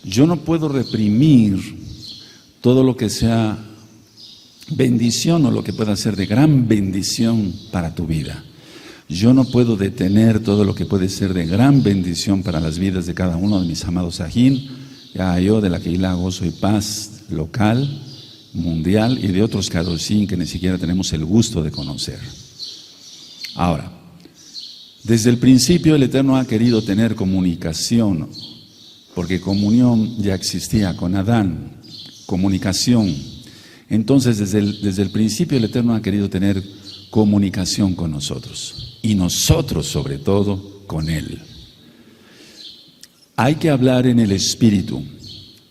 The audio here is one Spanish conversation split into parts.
Yo no puedo reprimir todo lo que sea bendición o lo que pueda ser de gran bendición para tu vida. Yo no puedo detener todo lo que puede ser de gran bendición para las vidas de cada uno de mis amados Sajín, ya yo de la Keilah Gozo y Paz local, mundial y de otros Kadoshim que ni siquiera tenemos el gusto de conocer. Ahora, desde el principio el Eterno ha querido tener comunicación, porque comunión ya existía con Adán, comunicación. Entonces desde el principio el Eterno ha querido tener comunicación con nosotros y nosotros sobre todo con Él. Hay que hablar en el espíritu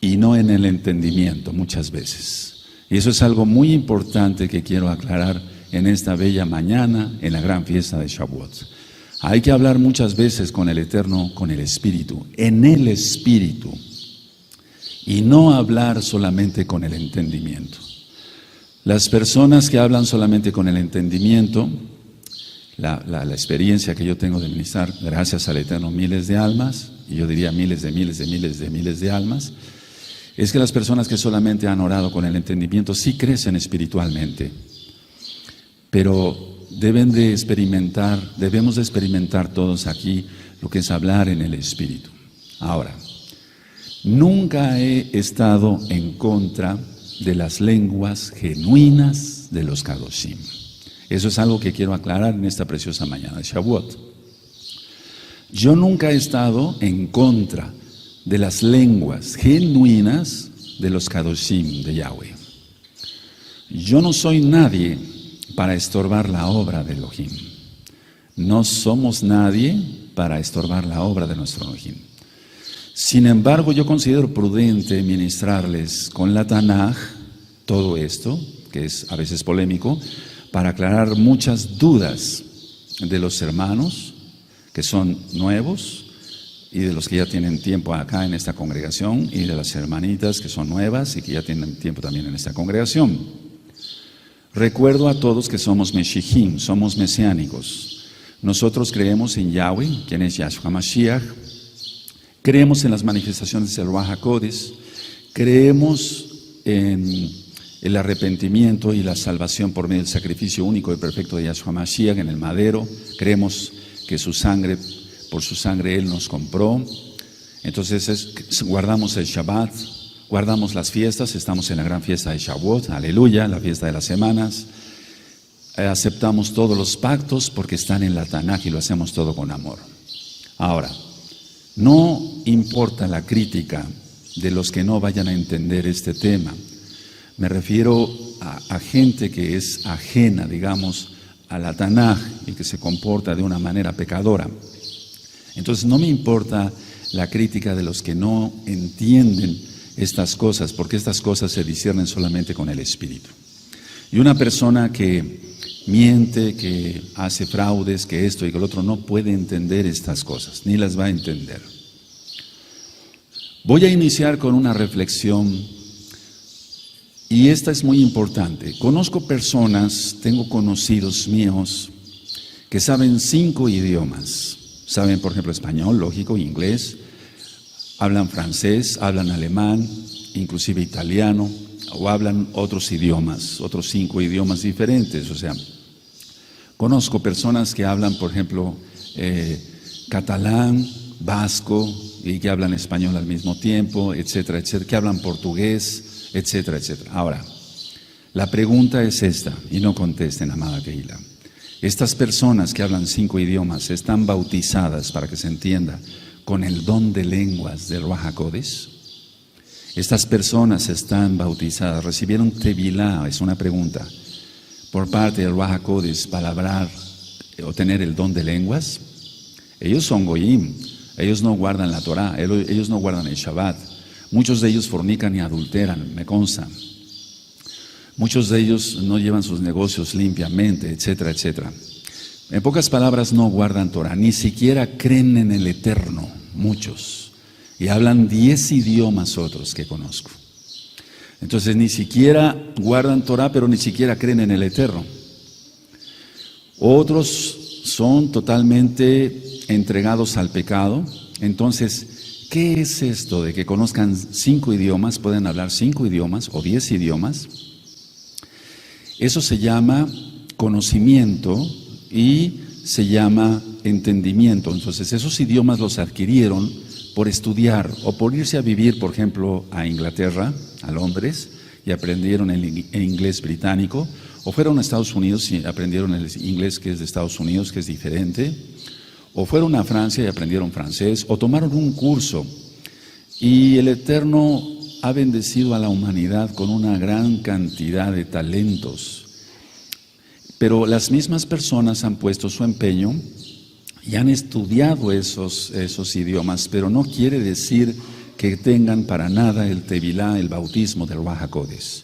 y no en el entendimiento muchas veces. Y eso es algo muy importante que quiero aclarar en esta bella mañana, en la gran fiesta de Shavuot. Hay que hablar muchas veces con el Eterno, con el Espíritu, en el Espíritu, y no hablar solamente con el entendimiento. Las personas que hablan solamente con el entendimiento, la experiencia que yo tengo de ministrar, gracias al Eterno, miles de almas, y yo diría miles de almas, es que las personas que solamente han orado con el entendimiento sí crecen espiritualmente, pero debemos de experimentar todos aquí lo que es hablar en el Espíritu. Ahora, nunca he estado en contra de las lenguas genuinas de los Kadoshim. Eso es algo que quiero aclarar en esta preciosa mañana de Shavuot. Yo nunca he estado en contra de las lenguas genuinas de los Kadoshim de Yahweh. Yo no soy nadie para estorbar la obra de Elohim. No somos nadie para estorbar la obra de nuestro Elohim. Sin embargo, yo considero prudente ministrarles con la Tanaj todo esto, que es a veces polémico, para aclarar muchas dudas de los hermanos que son nuevos y de los que ya tienen tiempo acá en esta congregación y de las hermanitas que son nuevas y que ya tienen tiempo también en esta congregación. Recuerdo a todos que somos Meshijim, somos mesiánicos. Nosotros creemos en Yahweh, quien es Yahshua Mashiach. Creemos en las manifestaciones del Ruach HaKodesh. Creemos en el arrepentimiento y la salvación por medio del sacrificio único y perfecto de Yahshua Mashiach en el madero. Creemos que por su sangre Él nos compró. Entonces guardamos el Shabbat. Guardamos las fiestas, estamos en la gran fiesta de Shavuot, aleluya, la fiesta de las semanas. Aceptamos todos los pactos porque están en la Tanaj y lo hacemos todo con amor. Ahora, no importa la crítica de los que no vayan a entender este tema. Me refiero a gente que es ajena, digamos, a la Tanaj y que se comporta de una manera pecadora. Entonces no me importa la crítica de los que no entienden estas cosas, porque estas cosas se disciernen solamente con el Espíritu. Y una persona que miente, que hace fraudes, que esto y que el otro, no puede entender estas cosas, ni las va a entender. Voy a iniciar con una reflexión, y esta es muy importante. Conozco personas, tengo conocidos míos, que saben 5 idiomas. Saben, por ejemplo, español, lógico, inglés, hablan francés, hablan alemán, inclusive italiano, o hablan otros idiomas, otros 5 idiomas diferentes. O sea, conozco personas que hablan, por ejemplo, catalán, vasco, y que hablan español al mismo tiempo, etcétera, etcétera, que hablan portugués, etcétera, etcétera. Ahora, la pregunta es esta, y no contesten, amada Keilah. Estas personas que hablan 5 idiomas están bautizadas, para que se entienda, con el don de lenguas del Ruach HaKodesh. Estas personas están bautizadas, recibieron Tevilá, es una pregunta, por parte del Ruach HaKodesh para hablar o tener el don de lenguas. Ellos son goyim, ellos no guardan la Torah, ellos no guardan el Shabbat. Muchos de ellos fornican y adulteran, me consta. Muchos de ellos no llevan sus negocios limpiamente, etcétera, etcétera. En pocas palabras, no guardan Torah, ni siquiera creen en el Eterno, muchos. Y hablan 10 idiomas otros que conozco. Entonces, ni siquiera guardan Torah, pero ni siquiera creen en el Eterno. Otros son totalmente entregados al pecado. Entonces, ¿Qué es esto de que conozcan 5 idiomas, pueden hablar 5 idiomas o 10 idiomas? Eso se llama conocimiento y se llama entendimiento. Entonces, esos idiomas los adquirieron por estudiar o por irse a vivir, por ejemplo, a Inglaterra, a Londres, y aprendieron el inglés británico, o fueron a Estados Unidos y aprendieron el inglés que es de Estados Unidos, que es diferente, o fueron a Francia y aprendieron francés, o tomaron un curso. Y el Eterno ha bendecido a la humanidad con una gran cantidad de talentos. Pero las mismas personas han puesto su empeño y han estudiado esos idiomas, pero no quiere decir que tengan para nada el Tevilá, el bautismo del Ruach HaKodesh.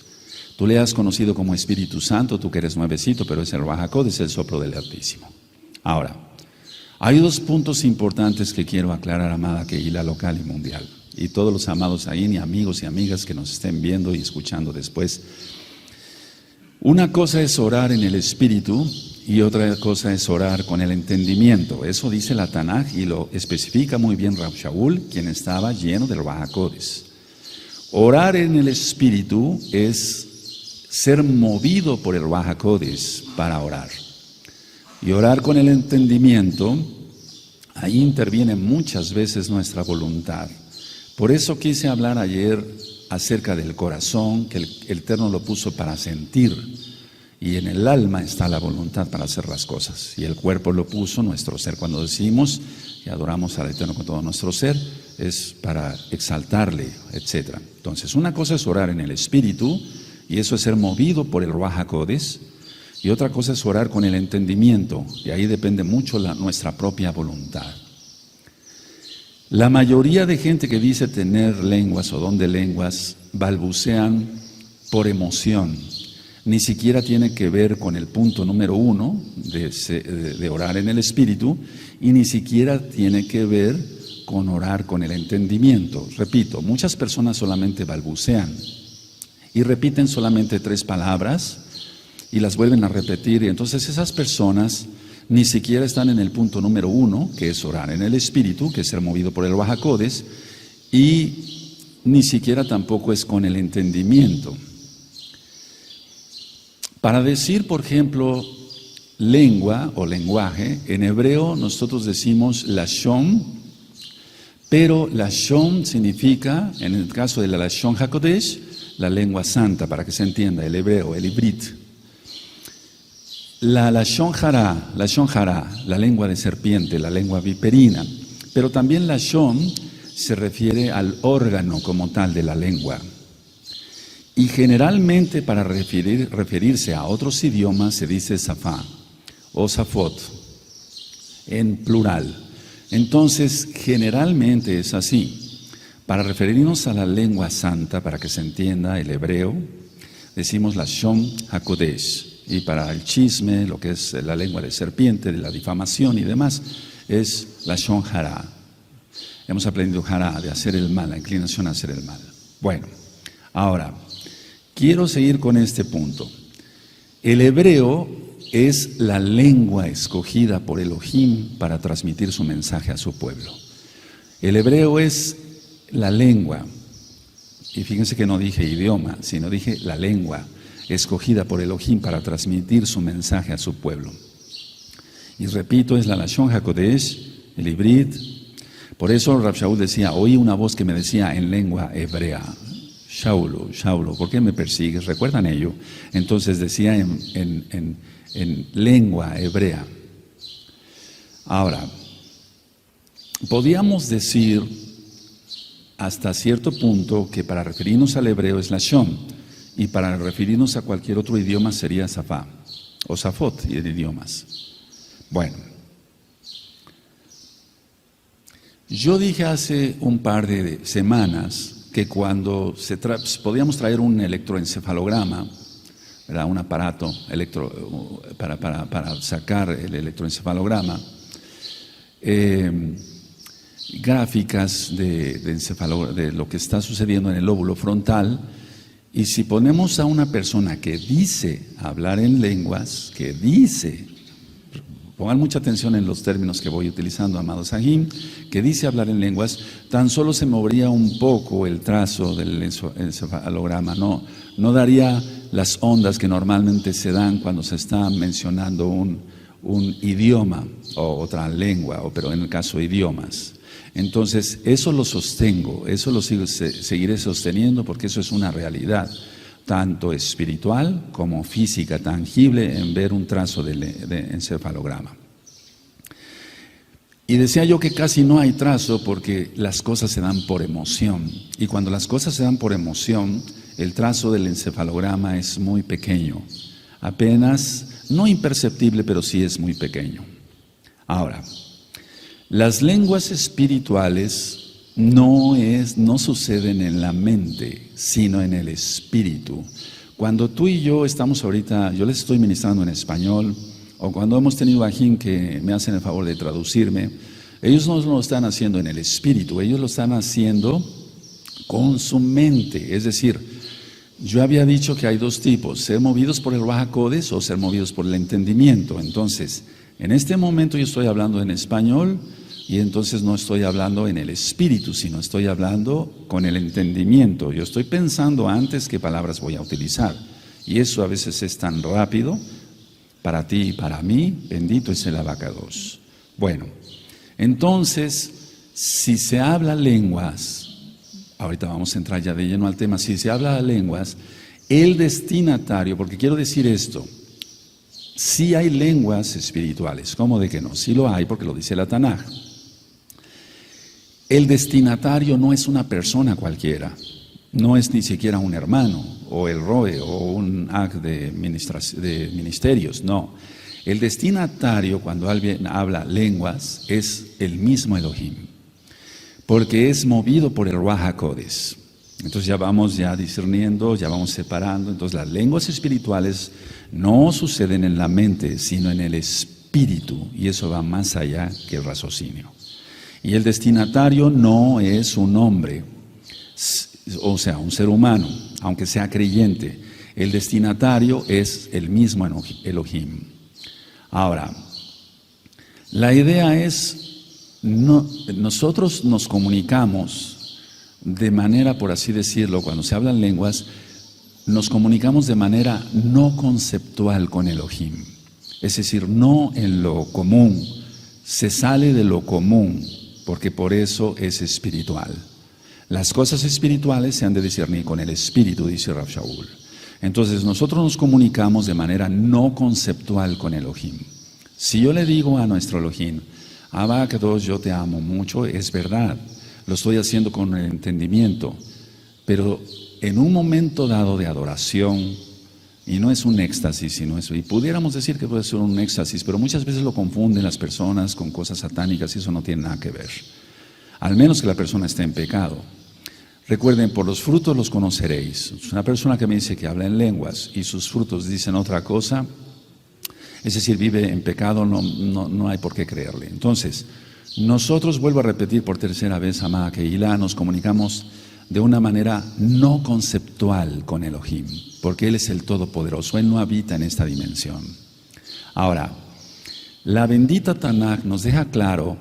Tú le has conocido como Espíritu Santo, tú que eres nuevecito, pero es el Ruach HaKodesh, el soplo del Altísimo. Ahora, hay 2 puntos importantes que quiero aclarar, amada Kehilá local y mundial, y todos los amados ahí, y amigos y amigas que nos estén viendo y escuchando después. Una cosa es orar en el Espíritu y otra cosa es orar con el entendimiento. Eso dice la Tanaj y lo especifica muy bien Rab Shaul, quien estaba lleno del Ruach HaKodesh. Orar en el Espíritu es ser movido por el Ruach HaKodesh para orar. Y orar con el entendimiento, ahí interviene muchas veces nuestra voluntad. Por eso quise hablar ayer acerca del corazón, que el Eterno lo puso para sentir. Y en el alma está la voluntad para hacer las cosas. Y el cuerpo lo puso, nuestro ser. Cuando decimos que adoramos al Eterno con todo nuestro ser, es para exaltarle, etc. Entonces, una cosa es orar en el Espíritu, y eso es ser movido por el Ruach HaKodesh. Y otra cosa es orar con el entendimiento, y ahí depende mucho nuestra propia voluntad. La mayoría de gente que dice tener lenguas o don de lenguas balbucean por emoción. Ni siquiera tiene que ver con el punto número 1 de orar en el Espíritu, y ni siquiera tiene que ver con orar con el entendimiento. Repito, muchas personas solamente balbucean y repiten solamente 3 palabras y las vuelven a repetir, y entonces esas personas ni siquiera están en el punto número 1, que es orar en el Espíritu, que es ser movido por el Ruach HaKodesh, y ni siquiera tampoco es con el entendimiento. Para decir, por ejemplo, lengua o lenguaje, en hebreo nosotros decimos lashon, pero lashon significa, en el caso de la lashon HaKodesh, la lengua santa, para que se entienda, el hebreo, el ibrit. La lashon hara, la lengua de serpiente, la lengua viperina, pero también lashon se refiere al órgano como tal de la lengua. Y generalmente para referirse a otros idiomas se dice safá o safot, en plural. Entonces, generalmente es así. Para referirnos a la lengua santa, para que se entienda el hebreo, decimos lashon hakodesh. Y para el chisme, lo que es la lengua de serpiente, de la difamación y demás, es lashon hara. Hemos aprendido hara, de hacer el mal, la inclinación a hacer el mal. Bueno, ahora, quiero seguir con este punto. El hebreo es la lengua escogida por Elohim para transmitir su mensaje a su pueblo. El hebreo es la lengua, y fíjense que no dije idioma, sino dije la lengua escogida por Elohim para transmitir su mensaje a su pueblo. Y repito, es la Lashon HaKodesh, el Ibrit. Por eso Rab Shaul decía, oí una voz que me decía en lengua hebrea, Shaulo, Shaulo, ¿por qué me persigues? ¿Recuerdan ello? Entonces decía en lengua hebrea. Ahora, podíamos decir hasta cierto punto que para referirnos al hebreo es Lashon, y para referirnos a cualquier otro idioma sería Safá o Safot y de idiomas. Bueno, yo dije hace un par de semanas que cuando podíamos traer un electroencefalograma, ¿verdad? Un aparato para sacar el electroencefalograma, gráficas de lo que está sucediendo en el lóbulo frontal. Y si ponemos a una persona que dice hablar en lenguas, Pongan mucha atención en los términos que voy utilizando, amados Sahim, que dice hablar en lenguas, tan solo se movería un poco el trazo del encefalograma, no daría las ondas que normalmente se dan cuando se está mencionando un idioma o otra lengua, pero en el caso de idiomas. Entonces, eso lo sostengo, eso lo seguiré sosteniendo porque eso es una realidad, tanto espiritual como física, tangible, en ver un trazo de encefalograma. Y decía yo que casi no hay trazo porque las cosas se dan por emoción. Y cuando las cosas se dan por emoción, el trazo del encefalograma es muy pequeño. Apenas, no imperceptible, pero sí es muy pequeño. Ahora, las lenguas espirituales no suceden en la mente, sino en el espíritu. Cuando tú y yo estamos ahorita, yo les estoy ministrando en español, o cuando hemos tenido a Jim que me hacen el favor de traducirme, ellos no lo están haciendo en el espíritu, ellos lo están haciendo con su mente. Es decir, yo había dicho que hay dos tipos, ser movidos por el Ruach HaKodesh o ser movidos por el entendimiento. Entonces, en este momento yo estoy hablando en español y entonces no estoy hablando en el espíritu, sino estoy hablando con el entendimiento. Yo estoy pensando antes qué palabras voy a utilizar. Y eso a veces es tan rápido para ti y para mí. Bendito es el Abacados. Bueno, entonces, si se habla lenguas, ahorita vamos a entrar ya de lleno al tema, si se habla lenguas, el destinatario, porque quiero decir esto, sí hay lenguas espirituales, ¿cómo de que no? Sí lo hay porque lo dice la Tanaj. El destinatario no es una persona cualquiera, no es ni siquiera un hermano, o el Roe, o un ag de ministerios, no. El destinatario, cuando alguien habla lenguas, es el mismo Elohim, porque es movido por el Ruach HaKodesh. Entonces ya vamos discerniendo, ya vamos separando. Entonces las lenguas espirituales no suceden en la mente, sino en el espíritu, y eso va más allá que el raciocinio. Y el destinatario no es un hombre, o sea, un ser humano, aunque sea creyente. El destinatario es el mismo Elohim. Ahora, la idea es, nosotros nos comunicamos de manera, por así decirlo, cuando se hablan lenguas, nos comunicamos de manera no conceptual con Elohim. Es decir, no en lo común, se sale de lo común, porque por eso es espiritual. Las cosas espirituales se han de discernir con el espíritu, dice Rav Shaul. Entonces nosotros nos comunicamos de manera no conceptual con Elohim. Si yo le digo a nuestro Elohim, Abba Kadosh, yo te amo mucho, es verdad, lo estoy haciendo con el entendimiento, pero en un momento dado de adoración, y no es un éxtasis, sino eso, y pudiéramos decir que puede ser un éxtasis, pero muchas veces lo confunden las personas con cosas satánicas y eso no tiene nada que ver, al menos que la persona esté en pecado. Recuerden, por los frutos los conoceréis. Una persona que me dice que habla en lenguas y sus frutos dicen otra cosa, es decir, vive en pecado, no hay por qué creerle. Entonces, nosotros, vuelvo a repetir por tercera vez, amada Kehilá, nos comunicamos de una manera no conceptual con Elohim, porque Él es el Todopoderoso, Él no habita en esta dimensión. Ahora, la bendita Tanaj nos deja claro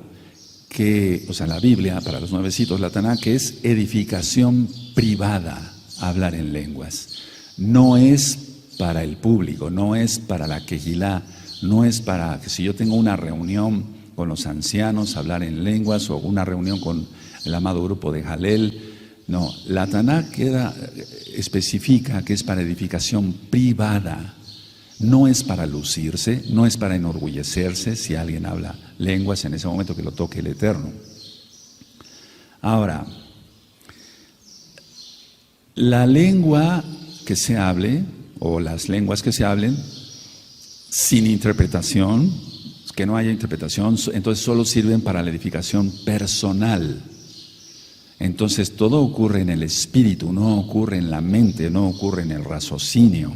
que, o sea, la Biblia, para los nuevecitos, la Tanaj, que es edificación privada hablar en lenguas. No es para el público, no es para la Kehilá, no es para que si yo tengo una reunión con los ancianos, hablar en lenguas, o una reunión con el amado grupo de Jalel. No, la Tanaj especifica que es para edificación privada. No es para lucirse, no es para enorgullecerse si alguien habla lenguas en ese momento que lo toque el Eterno. Ahora, la lengua que se hable, o las lenguas que se hablen, sin interpretación, que no haya interpretación, entonces solo sirven para la edificación personal. Entonces todo ocurre en el espíritu, no ocurre en la mente, no ocurre en el raciocinio.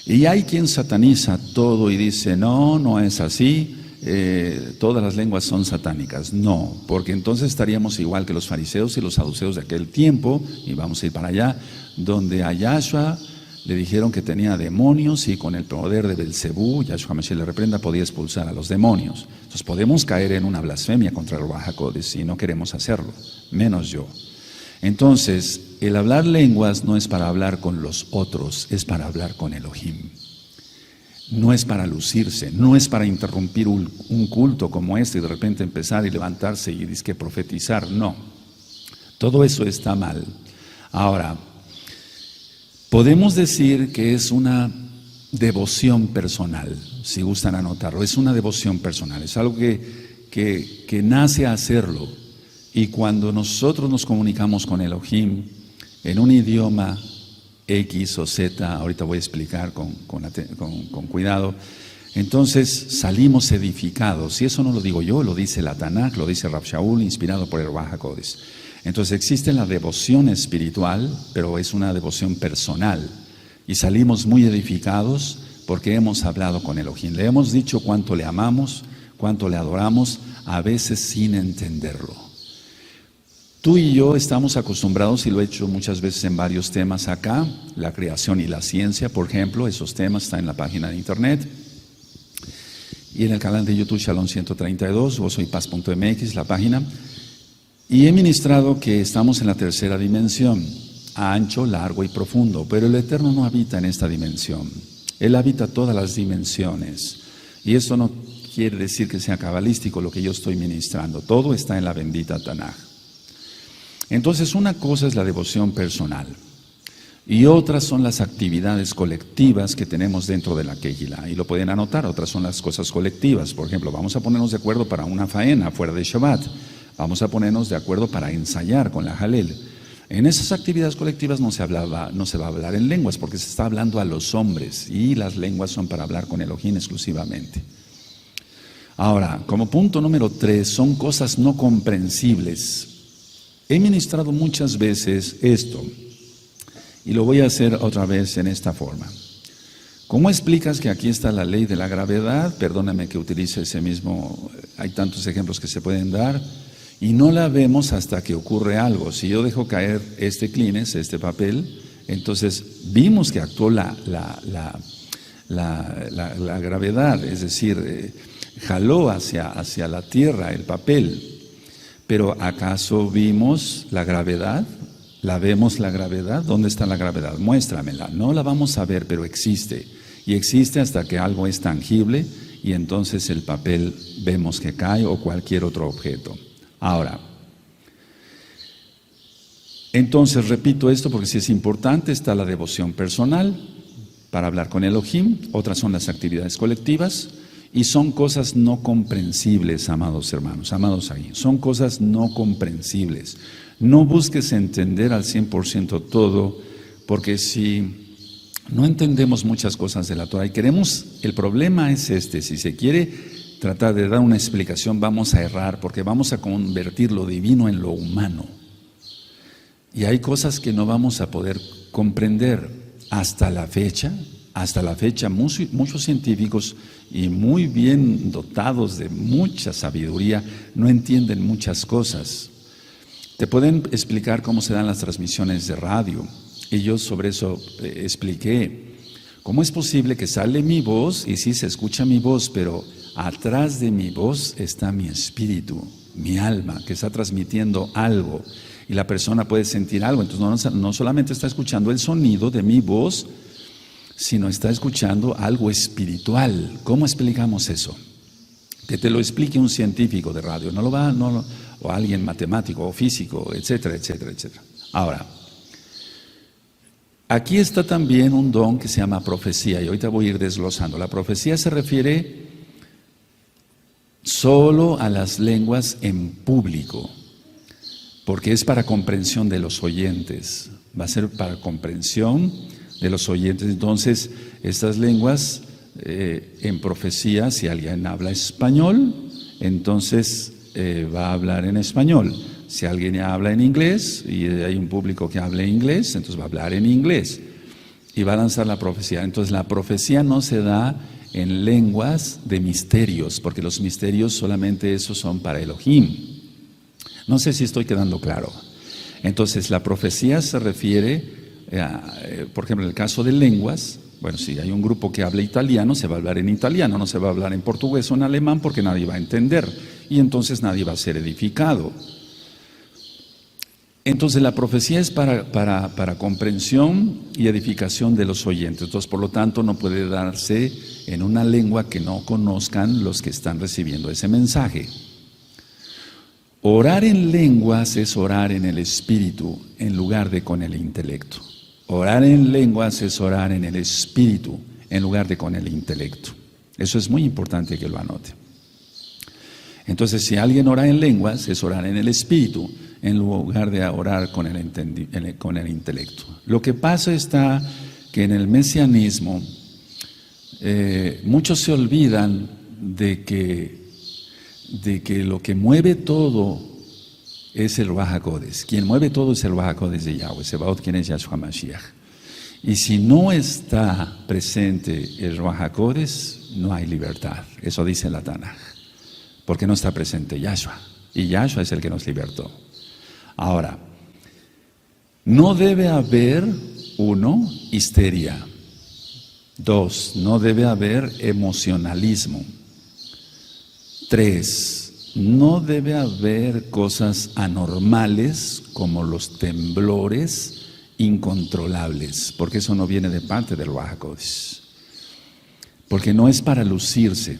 Y hay quien sataniza todo y dice, no es así, todas las lenguas son satánicas. No, porque entonces estaríamos igual que los fariseos y los saduceos de aquel tiempo, y vamos a ir para allá, donde a Yahshua le dijeron que tenía demonios y con el poder de Belcebú, Yahshua Mashiach le reprenda, podía expulsar a los demonios. Entonces podemos caer en una blasfemia contra el Ruach HaKodesh y no queremos hacerlo, menos yo. Entonces, el hablar lenguas no es para hablar con los otros, es para hablar con Elohim. No es para lucirse, no es para interrumpir un culto como este y de repente empezar y levantarse y dizque profetizar, no. Todo eso está mal. Ahora, podemos decir que es una devoción personal, si gustan anotarlo, es una devoción personal, es algo que nace a hacerlo. Y cuando nosotros nos comunicamos con Elohim en un idioma X o Z, ahorita voy a explicar con cuidado, entonces salimos edificados. Y eso no lo digo yo, lo dice la Tanaj, lo dice Rav Shaul, inspirado por el Ruach HaKodesh. Entonces existe la devoción espiritual, pero es una devoción personal. Y salimos muy edificados porque hemos hablado con Elohim. Le hemos dicho cuánto le amamos, cuánto le adoramos, a veces sin entenderlo. Tú y yo estamos acostumbrados, y lo he hecho muchas veces en varios temas acá, la creación y la ciencia, por ejemplo, esos temas están en la página de internet. Y en el canal de YouTube Shalom 132, gozoypaz.mx, la página. Y he ministrado que estamos en la tercera dimensión, ancho, largo y profundo, pero el Eterno no habita en esta dimensión. Él habita todas las dimensiones. Y esto no quiere decir que sea cabalístico lo que yo estoy ministrando. Todo está en la bendita Tanaj. Entonces, una cosa es la devoción personal y otras son las actividades colectivas que tenemos dentro de la Kehilá. Y lo pueden anotar, otras son las cosas colectivas. Por ejemplo, vamos a ponernos de acuerdo para una faena fuera de Shabbat. Vamos a ponernos de acuerdo para ensayar con la Halel. En esas actividades colectivas no se va a hablar en lenguas porque se está hablando a los hombres y las lenguas son para hablar con Elohim exclusivamente. Ahora, como punto número 3, son cosas no comprensibles. He ministrado muchas veces esto y lo voy a hacer otra vez en esta forma. ¿Cómo explicas que aquí está la ley de la gravedad? Perdóname que utilice ese mismo, hay tantos ejemplos que se pueden dar y no la vemos hasta que ocurre algo. Si yo dejo caer este Kleenex, este papel, entonces vimos que actuó la gravedad, es decir, jaló hacia la tierra el papel. Pero ¿acaso vimos la gravedad? ¿La vemos la gravedad? ¿Dónde está la gravedad? Muéstramela. No la vamos a ver, pero existe. Y existe hasta que algo es tangible y entonces el papel vemos que cae o cualquier otro objeto. Ahora, entonces repito esto porque si es importante, está la devoción personal para hablar con Elohim, otras son las actividades colectivas. Y son cosas no comprensibles, amados hermanos, amados ahí. Son cosas no comprensibles. No busques entender al 100% todo, porque si no entendemos muchas cosas de la Torah y queremos, el problema es este, si se quiere tratar de dar una explicación, vamos a errar, porque vamos a convertir lo divino en lo humano. Y hay cosas que no vamos a poder comprender hasta la fecha. Hasta la fecha, muchos científicos y muy bien dotados de mucha sabiduría no entienden muchas cosas. Te pueden explicar cómo se dan las transmisiones de radio. Y yo sobre eso expliqué. ¿Cómo es posible que sale mi voz y sí se escucha mi voz, pero atrás de mi voz está mi espíritu, mi alma, que está transmitiendo algo? Y la persona puede sentir algo. Entonces no solamente está escuchando el sonido de mi voz, sino está escuchando algo espiritual. ¿Cómo explicamos eso? Que te lo explique un científico de radio, o alguien matemático o físico, etcétera, etcétera, etcétera. Ahora, aquí está también un don que se llama profecía y ahorita voy a ir desglosando. La profecía se refiere solo a las lenguas en público, porque es para comprensión de los oyentes. Va a ser para comprensión de los oyentes. Entonces, estas lenguas en profecía, si alguien habla español, entonces va a hablar en español. Si alguien habla en inglés y hay un público que hable inglés, entonces va a hablar en inglés y va a lanzar la profecía. Entonces, la profecía no se da en lenguas de misterios, porque los misterios solamente esos son para Elohim. No sé si estoy quedando claro. Entonces, la profecía se refiere Por ejemplo, en el caso de lenguas, bueno, si hay un grupo que habla italiano, se va a hablar en italiano, no se va a hablar en portugués o en alemán porque nadie va a entender y entonces nadie va a ser edificado. Entonces la profecía es para comprensión y edificación de los oyentes. Entonces, por lo tanto, no puede darse en una lengua que no conozcan los que están recibiendo ese mensaje. Orar en lenguas es orar en el espíritu en lugar de con el intelecto. Orar en lenguas es orar en el espíritu en lugar de con el intelecto. Eso es muy importante que lo anote. Entonces, si alguien ora en lenguas, es orar en el espíritu en lugar de orar con el intelecto. Lo que pasa está que en el mesianismo muchos se olvidan de que lo que mueve todo es el Ruach HaKodesh. Quien mueve todo es el Ruach HaKodesh de Yahweh, Sebaot, quien es Yahshua Mashiach. Y si no está presente el Ruach HaKodesh, no hay libertad. Eso dice la Tanaj. Porque no está presente Yahshua. Y Yahshua es el que nos libertó. Ahora, no debe haber, 1, histeria. 2, no debe haber emocionalismo. 3, no debe haber cosas anormales como los temblores incontrolables, porque eso no viene de parte del Ruach HaKodesh. Porque no es para lucirse.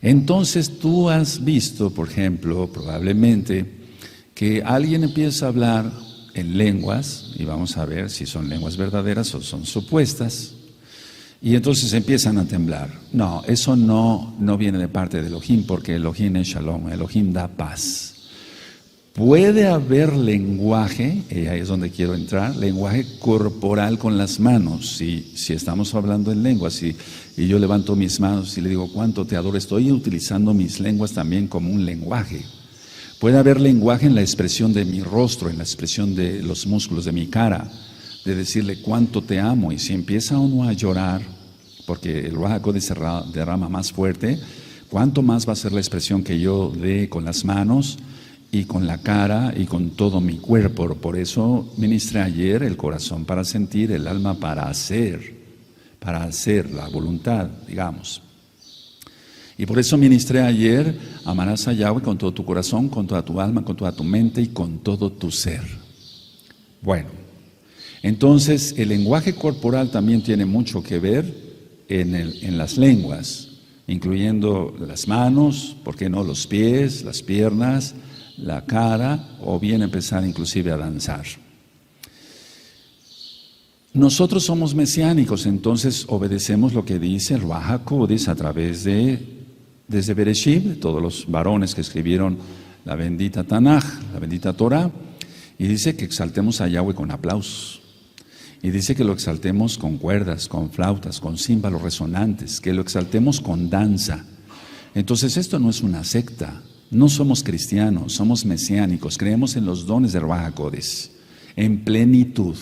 Entonces tú has visto, por ejemplo, probablemente, que alguien empieza a hablar en lenguas, y vamos a ver si son lenguas verdaderas o son supuestas, y entonces empiezan a temblar. No, eso no viene de parte de Elohim, porque Elohim es Shalom, Elohim da paz. Puede haber lenguaje, y ahí es donde quiero entrar, lenguaje corporal con las manos. Si estamos hablando en lenguas y yo levanto mis manos y le digo cuánto te adoro, estoy utilizando mis lenguas también como un lenguaje. Puede haber lenguaje en la expresión de mi rostro, en la expresión de los músculos de mi cara, de decirle cuánto te amo. Y si empieza uno a llorar, porque el Ruach HaKodesh se derrama más fuerte, ¿cuánto más va a ser la expresión que yo dé con las manos y con la cara y con todo mi cuerpo? Por eso ministré ayer el corazón para sentir, el alma para hacer la voluntad, digamos. Y por eso ministré ayer, amarás a Yahweh con todo tu corazón, con toda tu alma, con toda tu mente y con todo tu ser. Bueno, entonces el lenguaje corporal también tiene mucho que ver en las lenguas, incluyendo las manos, ¿por qué no? Los pies, las piernas, la cara, o bien empezar inclusive a danzar. Nosotros somos mesiánicos, entonces obedecemos lo que dice el Ruach HaKodesh a través desde Bereshit, todos los varones que escribieron la bendita Tanaj, la bendita Torah, y dice que exaltemos a Yahweh con aplausos, y dice que lo exaltemos con cuerdas, con flautas, con címbalos resonantes, que lo exaltemos con danza. Entonces esto no es una secta, no somos cristianos, somos mesiánicos, creemos en los dones de Ruach HaKodesh, en plenitud.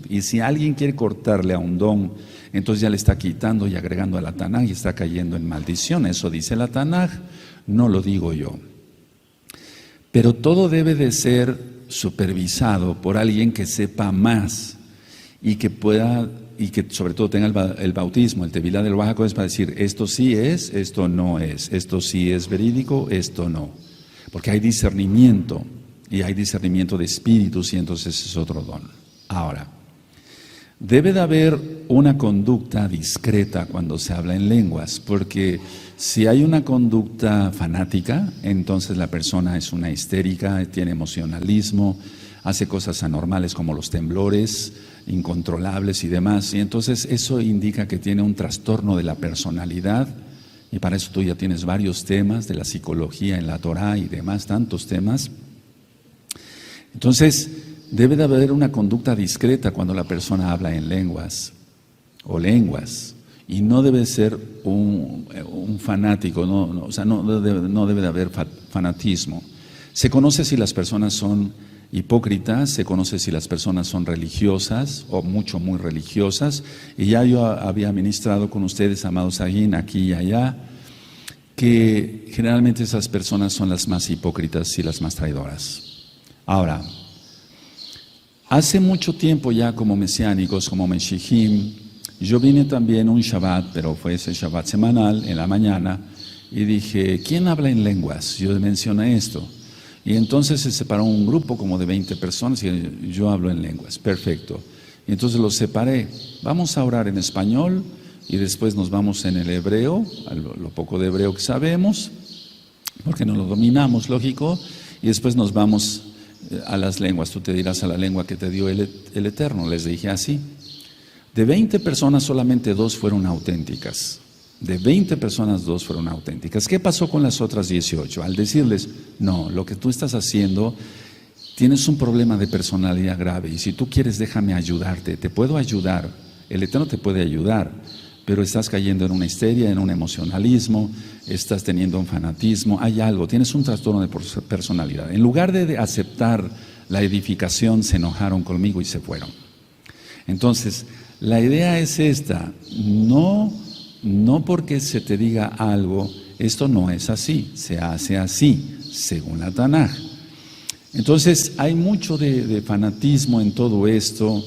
Y si alguien quiere cortarle a un don, entonces ya le está quitando y agregando a la Tanaj y está cayendo en maldición. Eso dice la Tanaj, no lo digo yo. Pero todo debe de ser supervisado por alguien que sepa más y que pueda, y que sobre todo tenga el bautismo, el tevilá del Ruach HaKodesh, para decir esto sí es, esto no es, esto sí es verídico, esto no. Porque hay discernimiento. Y hay discernimiento de espíritus y entonces es otro don. Ahora, debe de haber una conducta discreta cuando se habla en lenguas, porque si hay una conducta fanática, entonces la persona es una histérica, tiene emocionalismo, hace cosas anormales como los temblores, incontrolables y demás. Y entonces eso indica que tiene un trastorno de la personalidad. Y para eso tú ya tienes varios temas de la psicología en la Torah y demás, tantos temas. Entonces, debe de haber una conducta discreta cuando la persona habla en lenguas o lenguas, y no debe ser un fanático, no debe de haber fanatismo. Se conoce si las personas son hipócritas, se conoce si las personas son religiosas o muy religiosas, y ya yo había ministrado con ustedes, amados Aguín, aquí y allá, que generalmente esas personas son las más hipócritas y las más traidoras. Ahora, Hace mucho tiempo ya como mesiánicos, como Meshihim, yo vine también un Shabbat, pero fue ese Shabbat semanal, en la mañana, y dije, ¿quién habla en lenguas? Yo mencioné esto. Y entonces se separó un grupo como de 20 personas y yo hablo en lenguas. Perfecto. Y entonces los separé. Vamos a orar en español y después nos vamos en el hebreo, lo poco de hebreo que sabemos, porque no lo dominamos, lógico, y después nos vamos a las lenguas. Tú te dirás a la lengua que te dio el Eterno. Les dije así. De 20 personas solamente 2 fueron auténticas. De 20 personas 2 fueron auténticas. ¿Qué pasó con las otras 18? Al decirles, no, lo que tú estás haciendo, tienes un problema de personalidad grave y si tú quieres déjame ayudarte, te puedo ayudar, el Eterno te puede ayudar, pero estás cayendo en una histeria, en un emocionalismo, estás teniendo un fanatismo, hay algo, tienes un trastorno de personalidad. En lugar de aceptar la edificación, se enojaron conmigo y se fueron. Entonces, la idea es esta, no porque se te diga algo, esto no es así, se hace así, según la Tanaj. Entonces, hay mucho de fanatismo en todo esto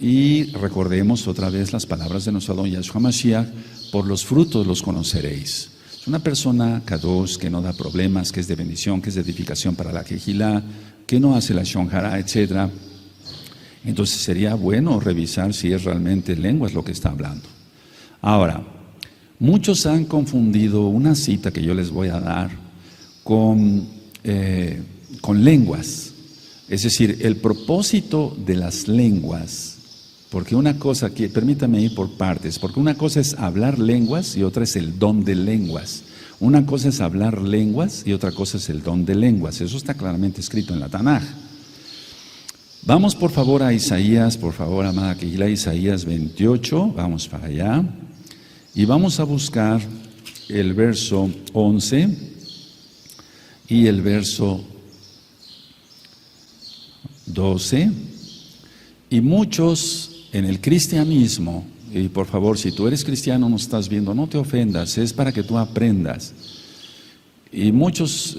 y recordemos otra vez las palabras de nuestro Adón Yahshua Mashiach, por los frutos los conoceréis. Es una persona kadosh que no da problemas, que es de bendición, que es de edificación para la Kehilá, que no hace la Shon Hara, etc. Entonces sería bueno revisar si es realmente lenguas lo que está hablando. Ahora, muchos han confundido una cita que yo les voy a dar con lenguas. Es decir, el propósito de las lenguas, porque una cosa, permítame ir por partes, porque una cosa es hablar lenguas y otra es el don de lenguas. Una cosa es hablar lenguas y otra cosa es el don de lenguas. Eso está claramente escrito en la Tanaj. Vamos por favor a Isaías, por favor, amada Kehilá, Isaías 28, vamos para allá. Y vamos a buscar el verso 11 y el verso 12. Y muchos en el cristianismo, y por favor, si tú eres cristiano, no estás viendo, no te ofendas, es para que tú aprendas. Y muchos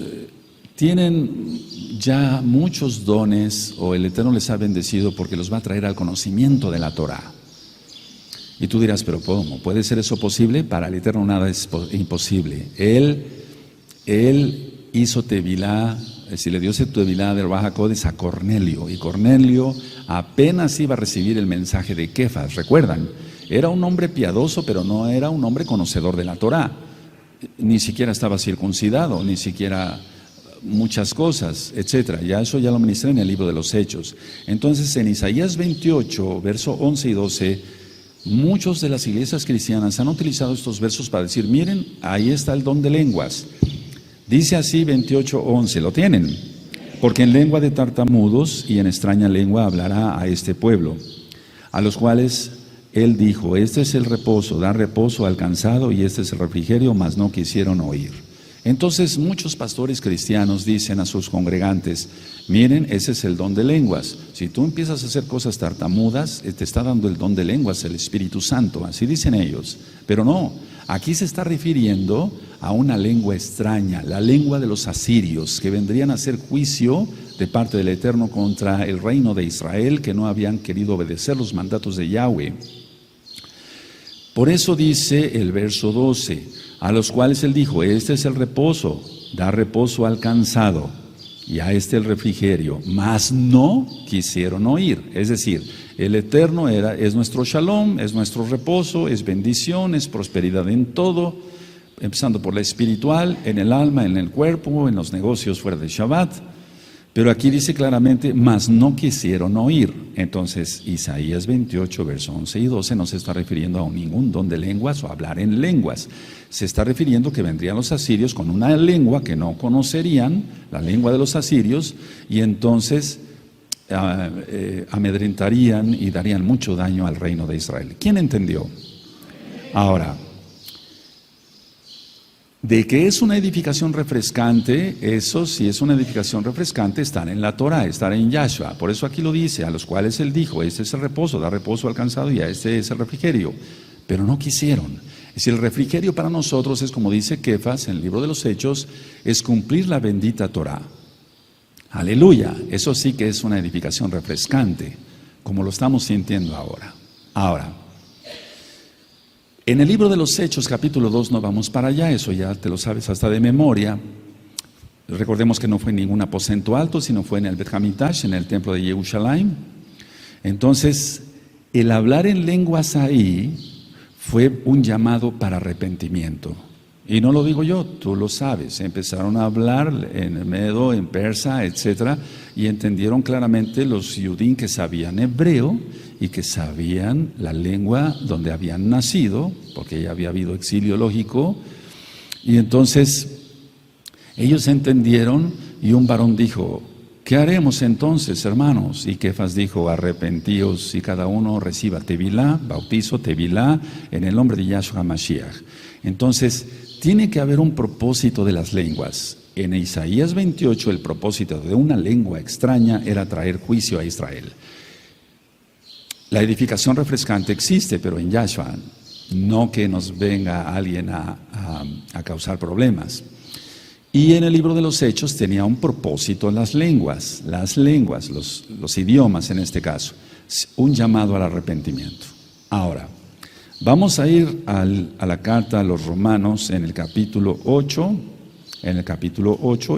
tienen ya muchos dones, o el Eterno les ha bendecido porque los va a traer al conocimiento de la Torah. Y tú dirás, pero ¿cómo? ¿Puede ser eso posible? Para el Eterno nada es imposible. Él hizo Tevilá, le dio Tevilá del Baja Codes a Cornelio, y Cornelio apenas iba a recibir el mensaje de Kefas. ¿Recuerdan? Era un hombre piadoso, pero no era un hombre conocedor de la Torah. Ni siquiera estaba circuncidado, ni siquiera muchas cosas, etcétera. Eso ya lo ministré en el libro de los Hechos. Entonces, en Isaías 28, verso 11 y 12, muchos de las iglesias cristianas han utilizado estos versos para decir, miren, ahí está el don de lenguas. Dice así 28:11, ¿lo tienen? Porque en lengua de tartamudos y en extraña lengua hablará a este pueblo, a los cuales él dijo, este es el reposo, da reposo al cansado y este es el refrigerio, mas no quisieron oír. Entonces muchos pastores cristianos dicen a sus congregantes, miren, ese es el don de lenguas. Si tú empiezas a hacer cosas tartamudas, te está dando el don de lenguas, el Espíritu Santo, así dicen ellos. Pero no, aquí se está refiriendo a una lengua extraña, la lengua de los asirios, que vendrían a hacer juicio de parte del Eterno contra el reino de Israel, que no habían querido obedecer los mandatos de Yahweh. Por eso dice el verso 12, a los cuales él dijo, este es el reposo, da reposo al cansado, y a este el refrigerio, mas no quisieron oír. Es decir, el Eterno es nuestro shalom, es nuestro reposo, es bendición, es prosperidad en todo, empezando por la espiritual, en el alma, en el cuerpo, en los negocios fuera de Shabbat. Pero aquí dice claramente, mas no quisieron oír. Entonces, Isaías 28, versos 11 y 12 no se está refiriendo a ningún don de lenguas o hablar en lenguas. Se está refiriendo que vendrían los asirios con una lengua que no conocerían, la lengua de los asirios, y entonces amedrentarían y darían mucho daño al reino de Israel. ¿Quién entendió? Ahora, de que es una edificación refrescante, eso sí es una edificación refrescante, estar en la Torah, estar en Yahshua. Por eso aquí lo dice, a los cuales él dijo, este es el reposo, da reposo al cansado y a este es el refrigerio. Pero no quisieron. Es decir, el refrigerio para nosotros es, como dice Kefas en el libro de los Hechos, es cumplir la bendita Torah. Aleluya, eso sí que es una edificación refrescante. como lo estamos sintiendo ahora. Ahora, en el libro de los Hechos, capítulo 2, no vamos para allá, eso ya te lo sabes hasta de memoria. Recordemos que no fue en ningún aposento alto, sino fue en el Bet Hamikdash, en el templo de Jerusalén. Entonces, el hablar en lenguas ahí fue un llamado para arrepentimiento. Y no lo digo yo, tú lo sabes. Empezaron a hablar en medo, en persa, etcétera, y entendieron claramente los judíos que sabían hebreo y que sabían la lengua donde habían nacido, porque ya había habido exilio lógico. Y entonces ellos entendieron, y un varón dijo: ¿qué haremos entonces, hermanos? Y Kefas dijo: arrepentíos y cada uno reciba tevilá, bautizo, tevilá, en el nombre de Yahshua Mashiach. Entonces, tiene que haber un propósito de las lenguas. En Isaías 28, el propósito de una lengua extraña era traer juicio a Israel. La edificación refrescante existe, pero en Yahshua, no que nos venga alguien a causar problemas. Y en el libro de los Hechos tenía un propósito las lenguas, los idiomas en este caso, un llamado al arrepentimiento. Ahora, vamos a ir a la carta a los Romanos en el capítulo 8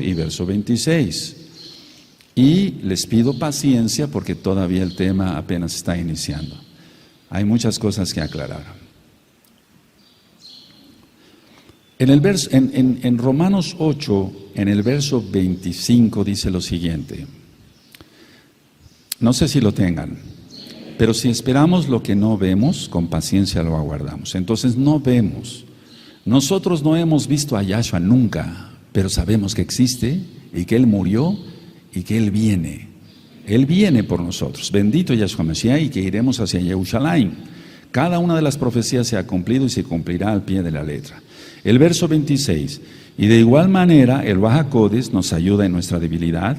y verso 26. Y les pido paciencia porque todavía el tema apenas está iniciando. Hay muchas cosas que aclarar. En Romanos 8, en el verso 25, dice lo siguiente. No sé si lo tengan, pero si esperamos lo que no vemos, con paciencia lo aguardamos. Entonces no vemos. Nosotros no hemos visto a Yahshua nunca, pero sabemos que existe y que Él murió y que Él viene. Él viene por nosotros. Bendito Yahshua Mashiach, y que iremos hacia Jerusalén. Cada una de las profecías se ha cumplido y se cumplirá al pie de la letra. El verso 26, y de igual manera el Ruach HaKodesh nos ayuda en nuestra debilidad,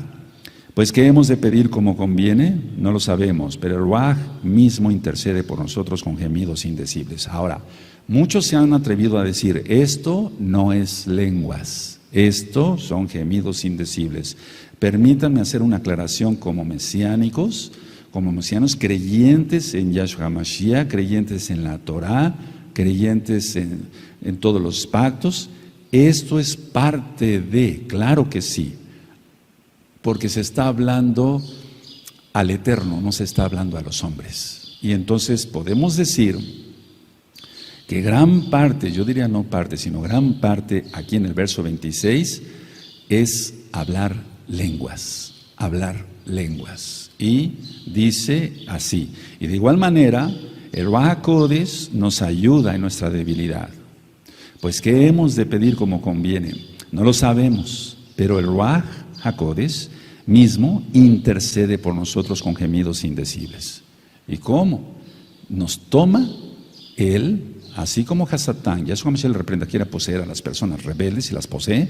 pues ¿qué hemos de pedir como conviene? No lo sabemos, pero el Ruach mismo intercede por nosotros con gemidos indecibles. Ahora, muchos se han atrevido a decir, esto no es lenguas, esto son gemidos indecibles. Permítanme hacer una aclaración como mesianos creyentes en Yahshua Mashiach, creyentes en la Torah, creyentes en todos los pactos. Esto es parte de, claro que sí, porque se está hablando al Eterno, no se está hablando a los hombres. Y entonces podemos decir que gran parte, yo diría no parte, sino gran parte, aquí en el verso 26, es hablar lenguas. Y dice así, y de igual manera, el Ruach HaKodesh nos ayuda en nuestra debilidad. Pues ¿qué hemos de pedir como conviene? No lo sabemos, pero el Ruach HaKodesh mismo intercede por nosotros con gemidos indecibles. ¿Y cómo? Nos toma Él, así como Hasatán, Yahshua Mashiach le reprenda, quiera poseer a las personas rebeldes y las posee.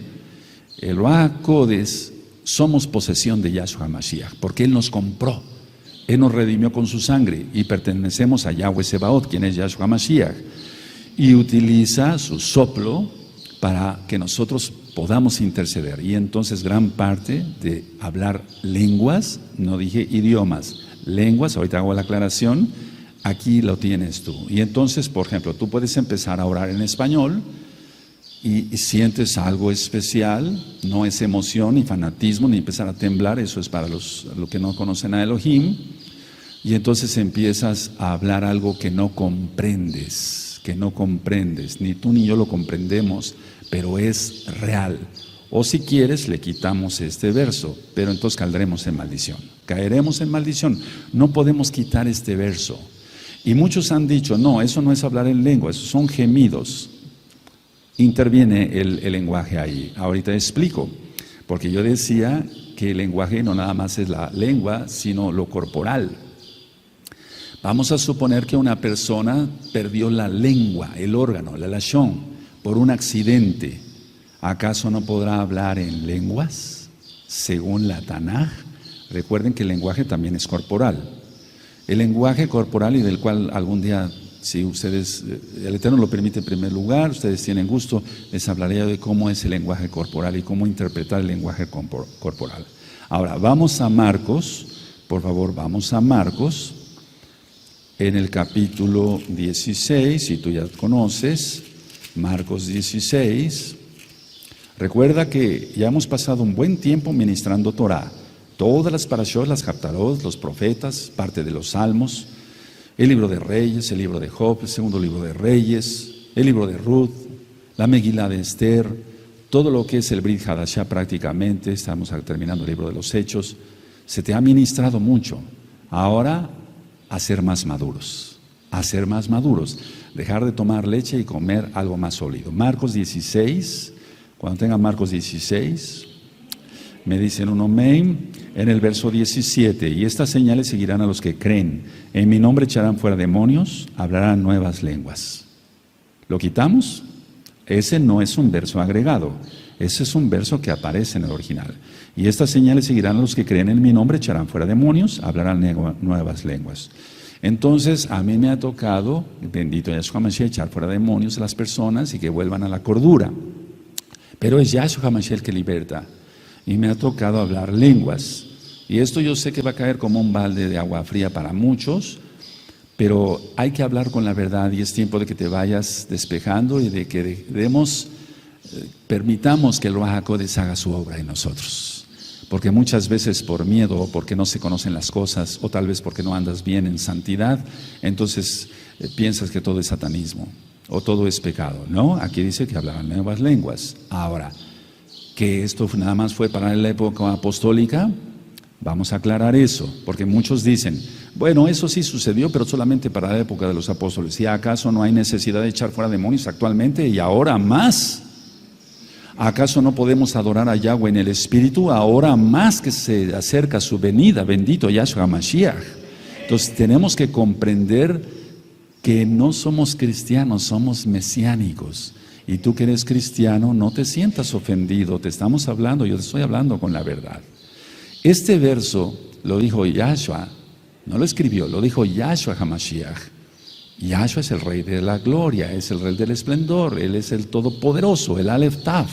El Ruach HaKodesh somos posesión de Yahshua Mashiach, porque Él nos compró. Él nos redimió con su sangre y pertenecemos a Yahweh Sebaot, quien es Yahshua Mashiach, y utiliza su soplo para que nosotros podamos interceder. Y entonces gran parte de hablar lenguas, no dije idiomas, lenguas, ahorita hago la aclaración, aquí lo tienes tú. Y entonces, por ejemplo, tú puedes empezar a orar en español y sientes algo especial, no es emoción ni fanatismo ni empezar a temblar, eso es para los que no conocen a Elohim. Y entonces empiezas a hablar algo que no comprendes, ni tú ni yo lo comprendemos, pero es real. O si quieres, le quitamos este verso, pero entonces caeremos en maldición. No podemos quitar este verso. Y muchos han dicho, no, eso no es hablar en lengua, eso son gemidos. Interviene el lenguaje ahí. Ahorita explico, porque yo decía que el lenguaje no nada más es la lengua, sino lo corporal. Vamos a suponer que una persona perdió la lengua, el órgano, la lashon, por un accidente. ¿Acaso no podrá hablar en lenguas? Según la Tanaj. Recuerden que el lenguaje también es corporal. El lenguaje corporal, y del cual algún día, si ustedes, el Eterno lo permite en primer lugar, ustedes tienen gusto, les hablaré de cómo es el lenguaje corporal y cómo interpretar el lenguaje corporal. Ahora, vamos a Marcos, por favor, vamos a Marcos, en el capítulo 16, si tú ya conoces, Marcos 16. Recuerda que ya hemos pasado un buen tiempo ministrando Torah. Todas las parashot, las Haftarot, los profetas, parte de los Salmos, el libro de Reyes, el libro de Job, el segundo libro de Reyes, el libro de Ruth, la Megilá de Esther, todo lo que es el Brit Hadashah prácticamente, estamos terminando el libro de los Hechos. Se te ha ministrado mucho. Ahora, a ser más maduros, dejar de tomar leche y comer algo más sólido. Marcos 16, cuando tengan Marcos 16, me dicen un amén, en el verso 17, y estas señales seguirán a los que creen, en mi nombre echarán fuera demonios, hablarán nuevas lenguas. ¿Lo quitamos? Ese no es un verso agregado, ese es un verso que aparece en el original. Y estas señales seguirán a los que creen en mi nombre, echarán fuera demonios, hablarán nuevas lenguas. Entonces, a mí me ha tocado, bendito Yahshua Mashiach, echar fuera demonios a las personas y que vuelvan a la cordura. Pero es Yahshua Mashiach el que liberta. Y me ha tocado hablar lenguas. Y esto yo sé que va a caer como un balde de agua fría para muchos, pero hay que hablar con la verdad y es tiempo de que te vayas despejando y de que permitamos que el Ruach HaKodesh haga su obra en nosotros. Porque muchas veces por miedo o porque no se conocen las cosas o tal vez porque no andas bien en santidad, entonces piensas que todo es satanismo o todo es pecado. No, aquí dice que hablaban nuevas lenguas. Ahora, que esto nada más fue para la época apostólica, vamos a aclarar eso, porque muchos dicen, bueno, eso sí sucedió, pero solamente para la época de los apóstoles. ¿Y acaso no hay necesidad de echar fuera demonios actualmente y ahora más? ¿Acaso no podemos adorar a Yahweh en el Espíritu ahora más que se acerca su venida? Bendito Yahshua Mashiach. Entonces tenemos que comprender que no somos cristianos, somos mesiánicos. Y tú que eres cristiano, no te sientas ofendido, te estamos hablando, yo te estoy hablando con la verdad. Este verso lo dijo Yahshua, no lo escribió, lo dijo Yahshua HaMashiach. Yahshua es el Rey de la Gloria, es el Rey del Esplendor, Él es el Todopoderoso, el Aleph Tav.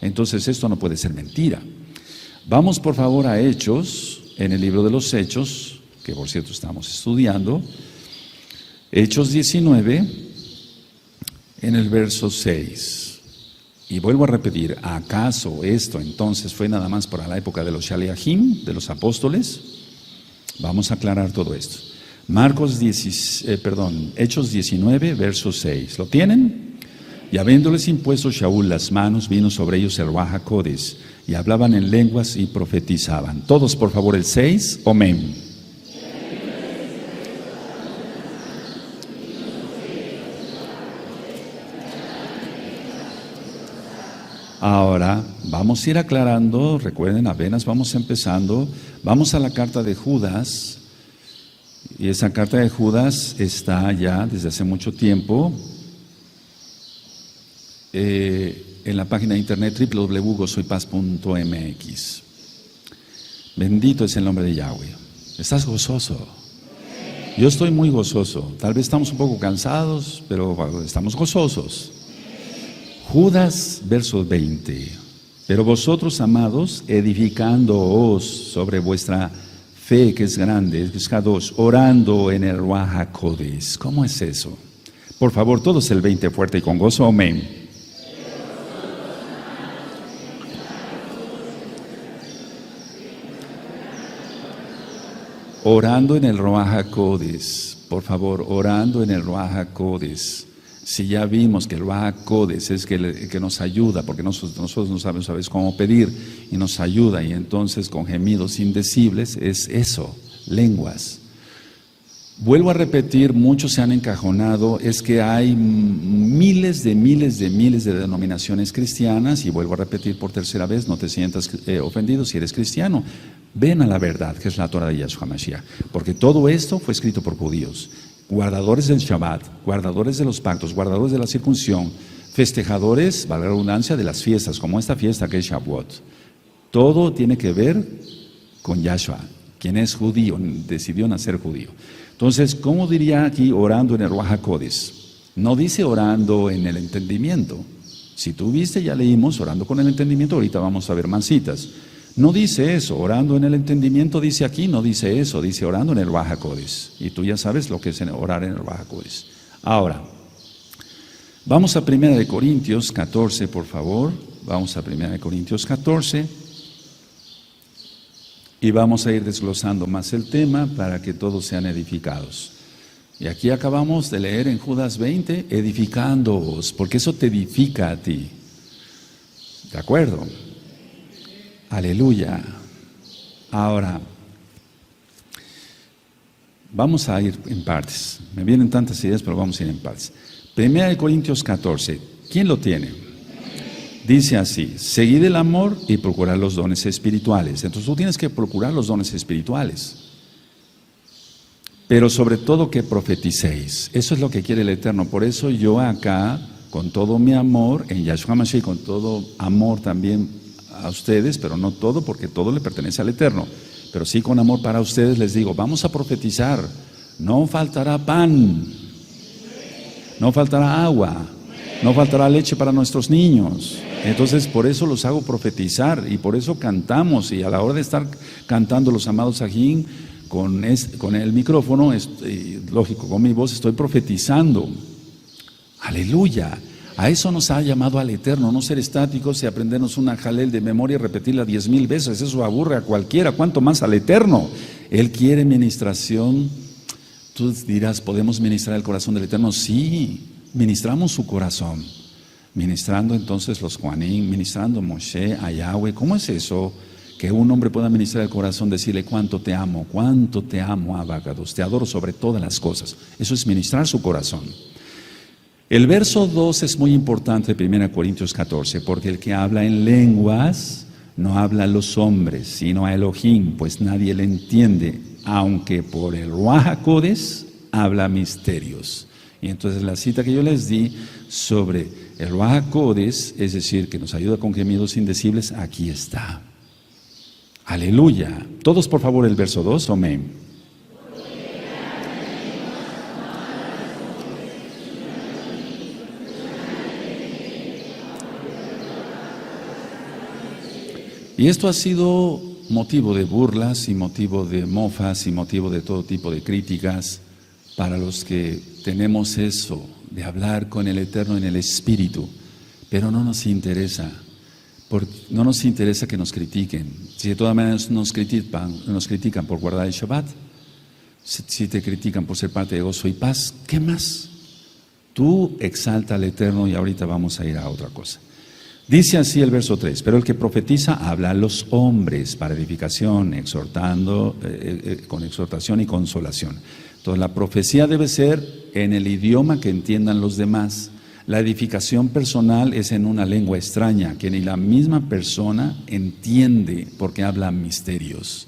Entonces esto no puede ser mentira. Vamos por favor a Hechos, en el libro de los Hechos, que por cierto estamos estudiando, Hechos 19, en el verso 6. Y vuelvo a repetir, ¿acaso esto entonces fue nada más para la época de los Shaliachim, de los apóstoles? Vamos a aclarar todo esto. Hechos 19, verso 6. ¿Lo tienen? Y habiéndoles impuesto Shaul las manos, vino sobre ellos el Ruach HaKodesh, y hablaban en lenguas y profetizaban. Todos, por favor, el 6, amén. Ahora, vamos a ir aclarando, recuerden, apenas vamos empezando, vamos a la carta de Judas, y esa carta de Judas está ya desde hace mucho tiempo en la página de internet www.gozoypaz.mx. Bendito es el nombre de Yahweh. ¿Estás gozoso? Yo estoy muy gozoso. Tal vez estamos un poco cansados, pero estamos gozosos. Judas, verso 20. Pero vosotros, amados, edificándoos sobre vuestra fe que es grande, es Kadosh, orando en el Ruach HaKodesh. ¿Cómo es eso? Por favor, todos el 20 fuerte y con gozo, amén. Orando en el Ruach HaKodesh, por favor, orando en el Ruach HaKodesh. Si ya vimos que el Ruach HaKodesh es que nos ayuda, porque nosotros no sabemos a veces cómo pedir, y nos ayuda, y entonces con gemidos indecibles es eso, lenguas. Vuelvo a repetir, muchos se han encajonado, es que hay miles de denominaciones cristianas, y vuelvo a repetir por tercera vez, no te sientas ofendido si eres cristiano. Ven a la verdad, que es la Torah de Yahshua Mashiach, porque todo esto fue escrito por judíos, guardadores del Shabbat, guardadores de los pactos, guardadores de la circuncisión, festejadores, valga la redundancia, de las fiestas, como esta fiesta que es Shavuot. Todo tiene que ver con Yahshua, quien es judío, decidió nacer judío. Entonces, ¿cómo diría aquí orando en el Ruach HaKodesh? No dice orando en el entendimiento. Si tú viste, ya leímos orando con el entendimiento, ahorita vamos a ver más citas. No dice eso, orando en el entendimiento dice aquí, no dice eso, dice orando en el Ruach HaKodesh. Y tú ya sabes lo que es orar en el Ruach HaKodesh. Ahora, vamos a 1 Corintios 14, por favor. Vamos a 1 Corintios 14 y vamos a ir desglosando más el tema para que todos sean edificados. Y aquí acabamos de leer en Judas 20, edificándoos, porque eso te edifica a ti. ¿De acuerdo? Aleluya. Ahora, vamos a ir en partes. Me vienen tantas ideas, pero vamos a ir en partes. 1 Corintios 14. ¿Quién lo tiene? Dice así: seguid el amor y procurad los dones espirituales. Entonces tú tienes que procurar los dones espirituales. Pero sobre todo que profeticéis. Eso es lo que quiere el Eterno. Por eso yo acá, con todo mi amor, en Yahshua Mashiach, con todo amor también a ustedes, pero no todo, porque todo le pertenece al Eterno. Pero sí con amor para ustedes les digo, vamos a profetizar. No faltará pan, no faltará agua, no faltará leche para nuestros niños. Entonces por eso los hago profetizar y por eso cantamos. Y a la hora de estar cantando los amados Sajín, con el micrófono, lógico, con mi voz estoy profetizando. Aleluya. A eso nos ha llamado al Eterno, no ser estáticos y aprendernos una jalel de memoria y repetirla 10,000 veces. Eso aburre a cualquiera, cuánto más al Eterno. Él quiere ministración. Tú dirás, ¿podemos ministrar el corazón del Eterno? Sí, ministramos su corazón. Ministrando entonces los Juanín, ministrando Moshe, a Yahweh. ¿Cómo es eso? Que un hombre pueda ministrar el corazón, decirle cuánto te amo, Abacados, te adoro sobre todas las cosas. Eso es ministrar su corazón. El verso 2 es muy importante de 1 Corintios 14, porque el que habla en lenguas no habla a los hombres, sino a Elohim, pues nadie le entiende, aunque por el Ruach HaKodesh habla misterios. Y entonces la cita que yo les di sobre el Ruach HaKodesh, es decir, que nos ayuda con gemidos indecibles, aquí está. Aleluya. Todos por favor el verso 2, amén. Y esto ha sido motivo de burlas y motivo de mofas y motivo de todo tipo de críticas para los que tenemos eso de hablar con el Eterno en el Espíritu, pero no nos interesa. No nos interesa que nos critiquen. Si de todas maneras nos critican por guardar el Shabbat, si te critican por ser parte de gozo y paz, ¿qué más? Tú exalta al Eterno y ahorita vamos a ir a otra cosa. Dice así el verso 3, pero el que profetiza habla a los hombres para edificación, exhortando, con exhortación y consolación. Entonces la profecía debe ser en el idioma que entiendan los demás. La edificación personal es en una lengua extraña que ni la misma persona entiende porque habla misterios.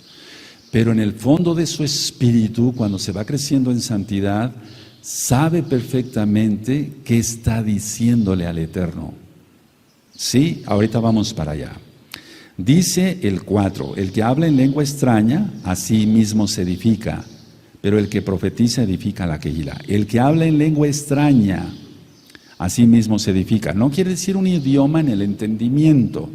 Pero en el fondo de su espíritu, cuando se va creciendo en santidad, sabe perfectamente qué está diciéndole al Eterno. Sí, ahorita vamos para allá. Dice el 4, el que habla en lengua extraña, a sí mismo se edifica, pero el que profetiza edifica la Kehilá. El que habla en lengua extraña, a sí mismo se edifica. No quiere decir un idioma en el entendimiento.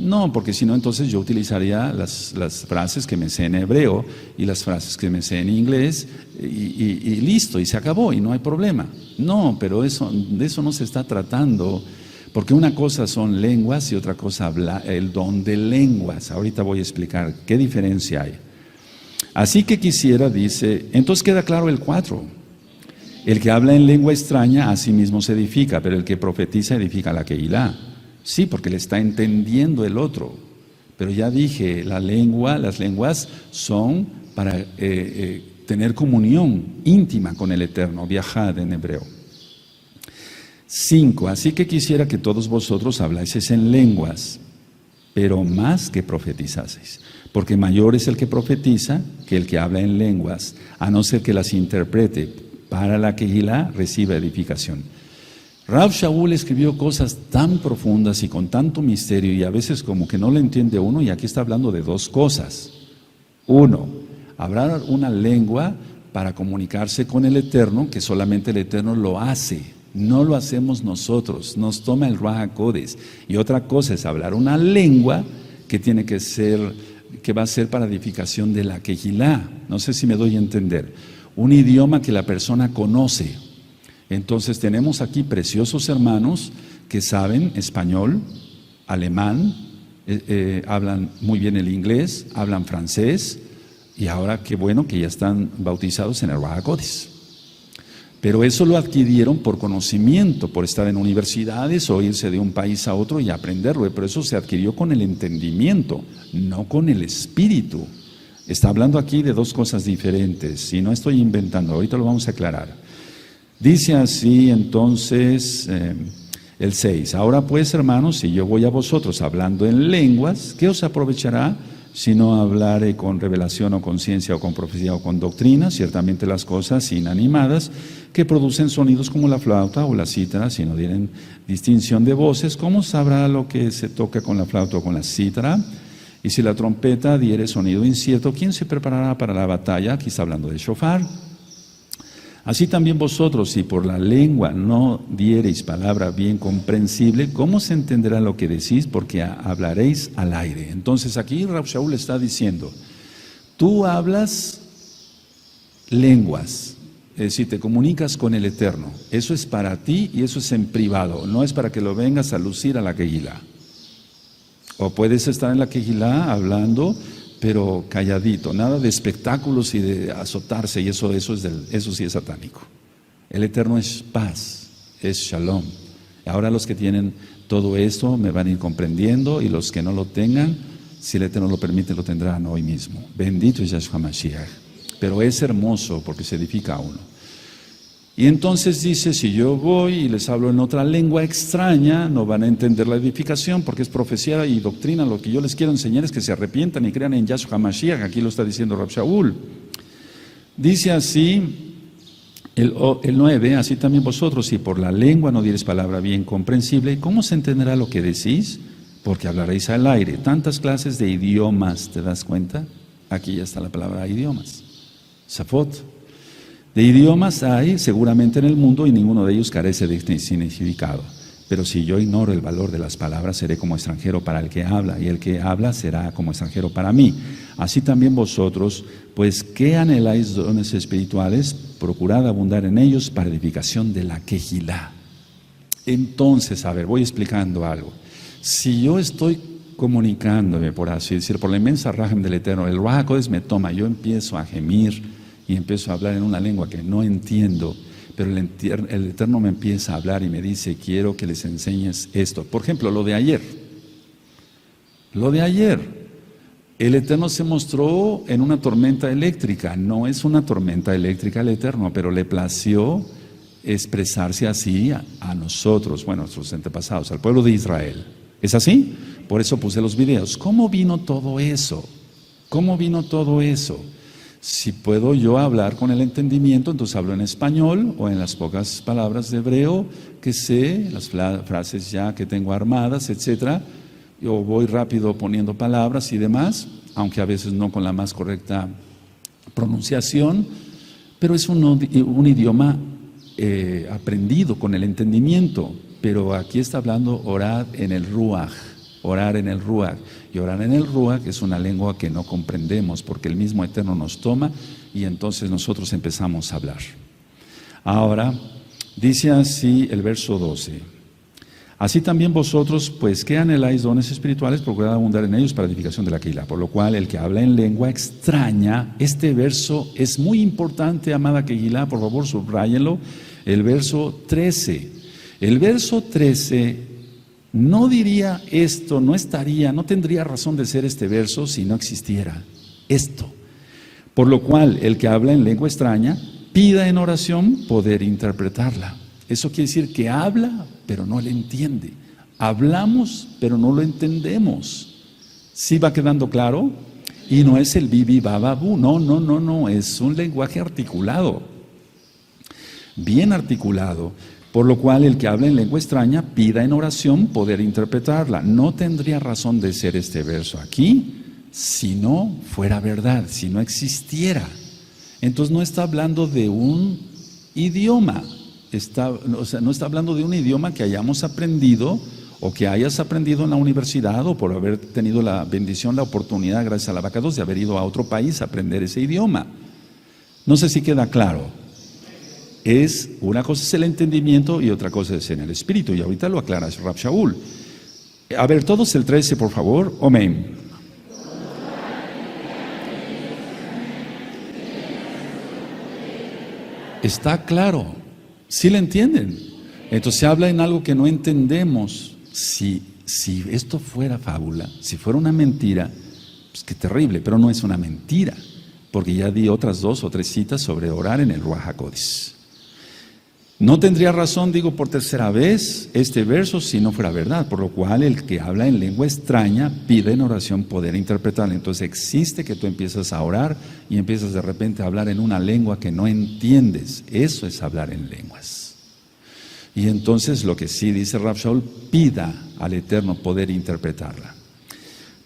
No, porque si no, entonces yo utilizaría las frases que me sé en hebreo y las frases que me sé en inglés y listo, y se acabó, y no hay problema. No, pero de eso no se está tratando. Porque una cosa son lenguas y otra cosa el don de lenguas. Ahorita voy a explicar qué diferencia hay. Así que quisiera, dice, entonces queda claro el 4. El que habla en lengua extraña a sí mismo se edifica, pero el que profetiza edifica la Kehilá. Sí, porque le está entendiendo el otro. Pero ya dije, las lenguas son para tener comunión íntima con el Eterno, viajad en hebreo. 5. Así que quisiera que todos vosotros hablaseis en lenguas, pero más que profetizaseis, porque mayor es el que profetiza que el que habla en lenguas, a no ser que las interprete, para la Kehilá reciba edificación. Rav Shaul escribió cosas tan profundas y con tanto misterio, y a veces como que no le entiende uno, y aquí está hablando de dos cosas. 1, hablar una lengua para comunicarse con el Eterno, que solamente el Eterno lo hace. No lo hacemos nosotros, nos toma el Ruach HaKodesh. Y otra cosa es hablar una lengua que tiene que ser, que va a ser para edificación de la Kehilá. No sé si me doy a entender. Un idioma que la persona conoce. Entonces tenemos aquí preciosos hermanos que saben español, alemán, hablan muy bien el inglés, hablan francés, y ahora qué bueno que ya están bautizados en el Ruach HaKodesh. Pero eso lo adquirieron por conocimiento, por estar en universidades o irse de un país a otro y aprenderlo. Pero eso se adquirió con el entendimiento, no con el espíritu. Está hablando aquí de dos cosas diferentes, y no estoy inventando, ahorita lo vamos a aclarar. Dice así entonces el 6, ahora pues hermanos, si yo voy a vosotros hablando en lenguas, ¿qué os aprovechará? Si no hablare con revelación o con ciencia o con profecía o con doctrina, ciertamente las cosas inanimadas que producen sonidos como la flauta o la cítara, si no dieren distinción de voces, ¿cómo sabrá lo que se toca con la flauta o con la cítara? Y si la trompeta diere sonido incierto, ¿quién se preparará para la batalla? Aquí está hablando de shofar. Así también vosotros, si por la lengua no diereis palabra bien comprensible, ¿cómo se entenderá lo que decís? Porque hablaréis al aire. Entonces aquí Rav Shaul está diciendo, tú hablas lenguas, es decir, te comunicas con el Eterno. Eso es para ti y eso es en privado, no es para que lo vengas a lucir a la Kehilá. O puedes estar en la Kehilá hablando, pero calladito, nada de espectáculos y de azotarse, y eso sí es satánico. El Eterno es paz, es shalom. Ahora los que tienen todo esto me van a ir comprendiendo, y los que no lo tengan, si el Eterno lo permite, lo tendrán hoy mismo. Bendito es Yahshua Mashiach. Pero es hermoso porque se edifica a uno. Y entonces dice, si yo voy y les hablo en otra lengua extraña, no van a entender la edificación porque es profecía y doctrina. Lo que yo les quiero enseñar es que se arrepientan y crean en Yahshua Mashiach. Aquí lo está diciendo Rav Shaul. Dice así, el 9, así también vosotros, si por la lengua no dieres palabra bien comprensible, ¿cómo se entenderá lo que decís? Porque hablaréis al aire. Tantas clases de idiomas, ¿te das cuenta? Aquí ya está la palabra idiomas. Safot. De idiomas hay seguramente en el mundo y ninguno de ellos carece de significado. Pero si yo ignoro el valor de las palabras, seré como extranjero para el que habla, y el que habla será como extranjero para mí. Así también vosotros, pues, ¿qué anheláis dones espirituales? Procurad abundar en ellos para edificación de la Kehilá. Entonces, a ver, voy explicando algo. Si yo estoy comunicándome, por así decir, por la inmensa rajem del Eterno, el Ruach HaKodesh me toma, yo empiezo a gemir y empiezo a hablar en una lengua que no entiendo, pero el Eterno me empieza a hablar y me dice, quiero que les enseñes esto. Por ejemplo, lo de ayer, el Eterno se mostró en una tormenta eléctrica. No es una tormenta eléctrica el Eterno, pero le plació expresarse así a nosotros, bueno, a nuestros antepasados, al pueblo de Israel. ¿Es así? Por eso puse los videos. ¿Cómo vino todo eso? ¿Cómo vino todo eso? Si puedo yo hablar con el entendimiento, entonces hablo en español o en las pocas palabras de hebreo que sé, las frases ya que tengo armadas, etcétera. Yo voy rápido poniendo palabras y demás, aunque a veces no con la más correcta pronunciación, pero es un idioma aprendido con el entendimiento. Pero aquí está hablando orar en el Ruach. Orar en el Ruach. Y orar en el Ruach es una lengua que no comprendemos porque el mismo Eterno nos toma y entonces nosotros empezamos a hablar. Ahora, dice así el verso 12. Así también vosotros, pues, ¿qué anheláis dones espirituales? Procurad abundar en ellos para edificación de la Kehilá. Por lo cual, el que habla en lengua extraña, este verso es muy importante, amada Kehilá, por favor, subráyenlo. El verso 13. El verso 13 no diría esto, no tendría razón de ser este verso si no existiera esto. Por lo cual, el que habla en lengua extraña, pida en oración poder interpretarla. Eso quiere decir que habla, pero no le entiende. Hablamos, pero no lo entendemos. ¿Sí va quedando claro? Y no es el bibi bababú, no, es un lenguaje articulado, bien articulado. Por lo cual, el que habla en lengua extraña, pida en oración poder interpretarla. No tendría razón de ser este verso aquí si no fuera verdad, si no existiera. Entonces no está hablando de un idioma, no está hablando de un idioma que hayamos aprendido o que hayas aprendido en la universidad, o por haber tenido la bendición, la oportunidad, gracias al abacados, de haber ido a otro país a aprender ese idioma. No sé si queda claro. Una cosa es el entendimiento y otra cosa es en el espíritu, y ahorita lo aclara Rab Shaul. A ver, todos el 13, por favor. Amén. Está claro. ¿Sí le entienden? Entonces se habla en algo que no entendemos. Si esto fuera fábula, si fuera una mentira, pues qué terrible, pero no es una mentira, porque ya di otras 2 o 3 citas sobre orar en el Ruach HaKodesh. No tendría razón, digo por tercera vez, este verso si no fuera verdad, por lo cual el que habla en lengua extraña pide en oración poder interpretarla. Entonces existe que tú empiezas a orar y empiezas de repente a hablar en una lengua que no entiendes. Eso es hablar en lenguas. Y entonces lo que sí dice Rab Shaul, pida al Eterno poder interpretarla.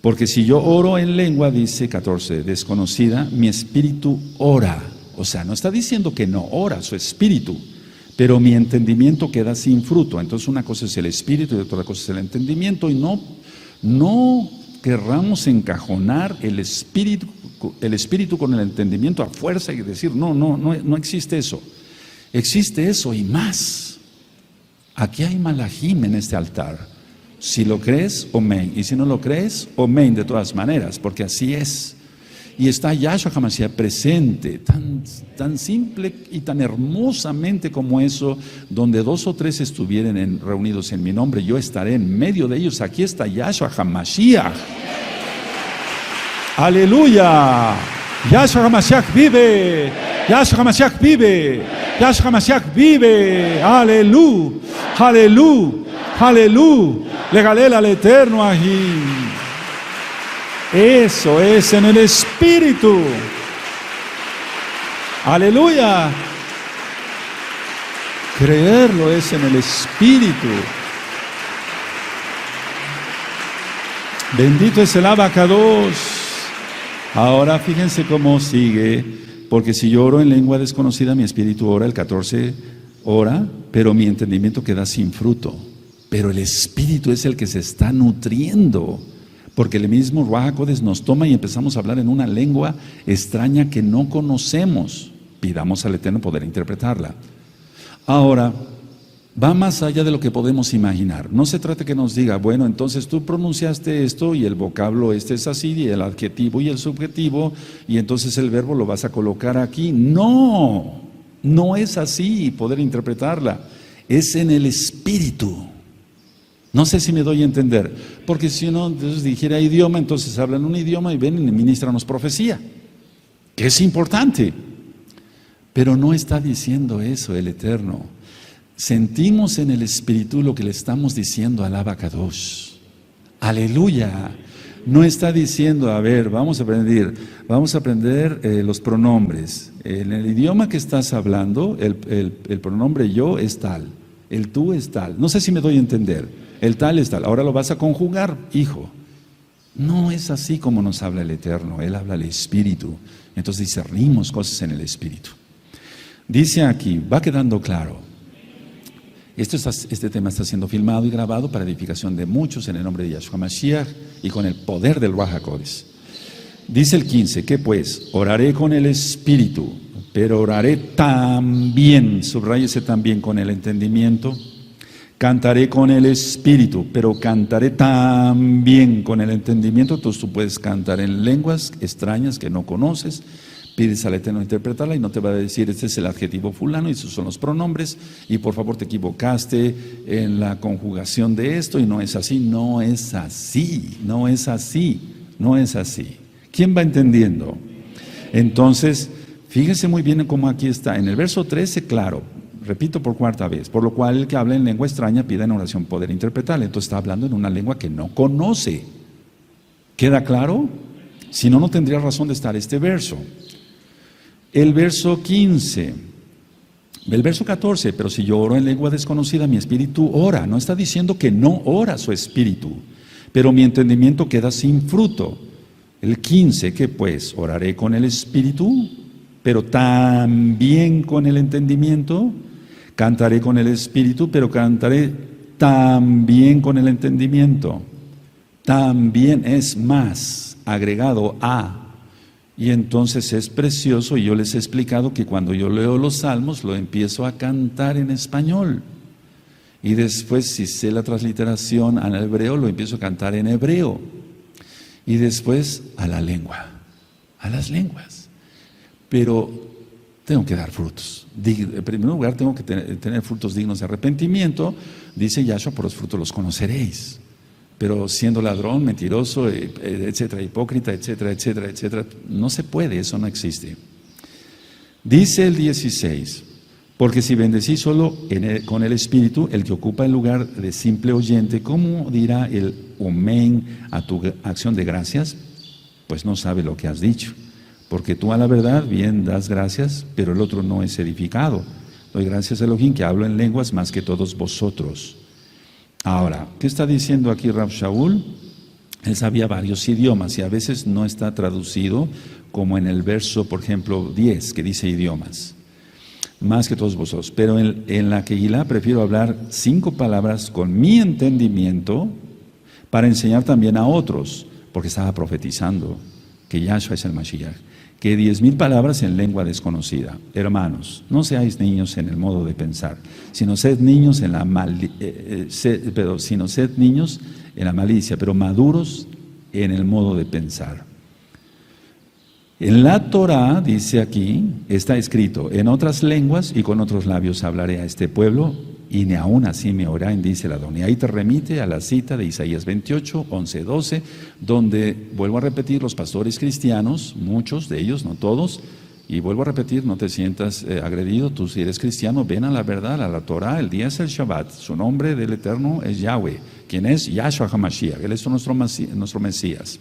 Porque si yo oro en lengua, dice 14, desconocida, mi espíritu ora. O sea, no está diciendo que no ora su espíritu, pero mi entendimiento queda sin fruto. Entonces una cosa es el espíritu y otra cosa es el entendimiento, y no querramos encajonar el espíritu con el entendimiento a fuerza y decir, no existe eso. Existe eso y más. Aquí hay malajim en este altar. Si lo crees, amén. Y si no lo crees, amén de todas maneras, porque así es. Y está Yahshua HaMashiach presente, tan simple y tan hermosamente como eso, donde 2 o 3 estuvieren reunidos en mi nombre, yo estaré en medio de ellos. Aquí está Yahshua HaMashiach. ¡Aleluya! Yahshua HaMashiach vive. Yahshua HaMashiach vive. Yahshua HaMashiach vive. ¡Aleluya! ¡Aleluya! ¡Aleluya! Le galela al Eterno allí. Eso es en el espíritu. Aleluya. Creerlo es en el espíritu. Bendito es el abacados. Ahora fíjense cómo sigue, porque si yo oro en lengua desconocida, mi espíritu ora, el 14 ora, pero mi entendimiento queda sin fruto. Pero el espíritu es el que se está nutriendo. Porque el mismo Ruach HaKodesh nos toma y empezamos a hablar en una lengua extraña que no conocemos. Pidamos al Eterno poder interpretarla. Ahora, va más allá de lo que podemos imaginar. No se trata que nos diga, bueno, entonces tú pronunciaste esto y el vocablo este es así, y el adjetivo y el subjetivo, y entonces el verbo lo vas a colocar aquí. No es así poder interpretarla. Es en el espíritu. No sé si me doy a entender, porque si uno dijera idioma, entonces hablan un idioma y ven y ministranos profecía, que es importante, pero no está diciendo eso el Eterno. Sentimos en el Espíritu lo que le estamos diciendo al Abacadosh. Aleluya. No está diciendo, a ver, vamos a aprender los pronombres. En el idioma que estás hablando, el pronombre yo es tal, el tú es tal. No sé si me doy a entender. El tal es tal. Ahora lo vas a conjugar, hijo. No es así como nos habla el Eterno. Él habla al Espíritu. Entonces discernimos cosas en el Espíritu. Dice aquí, va quedando claro. Este tema está siendo filmado y grabado para edificación de muchos en el nombre de Yahshua Mashiach y con el poder del Ruach HaKodesh. Dice el 15, ¿qué pues? Oraré con el Espíritu, pero oraré también, subráyese también, con el entendimiento. Cantaré con el espíritu, pero cantaré también con el entendimiento. Entonces tú puedes cantar en lenguas extrañas que no conoces, pides al Eterno interpretarla y no te va a decir este es el adjetivo fulano y esos son los pronombres y por favor te equivocaste en la conjugación de esto y no es así. No es así, no es así, no es así. ¿Quién va entendiendo? Entonces, fíjense muy bien cómo aquí está. En el verso 13, claro, repito por cuarta vez, por lo cual el que habla en lengua extraña pida en oración poder interpretarla. Entonces está hablando en una lengua que no conoce. ¿Queda claro? Si no, no tendría razón de estar este verso. El verso 15, el verso 14, pero si yo oro en lengua desconocida, mi espíritu ora. No está diciendo que no ora su espíritu, pero mi entendimiento queda sin fruto. El 15, ¿qué pues? Oraré con el espíritu, pero también con el entendimiento. Cantaré con el espíritu, pero cantaré también con el entendimiento, también es más, agregado a. Y entonces es precioso, y yo les he explicado que cuando yo leo los salmos, lo empiezo a cantar en español. Y después, si sé la transliteración al hebreo, lo empiezo a cantar en hebreo. Y después a la lengua, a las lenguas. Pero tengo que dar frutos. En primer lugar, tengo que tener frutos dignos de arrepentimiento. Dice Yahshua, por los frutos los conoceréis. Pero siendo ladrón, mentiroso, etcétera, hipócrita, etcétera, etcétera, etcétera, no se puede, eso no existe. Dice el 16, porque si bendecís solo con el Espíritu, el que ocupa el lugar de simple oyente, ¿cómo dirá el amén a tu acción de gracias? Pues no sabe lo que has dicho. Porque tú a la verdad bien das gracias, pero el otro no es edificado. Doy gracias a Elohim que hablo en lenguas más que todos vosotros. Ahora, ¿qué está diciendo aquí Rav Shaul? Él sabía varios idiomas y a veces no está traducido como en el verso, por ejemplo, 10, que dice idiomas. Más que todos vosotros. Pero en la Kehilá prefiero hablar 5 palabras con mi entendimiento para enseñar también a otros, porque estaba profetizando que Yahshua es el Mashiach. Que 10,000 palabras en lengua desconocida. Hermanos, no seáis niños en el modo de pensar, sino sed niños en la malicia, pero maduros en el modo de pensar. En la Torah, dice aquí, está escrito, en otras lenguas y con otros labios hablaré a este pueblo, y ni aún así me oirán, dice el Adón. Y ahí te remite a la cita de Isaías 28, 11, 12, donde, vuelvo a repetir, los pastores cristianos, muchos de ellos, no todos, y vuelvo a repetir, no te sientas agredido, tú si eres cristiano, ven a la verdad, a la Torah, el día es el Shabbat, su nombre del Eterno es Yahweh, quien es Yahshua HaMashiach, Él es nuestro Mesías.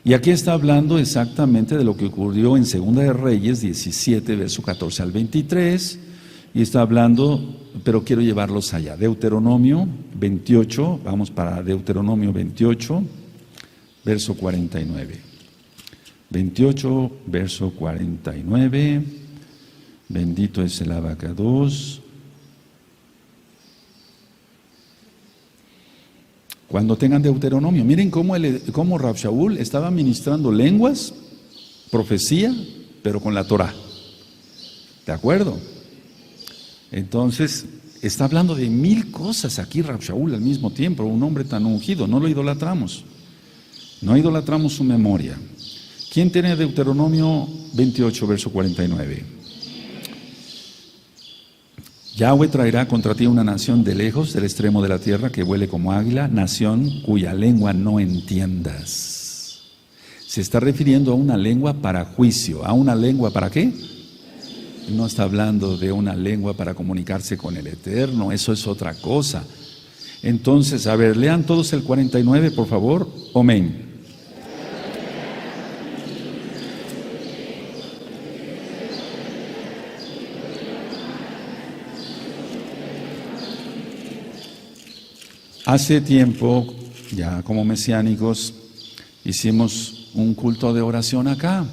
Y aquí está hablando exactamente de lo que ocurrió en Segunda de Reyes 17, verso 14 al 23, y está hablando, pero quiero llevarlos allá. Deuteronomio 28, vamos para Deuteronomio 28, verso 49. 28, verso 49, bendito es el abacados. Cuando tengan Deuteronomio, miren cómo Rav Shaul estaba ministrando lenguas, profecía, pero con la Torah. ¿De acuerdo? Entonces, está hablando de 1000 cosas aquí Rav Shaul al mismo tiempo, un hombre tan ungido, no lo idolatramos. No idolatramos su memoria. ¿Quién tiene Deuteronomio 28, verso 49? Yahweh traerá contra ti una nación de lejos, del extremo de la tierra, que vuele como águila, nación cuya lengua no entiendas. Se está refiriendo a una lengua para juicio. ¿A una lengua para qué? No está hablando de una lengua para comunicarse con el Eterno, eso es otra cosa. Entonces, a ver, lean todos el 49, por favor. Amén. Hace tiempo, ya como mesiánicos, hicimos un culto de oración acá.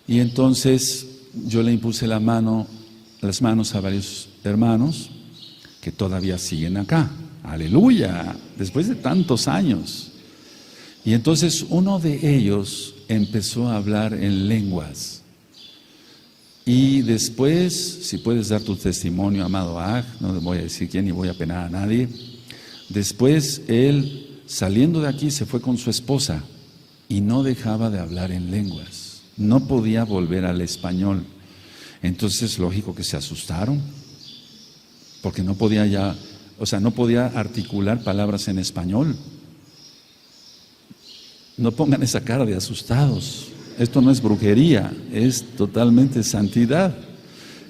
Y entonces yo le impuse las manos a varios hermanos que todavía siguen acá. Aleluya, después de tantos años. Y entonces uno de ellos empezó a hablar en lenguas. Y después, si puedes dar tu testimonio, amado Aj, no voy a decir quién ni voy a penar a nadie. Después él, saliendo de aquí, se fue con su esposa y no dejaba de hablar en lenguas. No podía volver al español. Entonces, lógico que se asustaron, porque no podía ya, no podía articular palabras en español. No pongan esa cara de asustados. Esto no es brujería, es totalmente santidad.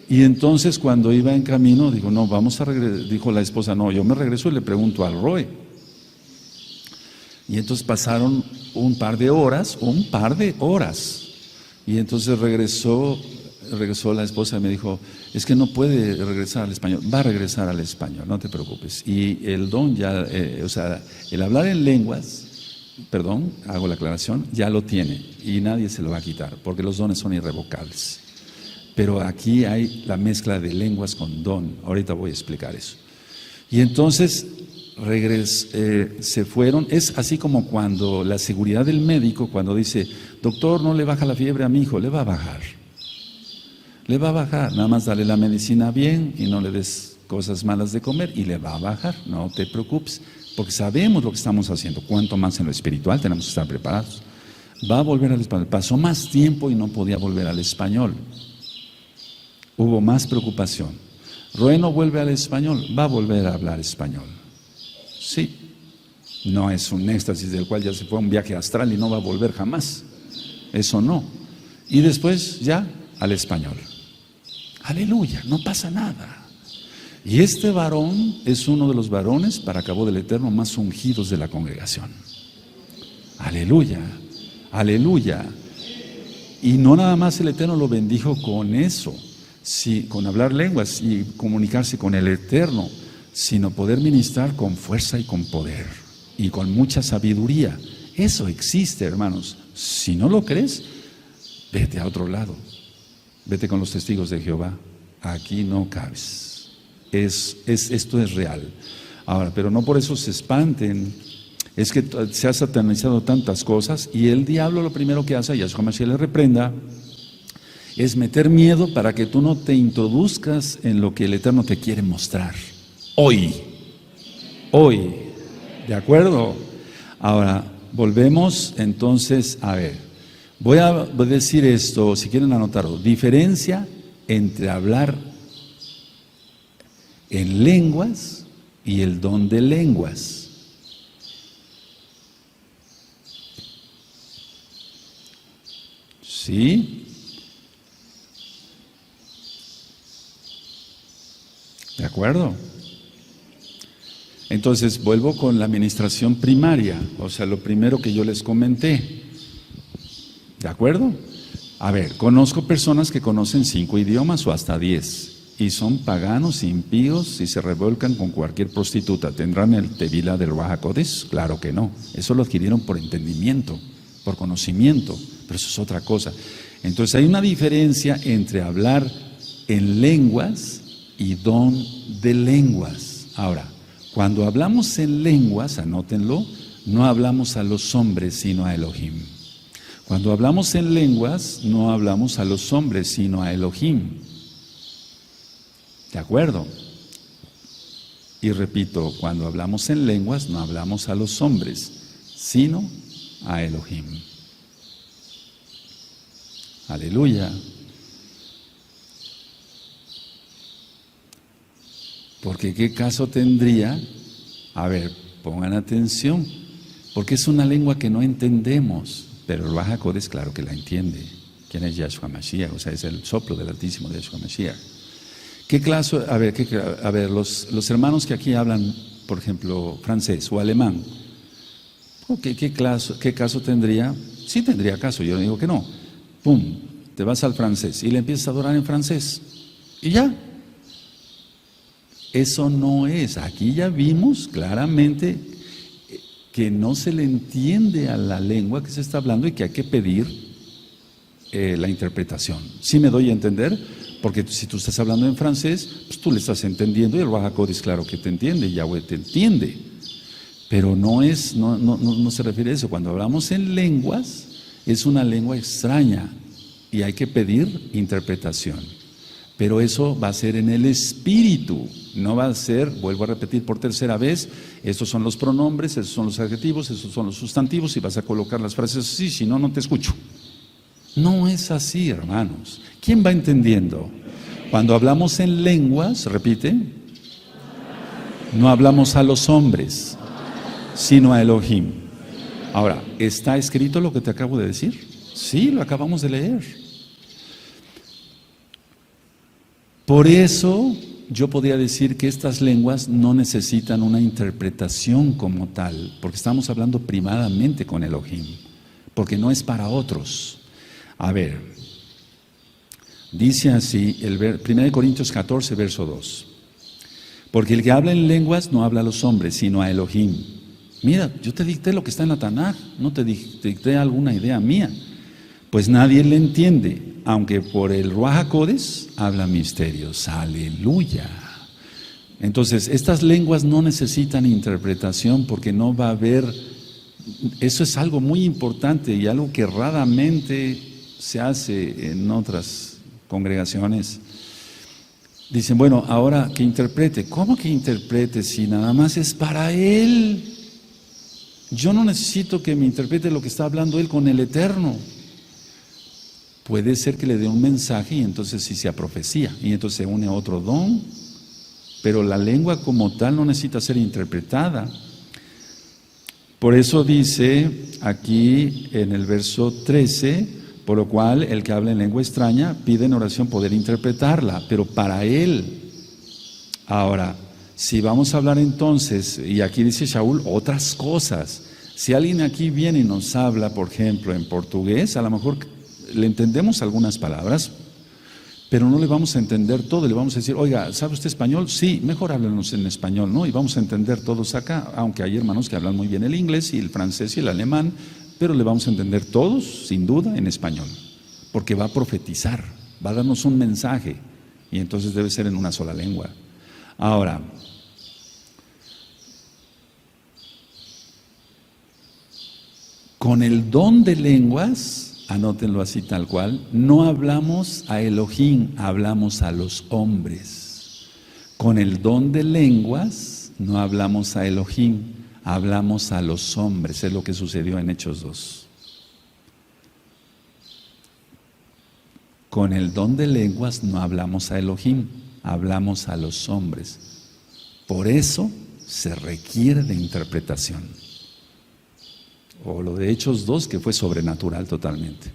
Y entonces cuando iba en camino, dijo, no, vamos a regresar, dijo la esposa, no, yo me regreso y le pregunto al Roy. Y entonces pasaron un par de horas. Y entonces regresó la esposa y me dijo, es que no puede regresar al español, va a regresar al español, no te preocupes. Y el don ya, el hablar en lenguas, perdón, hago la aclaración, ya lo tiene y nadie se lo va a quitar, porque los dones son irrevocables. Pero aquí hay la mezcla de lenguas con don. Ahorita voy a explicar eso. Y entonces se fueron. Es así como cuando la seguridad del médico, cuando dice, doctor, no le baja la fiebre a mi hijo, le va a bajar. Le va a bajar, nada más dale la medicina bien y no le des cosas malas de comer y le va a bajar, no te preocupes, porque sabemos lo que estamos haciendo. Cuanto más en lo espiritual tenemos que estar preparados. Va a volver al español. Pasó más tiempo y no podía volver al español. Hubo más preocupación. Roé no vuelve al español, va a volver a hablar español. Sí, no es un éxtasis del cual ya se fue a un viaje astral y no va a volver jamás. Eso no. Y después ya al español. Aleluya, no pasa nada. Y este varón es uno de los varones, para cabo del Eterno, más ungidos de la congregación. Aleluya, aleluya. Y no nada más el Eterno lo bendijo con eso, sí, con hablar lenguas y comunicarse con el Eterno, sino poder ministrar con fuerza y con poder y con mucha sabiduría. Eso existe, hermanos. Si no lo crees, vete a otro lado. Vete con los testigos de Jehová. Aquí no cabes. Esto es real. Ahora, pero no por eso se espanten. Es que se ha satanizado tantas cosas y el diablo lo primero que hace, y Yahshua Mashiach le reprenda, es meter miedo para que tú no te introduzcas en lo que el Eterno te quiere mostrar. Hoy. ¿De acuerdo? Ahora, volvemos entonces a ver. Voy a decir esto, si quieren anotarlo. Diferencia entre hablar en lenguas y el don de lenguas. ¿Sí? ¿De acuerdo? Entonces, vuelvo con la administración primaria, o sea, lo primero que yo les comenté. ¿De acuerdo? A ver, conozco personas que conocen 5 idiomas o hasta 10 y son paganos, impíos y se revuelcan con cualquier prostituta. ¿Tendrán el Tevila del Ruach HaKodesh? Claro que no. Eso lo adquirieron por entendimiento, por conocimiento, pero eso es otra cosa. Entonces hay una diferencia entre hablar en lenguas y don de lenguas. Ahora, cuando hablamos en lenguas, anótenlo, no hablamos a los hombres sino a Elohim. Cuando hablamos en lenguas, no hablamos a los hombres, sino a Elohim. ¿De acuerdo? Y repito, cuando hablamos en lenguas, no hablamos a los hombres, sino a Elohim. Aleluya. Porque ¿qué caso tendría? A ver, pongan atención, porque es una lengua que no entendemos. Pero el Ruach HaKodesh, claro que la entiende. ¿Quién es Yahshua Mashiach? O sea, es el soplo del Altísimo de Yahshua Mashiach. ¿Qué clase? A ver, los hermanos que aquí hablan, por ejemplo, francés o alemán, ¿qué caso tendría? Sí tendría caso, yo digo que no. Pum, te vas al francés y le empiezas a adorar en francés. Y ya. Eso no es. Aquí ya vimos claramente que no se le entiende a la lengua que se está hablando y que hay que pedir la interpretación. ¿Sí me doy a entender? Porque si tú estás hablando en francés, pues tú le estás entendiendo y el Ruach HaKodesh claro que te entiende, Yahweh te entiende. Pero no se refiere a eso. Cuando hablamos en lenguas, es una lengua extraña y hay que pedir interpretación. Pero eso va a ser en el espíritu, no va a ser, vuelvo a repetir por tercera vez, estos son los pronombres, esos son los adjetivos, esos son los sustantivos y vas a colocar las frases así, si no, no te escucho. No es así, hermanos. ¿Quién va entendiendo? Cuando hablamos en lenguas, repite, no hablamos a los hombres, sino a Elohim. Ahora, ¿está escrito lo que te acabo de decir? Sí, lo acabamos de leer. Por eso yo podría decir que estas lenguas no necesitan una interpretación como tal, porque estamos hablando primadamente con Elohim, porque no es para otros. A ver, dice así, 1 Corintios 14, verso 2. Porque el que habla en lenguas no habla a los hombres, sino a Elohim. Mira, yo te dicté lo que está en la Tanaj, no te dicté alguna idea mía. Pues nadie le entiende, aunque por el Ruach HaKodesh habla misterios. Aleluya. Entonces, estas lenguas no necesitan interpretación porque no va a haber, eso es algo muy importante y algo que raramente se hace en otras congregaciones. Dicen, bueno, ahora que interprete. ¿Cómo que interprete si nada más es para Él? Yo no necesito que me interprete lo que está hablando Él con el Eterno. Puede ser que le dé un mensaje y entonces sí sea profecía y entonces se une a otro don, pero la lengua como tal no necesita ser interpretada. Por eso dice aquí en el verso 13, por lo cual el que habla en lengua extraña pide en oración poder interpretarla, pero para él. Ahora, si vamos a hablar entonces, y aquí dice Shaul, otras cosas. Si alguien aquí viene y nos habla, por ejemplo, en portugués, a lo mejor le entendemos algunas palabras, pero no le vamos a entender todo. Le vamos a decir, oiga, ¿sabe usted español? Sí, mejor háblenos en español, ¿no? Y vamos a entender todos acá, aunque hay hermanos que hablan muy bien el inglés y el francés y el alemán, pero le vamos a entender todos, sin duda, en español, porque va a profetizar, va a darnos un mensaje, y entonces debe ser en una sola lengua. Ahora, con el don de lenguas, anótenlo así tal cual, no hablamos a Elohim, hablamos a los hombres. Con el don de lenguas, no hablamos a Elohim, hablamos a los hombres, es lo que sucedió en Hechos 2. Con el don de lenguas no hablamos a Elohim, hablamos a los hombres. Por eso se requiere de interpretación. O lo de Hechos 2, que fue sobrenatural totalmente.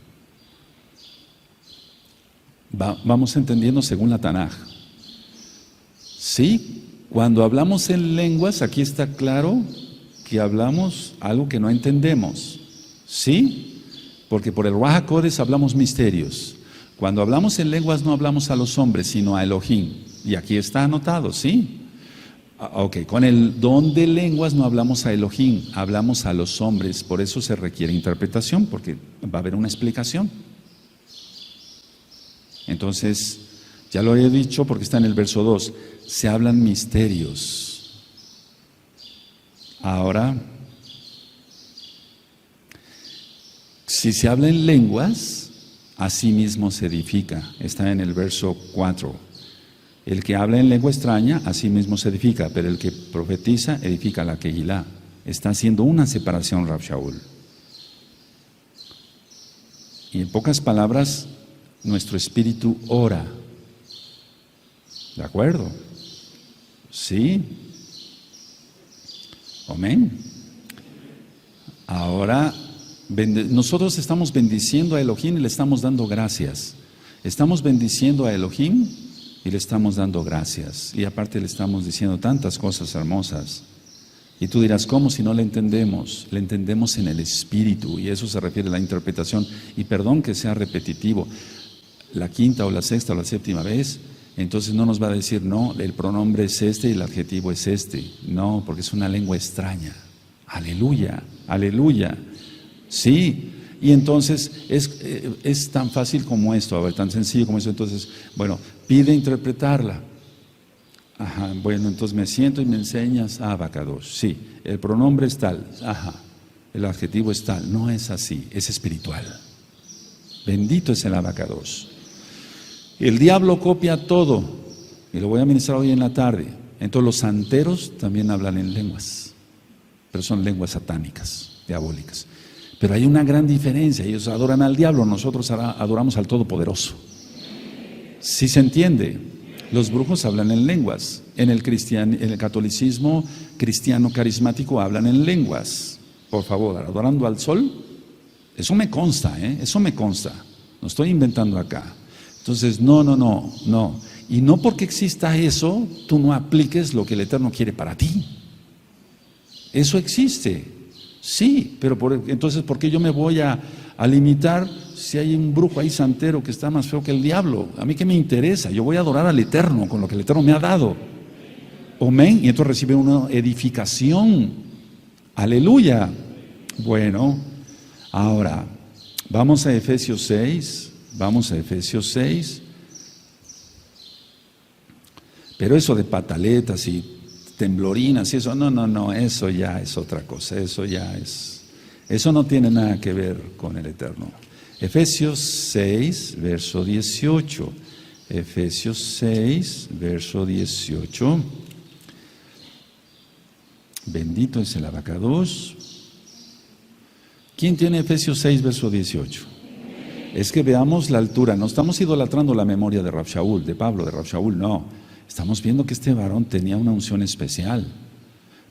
Vamos entendiendo según la Tanaj. Sí, cuando hablamos en lenguas, aquí está claro que hablamos algo que no entendemos, ¿sí? Porque por el Ruach HaKodesh hablamos misterios. Cuando hablamos en lenguas no hablamos a los hombres, sino a Elohim. Y aquí está anotado, ¿sí? Ok, con el don de lenguas no hablamos a Elohim, hablamos a los hombres. Por eso se requiere interpretación, porque va a haber una explicación. Entonces, ya lo he dicho porque está en el verso 2, se hablan misterios. Ahora, si se habla en lenguas, así mismo se edifica. Está en el verso 4. El que habla en lengua extraña, así mismo se edifica, pero el que profetiza, edifica la Kehilá. Está haciendo una separación, Rav Shaul. Y en pocas palabras, nuestro espíritu ora. ¿De acuerdo? Sí. Amén. Ahora, nosotros estamos bendiciendo a Elohim y le estamos dando gracias. Estamos bendiciendo a Elohim y le estamos dando gracias. Y aparte le estamos diciendo tantas cosas hermosas. Y tú dirás, ¿cómo si no le entendemos? Le entendemos en el espíritu, y eso se refiere a la interpretación. Y perdón que sea repetitivo, la quinta o la sexta o la séptima vez, entonces no nos va a decir, no, el pronombre es este y el adjetivo es este. No, porque es una lengua extraña. Aleluya, aleluya. Sí, y entonces es tan fácil como esto, a ver, tan sencillo como eso. Entonces, bueno, pide interpretarla. Ajá, bueno, entonces me siento y me enseñas Abacadosh. Sí, el pronombre es tal. Ajá, el adjetivo es tal. No es así, es espiritual. Bendito es el Abacadosh. El diablo copia todo, y lo voy a ministrar hoy en la tarde. Entonces los santeros también hablan en lenguas, pero son lenguas satánicas, diabólicas. Pero hay una gran diferencia, ellos adoran al diablo, nosotros adoramos al Todopoderoso. ¿Sí se entiende? Los brujos hablan en lenguas, en el catolicismo cristiano carismático hablan en lenguas. Por favor, adorando al sol, eso me consta, eso me consta, no estoy inventando acá. Entonces, no. Y no porque exista eso, tú no apliques lo que el Eterno quiere para ti. Eso existe, sí, pero entonces, ¿por qué yo me voy a limitar si hay un brujo ahí santero que está más feo que el diablo? A mí qué me interesa, yo voy a adorar al Eterno con lo que el Eterno me ha dado. Amén, y entonces recibe una edificación. Aleluya. Bueno, ahora, vamos a Efesios 6. Pero eso de pataletas y temblorinas y eso, no, eso ya es otra cosa, eso no tiene nada que ver con el Eterno. Efesios 6, verso 18. Efesios 6, verso 18. Bendito es el abacados. ¿Quién tiene Efesios 6, verso 18? Es que veamos la altura. No estamos idolatrando la memoria de Rab Shaul, de Pablo, de Rab Shaul, no. Estamos viendo que este varón tenía una unción especial.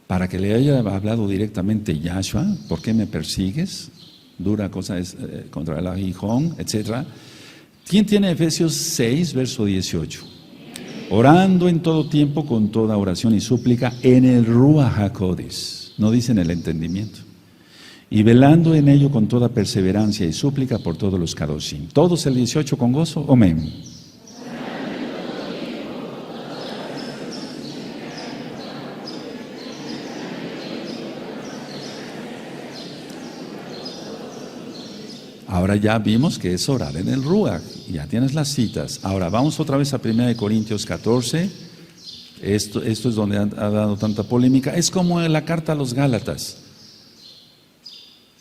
Para que le haya hablado directamente Yahshua, ¿por qué me persigues? Dura cosa es contra el aguijón, etc. ¿Quién tiene Efesios 6, verso 18? Orando en todo tiempo con toda oración y súplica en el Ruach HaKodesh, no dice en el entendimiento, y velando en ello con toda perseverancia y súplica por todos los Kadoshim. ¿Todos el 18 con gozo? Amén. Ahora ya vimos que es orar en el Ruach, ya tienes las citas. Ahora vamos otra vez a 1 Corintios 14, esto es donde ha dado tanta polémica. Es como la carta a los Gálatas.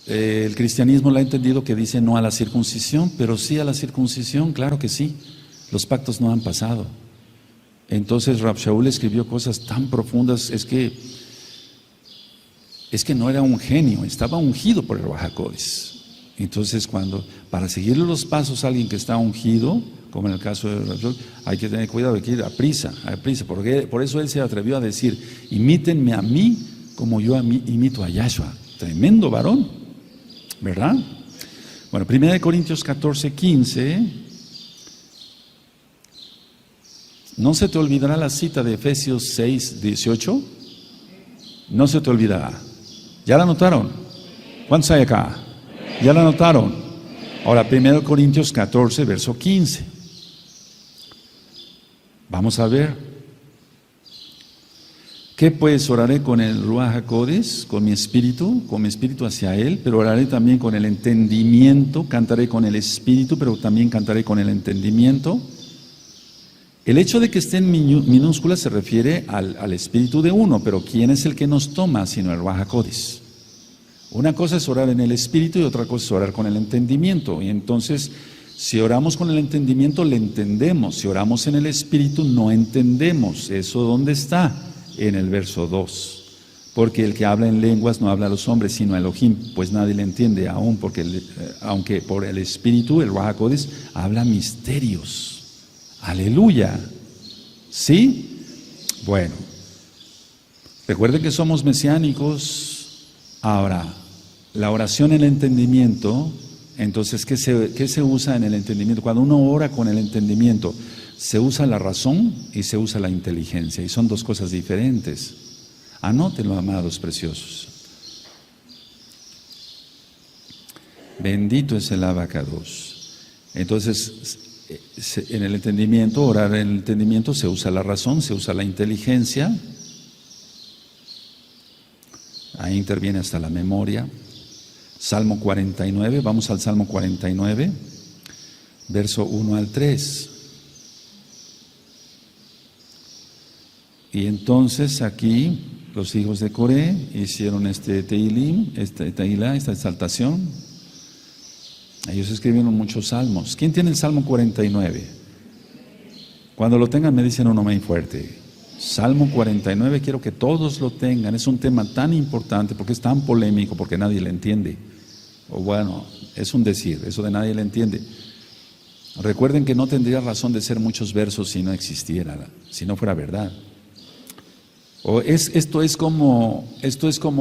El cristianismo la ha entendido que dice no a la circuncisión, pero sí a la circuncisión, claro que sí. Los pactos no han pasado. Entonces Rab Shaul escribió cosas tan profundas, es que no era un genio, estaba ungido por el Ruach HaKodesh. Entonces, para seguirle los pasos a alguien que está ungido, como en el caso de Rab Shaul, hay que tener cuidado, hay que ir a prisa, porque por eso él se atrevió a decir, imítenme a mí como yo imito a Yahshua. Tremendo varón, ¿verdad? Bueno, 1 Corintios 14, 15. ¿No se te olvidará la cita de Efesios 6, 18? No se te olvidará. ¿Ya la anotaron? ¿Cuántos hay acá? ¿Ya la anotaron? Ahora, 1 Corintios 14, verso 15. Vamos a ver. ¿Qué pues? Oraré con el Ruach HaKodesh, con mi espíritu hacia él, pero oraré también con el entendimiento, cantaré con el espíritu, pero también cantaré con el entendimiento. El hecho de que esté en minúscula se refiere al espíritu de uno, pero ¿quién es el que nos toma sino el Ruach HaKodesh? Una cosa es orar en el espíritu y otra cosa es orar con el entendimiento. Y entonces, si oramos con el entendimiento, le entendemos. Si oramos en el espíritu, no entendemos. ¿Eso dónde está? En el verso 2. Porque el que habla en lenguas no habla a los hombres, sino a Elohim, pues nadie le entiende aún, aunque por el espíritu, el Ruach HaKodesh, habla misterios. Aleluya. ¿Sí? Bueno. Recuerden que somos mesiánicos. Ahora, la oración en el entendimiento, entonces, ¿qué se usa en el entendimiento? Cuando uno ora con el entendimiento, se usa la razón y se usa la inteligencia, y son dos cosas diferentes. Anótenlo, amados preciosos. Bendito es el abacados. Entonces, en el entendimiento, orar en el entendimiento, se usa la razón, se usa la inteligencia. Ahí interviene hasta la memoria. Salmo 49, vamos al Salmo 49, verso 1 al 3. Y entonces aquí los hijos de Coré hicieron este Teilim, esta exaltación. Ellos escribieron muchos salmos. ¿Quién tiene el Salmo 49? Cuando lo tengan me dicen un amén fuerte. Salmo 49, quiero que todos lo tengan. Es un tema tan importante porque es tan polémico, porque nadie le entiende. O bueno, es un decir, eso de nadie le entiende. Recuerden que no tendría razón de ser muchos versos si no existiera, si no fuera verdad. Esto es como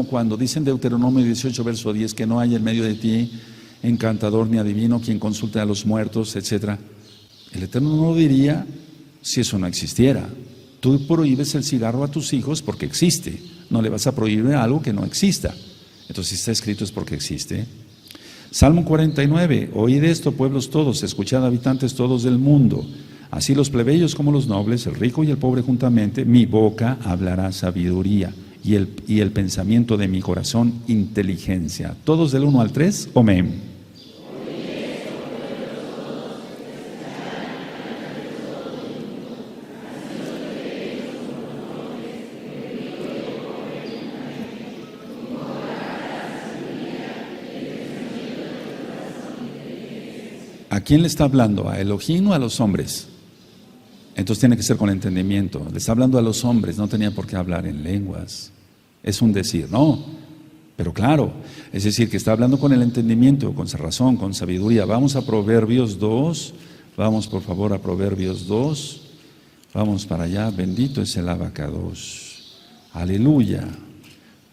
cuando dicen Deuteronomio 18, verso 10, que no hay en medio de ti encantador ni adivino, quien consulte a los muertos, etc. El Eterno no lo diría si eso no existiera. Tú prohíbes el cigarro a tus hijos porque existe. No le vas a prohibir algo que no exista. Entonces, si está escrito es porque existe. Salmo 49. Oíd esto, pueblos todos, escuchad, habitantes todos del mundo. Así los plebeyos como los nobles, el rico y el pobre juntamente, mi boca hablará sabiduría y el pensamiento de mi corazón inteligencia. Todos del 1 al 3, amén. ¿A quién le está hablando? ¿A Elohim o a los hombres? Entonces tiene que ser con entendimiento. Le está hablando a los hombres, no tenía por qué hablar en lenguas. Es un decir, no. Pero claro, es decir, que está hablando con el entendimiento, con razón, con sabiduría. Vamos a Proverbios 2. Vamos por favor a Proverbios 2. Vamos para allá. Bendito es el abacados. Aleluya.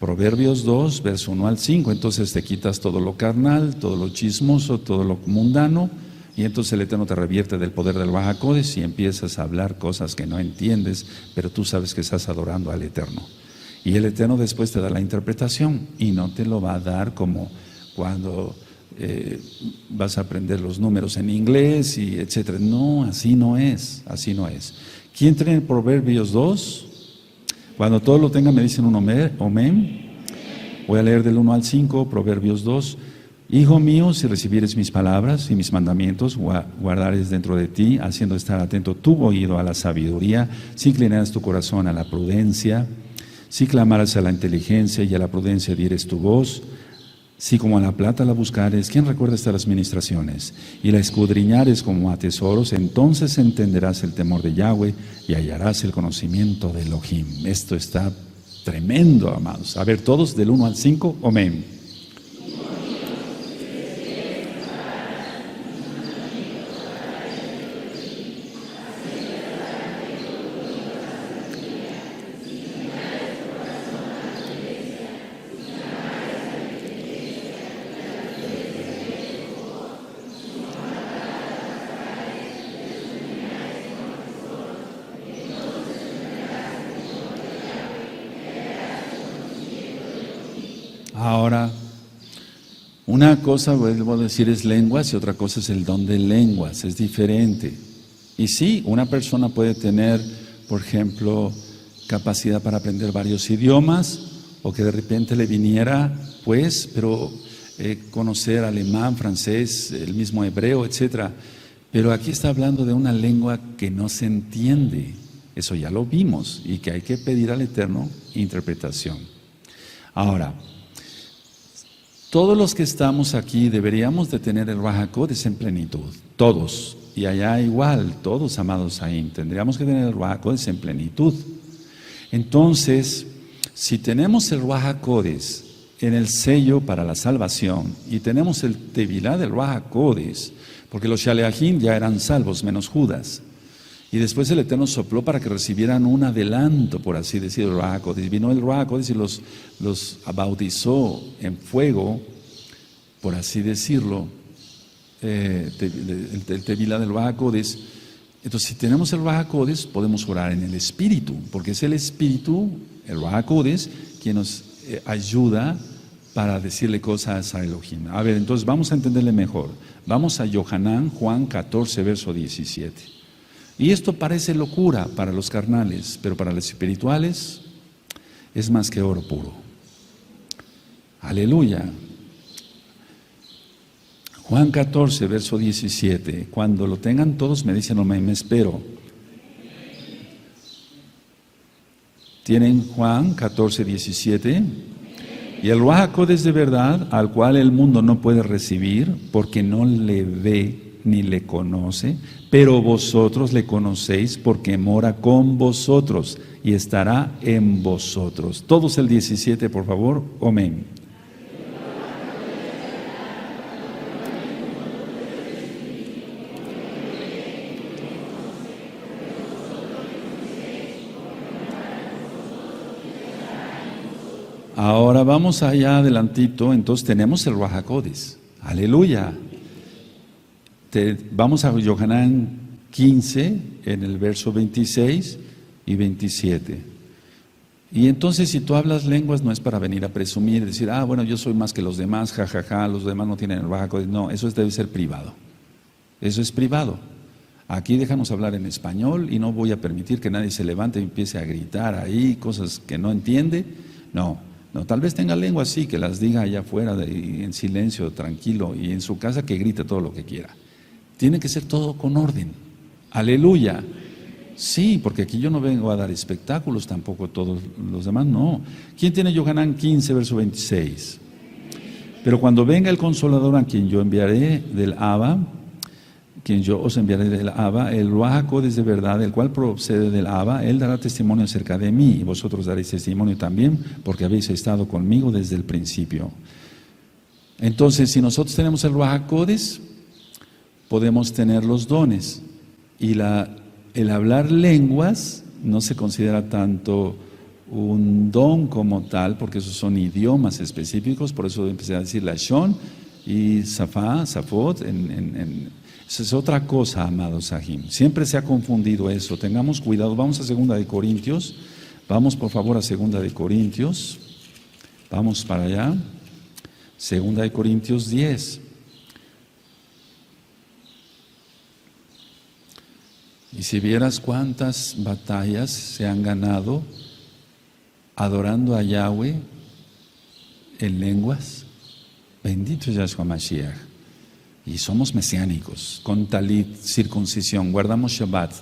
Proverbios 2, verso 1 al 5. Entonces te quitas todo lo carnal, todo lo chismoso, todo lo mundano. Y entonces el Eterno te revierte del poder del Bajacodes y empiezas a hablar cosas que no entiendes, pero tú sabes que estás adorando al Eterno. Y el Eterno después te da la interpretación y no te lo va a dar como cuando vas a aprender los números en inglés y etcétera. No, así no es, así no es. ¿Quién tiene Proverbios 2? Cuando todos lo tengan me dicen un amén. Voy a leer del 1 al 5, Proverbios 2. Hijo mío, si recibieres mis palabras y mis mandamientos, guardares dentro de ti, haciendo estar atento tu oído a la sabiduría, si inclinaras tu corazón a la prudencia, si clamaras a la inteligencia y a la prudencia dieres tu voz, si como a la plata la buscares, ¿quién recuerda estas ministraciones? Y la escudriñares como a tesoros, entonces entenderás el temor de Yahweh y hallarás el conocimiento de Elohim. Esto está tremendo, amados. A ver, todos del 1 al 5, amén. Ahora, una cosa, vuelvo a decir, es lenguas y otra cosa es el don de lenguas, es diferente. Y sí, una persona puede tener, por ejemplo, capacidad para aprender varios idiomas o que de repente le viniera, pues, pero conocer alemán, francés, el mismo hebreo, etcétera. Pero aquí está hablando de una lengua que no se entiende. Eso ya lo vimos y que hay que pedir al Eterno interpretación. Ahora, todos los que estamos aquí deberíamos de tener el Ruach HaKodesh en plenitud, todos, y allá igual, todos amados ahí, tendríamos que tener el Ruach HaKodesh en plenitud. Entonces, si tenemos el Ruach HaKodesh en el sello para la salvación y tenemos el Tevilá del Ruach HaKodesh, porque los Shaleachim ya eran salvos, menos Judas, y después el Eterno sopló para que recibieran un adelanto, por así decirlo, el Ruach HaKodesh. Vino el Ruach HaKodesh y los bautizó en fuego, por así decirlo, el Tevilá del Ruach HaKodesh. Entonces, si tenemos el Ruach HaKodesh, podemos orar en el Espíritu, porque es el Espíritu, el Ruach HaKodesh, quien nos ayuda para decirle cosas a Elohim. A ver, entonces vamos a entenderle mejor. Vamos a Yohanan, Juan 14, verso 17. Y esto parece locura para los carnales, pero para los espirituales es más que oro puro. Aleluya. Juan 14, verso 17. Cuando lo tengan todos me dicen, no me espero. ¿Tienen Juan 14, 17? Y el Ruach HaKodesh de verdad, al cual el mundo no puede recibir, porque no le ve ni le conoce, pero vosotros le conocéis porque mora con vosotros y estará en vosotros. Todos el 17, por favor. Amén. Ahora vamos allá adelantito, entonces tenemos el Ruach HaKodesh. Aleluya. Vamos a Yohanan 15, en el verso 26 y 27. Y entonces si tú hablas lenguas no es para venir a presumir y decir, bueno, yo soy más que los demás, jajaja, los demás no tienen el Ruach HaKodesh. No, eso debe ser privado. Eso es privado. Aquí déjanos hablar en español y no voy a permitir que nadie se levante y empiece a gritar ahí cosas que no entiende. No, tal vez tenga lenguas sí, que las diga allá afuera en silencio, tranquilo, y en su casa que grite todo lo que quiera. Tiene que ser todo con orden. Aleluya. Sí, porque aquí yo no vengo a dar espectáculos, tampoco todos los demás, no. ¿Quién tiene Yohanan 15, verso 26? Pero cuando venga el Consolador a quien yo enviaré del Abba, quien yo os enviaré del Abba, el Ruach HaKodesh de verdad, el cual procede del Abba, él dará testimonio acerca de mí, y vosotros daréis testimonio también, porque habéis estado conmigo desde el principio. Entonces, si nosotros tenemos el Ruach HaKodesh, podemos tener los dones. Y el hablar lenguas no se considera tanto un don como tal, porque esos son idiomas específicos, por eso empecé a decir Lashon y Safot, eso es otra cosa, amados Sahim. Siempre se ha confundido eso, tengamos cuidado. Vamos a 2 de Corintios, vamos por favor a 2 de Corintios, vamos para allá, 2 de Corintios 10. Y si vieras cuántas batallas se han ganado adorando a Yahweh en lenguas, bendito es Yahshua Mashiach. Y somos mesiánicos, con talit, circuncisión, guardamos Shabbat,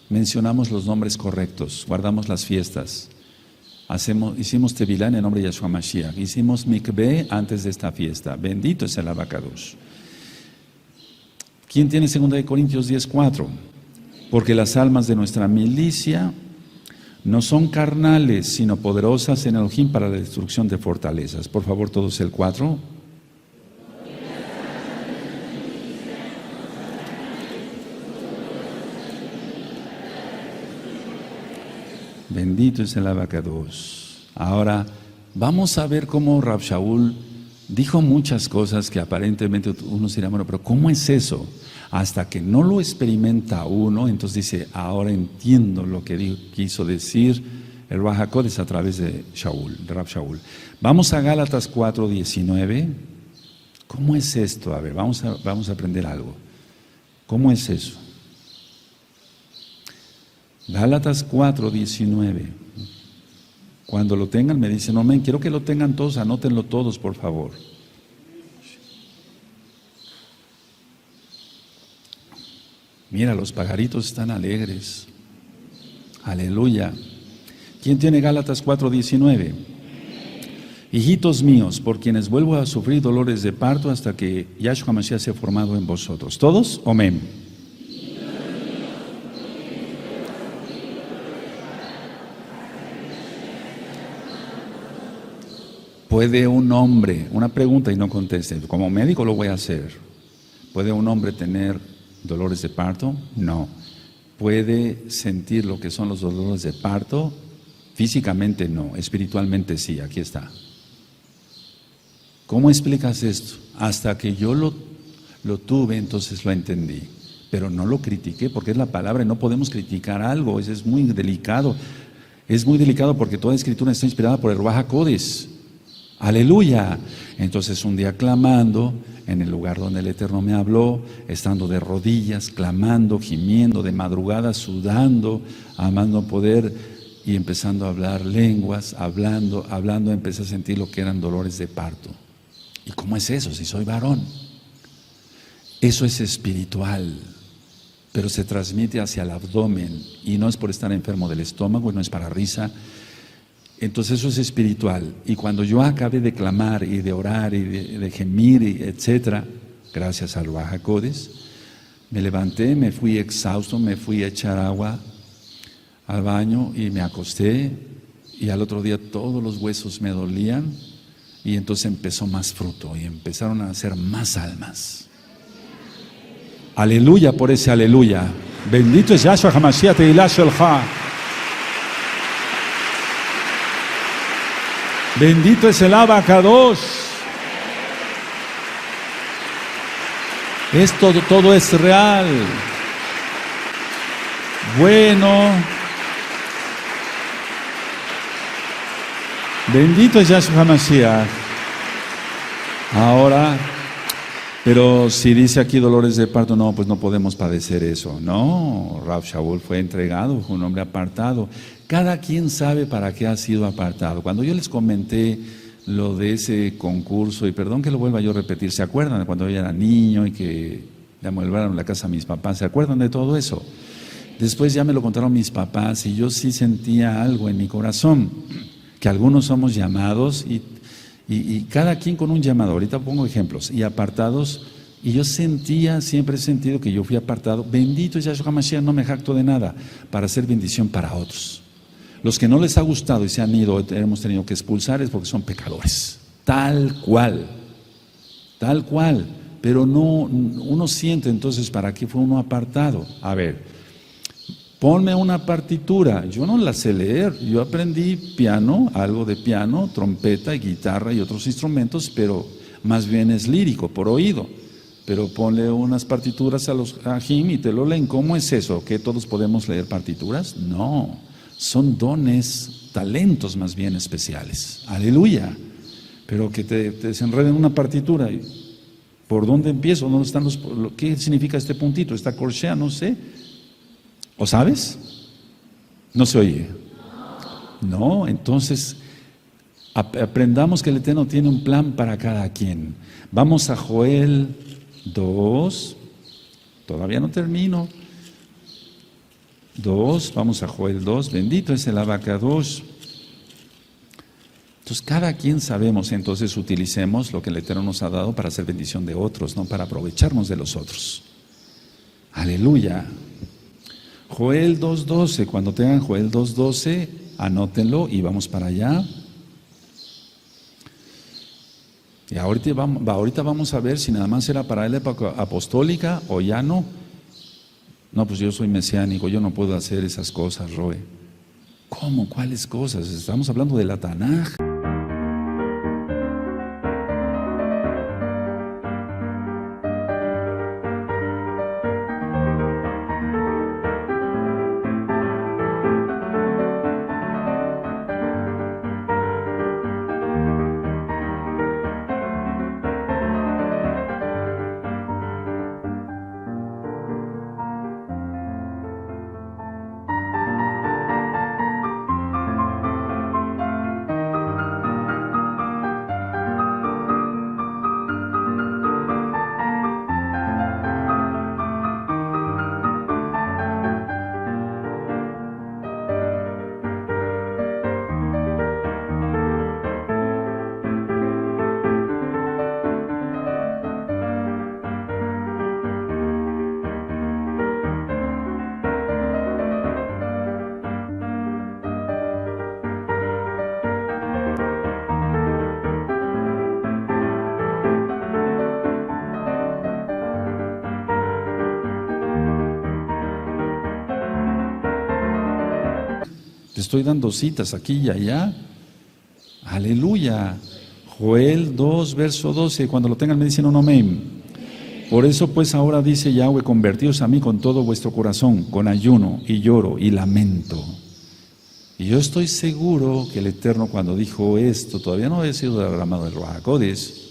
mencionamos los nombres correctos, guardamos las fiestas, hicimos Tevilá en el nombre de Yahshua Mashiach, hicimos Mikveh antes de esta fiesta, bendito es el Abacadosh. ¿Quién tiene 2 de Corintios 10:4? Porque las almas de nuestra milicia no son carnales, sino poderosas en Elohim para la destrucción de fortalezas. Por favor, todos el 4. Bendito es el Abacados. Ahora, vamos a ver cómo Rab Shaul dijo muchas cosas que aparentemente uno dirá, bueno, pero ¿cómo es eso? Hasta que no lo experimenta uno, entonces dice, ahora entiendo lo que quiso decir el Ruach HaKodesh a través de Rab Shaul. Vamos a Gálatas 4:19. ¿Cómo es esto? A ver, vamos a aprender algo. ¿Cómo es eso? Gálatas 4:19. Cuando lo tengan me dicen, no, quiero que lo tengan todos, anótenlo todos, por favor. Mira, los pajaritos están alegres. Aleluya. ¿Quién tiene Gálatas 4:19? Hijitos míos, por quienes vuelvo a sufrir dolores de parto hasta que Yahshua Mashiach sea formado en vosotros. ¿Todos? Amén. ¿Puede un hombre, una pregunta y no conteste, como médico lo voy a hacer, ¿puede un hombre tener dolores de parto? No. ¿Puede sentir lo que son los dolores de parto? Físicamente no, espiritualmente sí, aquí está. ¿Cómo explicas esto? Hasta que yo lo tuve, entonces lo entendí, pero no lo critiqué porque es la palabra y no podemos criticar algo, eso es muy delicado. Es muy delicado porque toda escritura está inspirada por el Ruach HaKodesh. Aleluya. Entonces un día clamando en el lugar donde el Eterno me habló, estando de rodillas, clamando, gimiendo, de madrugada, sudando, amando poder y empezando a hablar lenguas, hablando, empecé a sentir lo que eran dolores de parto. ¿Y cómo es eso si soy varón? Eso es espiritual, pero se transmite hacia el abdomen y no es por estar enfermo del estómago, no es para risa. Entonces eso es espiritual. Y cuando yo acabé de clamar y de orar y de gemir, etcétera, gracias al Ruach HaKodesh, me levanté, me fui exhausto, me fui a echar agua al baño y me acosté. Y al otro día todos los huesos me dolían y entonces empezó más fruto y empezaron a nacer más almas. Aleluya por ese aleluya. Bendito es Yahshua HaMashiach Teilá Shelcha. Bendito es el Abacados. Todo es real. Bueno. Bendito es Yahshua HaMashiach. Ahora, pero si dice aquí dolores de parto, no, pues no podemos padecer eso. No, Rab Shaul fue entregado, fue un hombre apartado. Cada quien sabe para qué ha sido apartado. Cuando yo les comenté lo de ese concurso, y perdón que lo vuelva yo a repetir, ¿se acuerdan de cuando yo era niño y que le amueblaron la casa a mis papás? ¿Se acuerdan de todo eso? Después ya me lo contaron mis papás y yo sí sentía algo en mi corazón, que algunos somos llamados y cada quien con un llamado. Ahorita pongo ejemplos. Y apartados Y yo siempre he sentido que yo fui apartado. Bendito es Yahshua HaMashiach, no me jacto de nada, para hacer bendición para otros. Los que no les ha gustado y se han ido, hemos tenido que expulsar, es porque son pecadores. Tal cual. Pero no, uno siente entonces para qué fue uno apartado. A ver, ponme una partitura. Yo no la sé leer. Yo aprendí piano, algo de piano, trompeta y guitarra y otros instrumentos, pero más bien es lírico, por oído. Pero ponle unas partituras a los ajim y te lo leen. ¿Cómo es eso? ¿Que todos podemos leer partituras? No, son dones, talentos más bien especiales. Aleluya. Pero que te desenreden una partitura. ¿Por dónde empiezo? ¿Dónde están qué significa este puntito? ¿Esta corchea? No sé. ¿O sabes? No se oye. No, entonces aprendamos que el Eterno tiene un plan para cada quien. Vamos a Joel 2, todavía no termino. 2, vamos a Joel 2, bendito es el Abacadosh. Entonces cada quien sabemos, entonces utilicemos lo que el Eterno nos ha dado para hacer bendición de otros, no para aprovecharnos de los otros. Aleluya. Joel 2.12, cuando tengan Joel 2.12, anótenlo y vamos para allá. Y ahorita vamos a ver si nada más era para la época apostólica o ya no. No, pues yo soy mesiánico, yo no puedo hacer esas cosas, Roe. ¿Cómo? ¿Cuáles cosas? Estamos hablando de la Tanaj. Te estoy dando citas aquí y allá. Aleluya. Joel 2, verso 12. Cuando lo tengan me dicen un amén. Por eso pues ahora dice Yahweh, convertíos a mí con todo vuestro corazón, con ayuno y lloro y lamento. Y yo estoy seguro que el Eterno cuando dijo esto, todavía no había sido derramado el Ruach HaKodesh,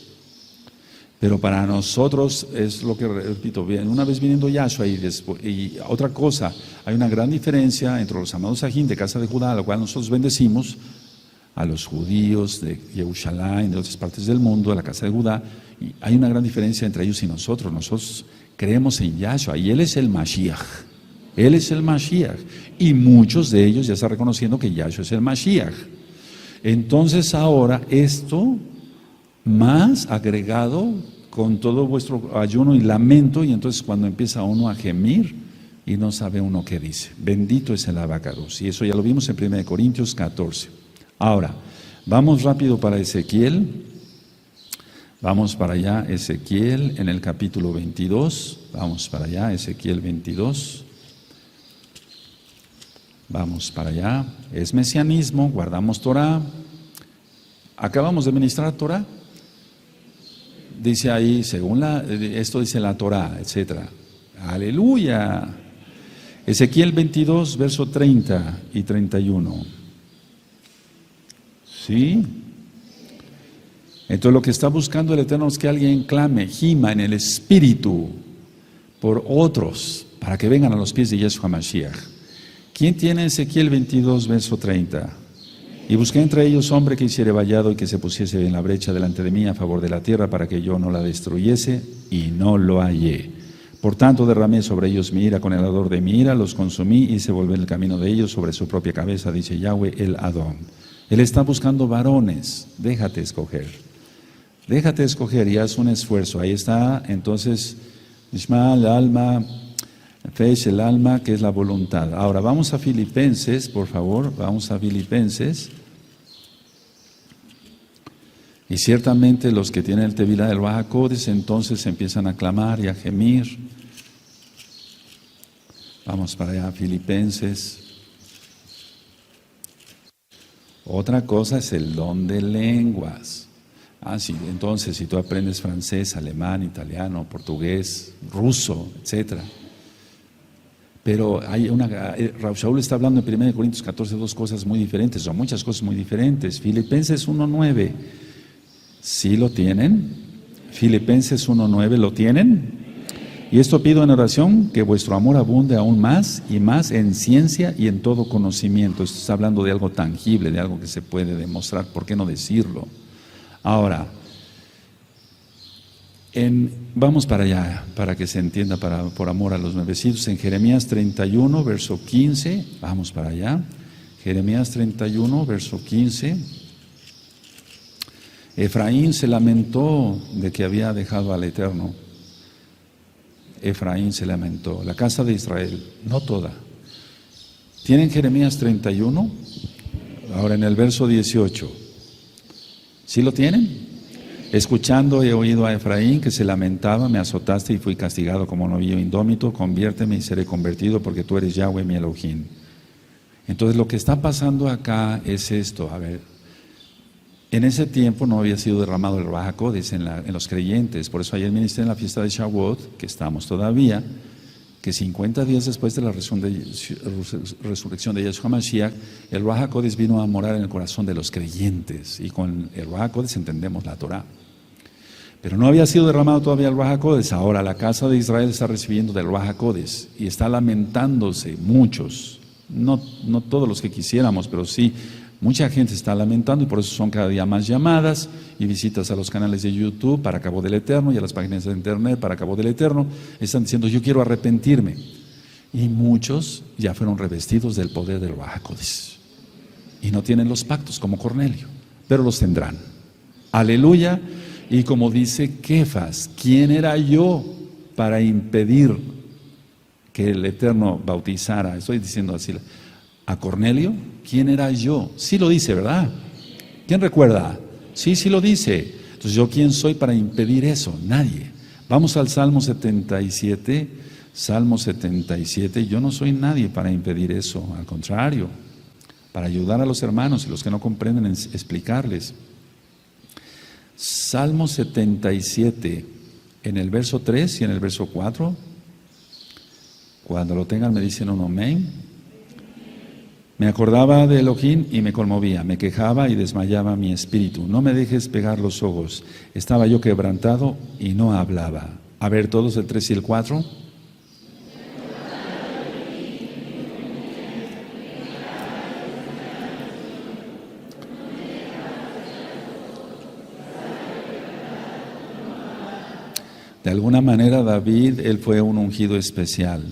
pero para nosotros es lo que repito, una vez viniendo Yahshua y otra cosa, hay una gran diferencia entre los amados Sajín de casa de Judá, a la cual nosotros bendecimos, a los judíos de Jerusalén, de otras partes del mundo, a la casa de Judá, y hay una gran diferencia entre ellos y nosotros. Nosotros creemos en Yahshua y Él es el Mashiach. Él es el Mashiach. Y muchos de ellos ya están reconociendo que Yahshua es el Mashiach. Entonces ahora esto más agregado con todo vuestro ayuno y lamento, y entonces cuando empieza uno a gemir y no sabe uno qué dice. Bendito es el Abacados. Y eso ya lo vimos en 1 Corintios 14. Ahora, vamos rápido para Ezequiel. Vamos para allá, Ezequiel en el capítulo 22. Vamos para allá, Ezequiel 22. Vamos para allá. Es mesianismo, guardamos Torah. Acabamos de ministrar Torah. Dice ahí, según esto dice la Torah, etc. Aleluya. Ezequiel 22, verso 30 y 31. ¿Sí? Entonces lo que está buscando el Eterno es que alguien clame, gima en el Espíritu por otros, para que vengan a los pies de Yahshua HaMashiach. ¿Quién tiene Ezequiel 22, verso 30? Y busqué entre ellos hombre que hiciere vallado y que se pusiese en la brecha delante de mí a favor de la tierra para que yo no la destruyese, y no lo hallé. Por tanto derramé sobre ellos mi ira con el ardor de mi ira, los consumí y hice volver el camino de ellos sobre su propia cabeza, dice Yahweh el Adón. Él está buscando varones, déjate escoger. Déjate escoger y haz un esfuerzo. Ahí está, entonces, Nishma, el alma, Fesh, el alma, que es la voluntad. Ahora, vamos a Filipenses, por favor, vamos a Filipenses. Y ciertamente los que tienen el Tevilá del Ruach HaKodesh entonces empiezan a clamar y a gemir. Vamos para allá, Filipenses. Otra cosa es el don de lenguas. Sí, entonces si tú aprendes francés, alemán, italiano, portugués, ruso, etc. Pero hay Rav Shaul está hablando en 1 Corintios 14, dos cosas muy diferentes, o muchas cosas muy diferentes. Filipenses 1:9. ¿Sí lo tienen? Filipenses 1:9, ¿lo tienen? Y esto pido en oración, que vuestro amor abunde aún más y más en ciencia y en todo conocimiento. Esto está hablando de algo tangible, de algo que se puede demostrar, ¿por qué no decirlo? Ahora, vamos para allá, para que se entienda, por amor a los nuevecitos, en Jeremías 31, verso 15, vamos para allá, Jeremías 31, verso 15. Efraín se lamentó de que había dejado al Eterno. Efraín se lamentó, la casa de Israel, no toda. ¿Tienen Jeremías 31? Ahora en el verso 18. ¿Sí lo tienen? Escuchando he oído a Efraín que se lamentaba, me azotaste y fui castigado como novillo indómito, conviérteme y seré convertido porque tú eres Yahweh mi Elohim. Entonces lo que está pasando acá es esto, a ver. En ese tiempo no había sido derramado el Ruach HaKodesh en los creyentes, por eso ayer ministré en la fiesta de Shavuot, que estamos todavía, que 50 días después de la resurrección de Yeshua Mashiach, el Ruach HaKodesh vino a morar en el corazón de los creyentes, y con el Ruach HaKodesh entendemos la Torah. Pero no había sido derramado todavía el Ruach HaKodesh. Ahora la casa de Israel está recibiendo del Ruach HaKodesh y está lamentándose muchos, no todos los que quisiéramos, pero sí. Mucha gente está lamentando y por eso son cada día más llamadas y visitas a los canales de YouTube para Cabo del Eterno y a las páginas de internet para Cabo del Eterno. Están diciendo, yo quiero arrepentirme. Y muchos ya fueron revestidos del poder del Ruach HaKodesh. Y no tienen los pactos como Cornelio, pero los tendrán. Aleluya. Y como dice Kefas, ¿quién era yo para impedir que el Eterno bautizara? Estoy diciendo así. ¿A Cornelio? ¿Quién era yo? Sí lo dice, ¿verdad? ¿Quién recuerda? Sí lo dice. Entonces, ¿yo quién soy para impedir eso? Nadie. Vamos al Salmo 77. Salmo 77. Yo no soy nadie para impedir eso. Al contrario, para ayudar a los hermanos y los que no comprenden, explicarles. Salmo 77, en el verso 3 y en el verso 4. Cuando lo tengan me dicen un amén. Me acordaba de Elohim y me conmovía, me quejaba y desmayaba mi espíritu. No me dejes pegar los ojos. Estaba yo quebrantado y no hablaba. A ver, todos el 3 y el 4. De alguna manera David, él fue un ungido especial.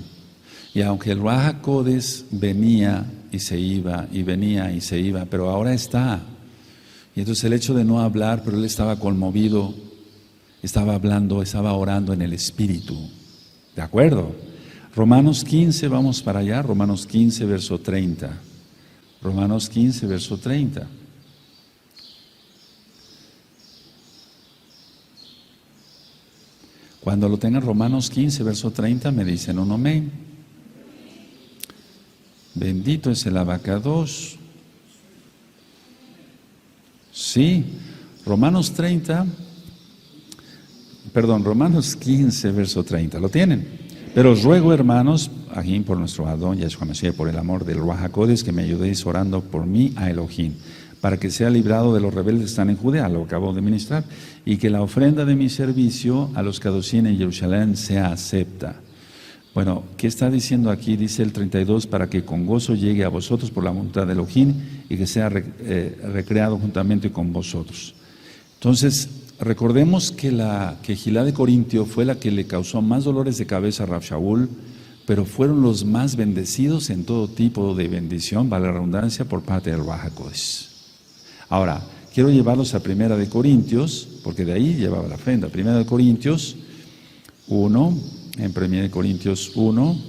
Y aunque el Ruach HaKodesh venía y se iba, y venía y se iba, pero ahora está. Y entonces el hecho de no hablar, pero él estaba conmovido, estaba hablando, estaba orando en el Espíritu. ¿De acuerdo? Romanos 15, vamos para allá, Romanos 15, verso 30. Romanos 15, verso 30. Cuando lo tengan Romanos 15, verso 30, me dicen un amén. Bendito es el abacados. Sí, Romanos 15, verso 30. ¿Lo tienen? Pero os ruego, hermanos, aquí por nuestro Adón Yeshua Mashiach, por el amor del Ruach HaKodesh, que me ayudéis orando por mí a Elohim, para que sea librado de los rebeldes que están en Judea, lo acabo de ministrar, y que la ofrenda de mi servicio a los Kadoshim en Jerusalén sea acepta. Bueno, ¿qué está diciendo aquí? Dice el 32, para que con gozo llegue a vosotros por la voluntad de Elohim y que sea recreado juntamente con vosotros. Entonces, recordemos que la quejilá de Corintio fue la que le causó más dolores de cabeza a Rav Shaul, pero fueron los más bendecidos en todo tipo de bendición, vale la redundancia, por parte del Ruach HaKodesh. Ahora, quiero llevarlos a 1 Corintios, porque de ahí llevaba la ofrenda. 1 Corintios 1, en 1 Corintios 1,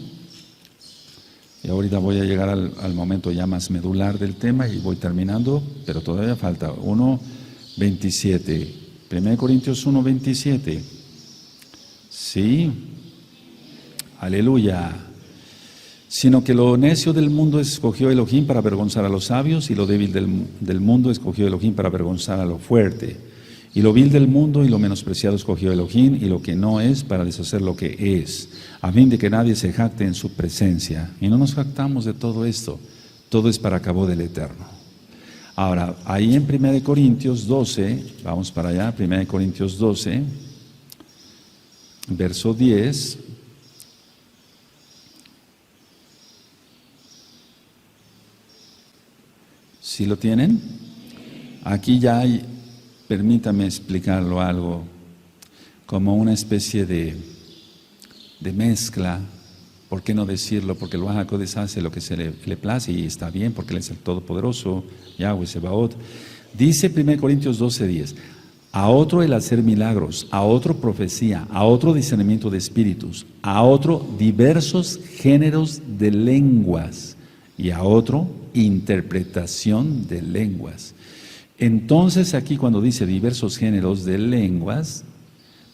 y ahorita voy a llegar al momento ya más medular del tema y voy terminando, pero todavía falta 1:27. 1 Corintios 1:27. Sí, aleluya. Sino que lo necio del mundo escogió Elohim para avergonzar a los sabios, y lo débil del mundo escogió Elohim para avergonzar a lo fuerte. Y lo vil del mundo y lo menospreciado escogió Elohim, y lo que no es para deshacer lo que es, a fin de que nadie se jacte en su presencia. Y no nos jactamos de todo esto, todo es para cabo del Eterno. Ahora, ahí en 1 Corintios 12, vamos para allá, 1 Corintios 12, verso 10. ¿Sí lo tienen? Aquí ya hay, permítame explicarlo algo, como una especie de mezcla. ¿Por qué no decirlo? Porque el Ruach HaKodesh hace lo que se le place y está bien, porque Él es el Todopoderoso, Yahweh Sebaot. Dice 1 Corintios 12:10, a otro el hacer milagros, a otro profecía, a otro discernimiento de espíritus, a otro diversos géneros de lenguas y a otro interpretación de lenguas. Entonces aquí cuando dice diversos géneros de lenguas,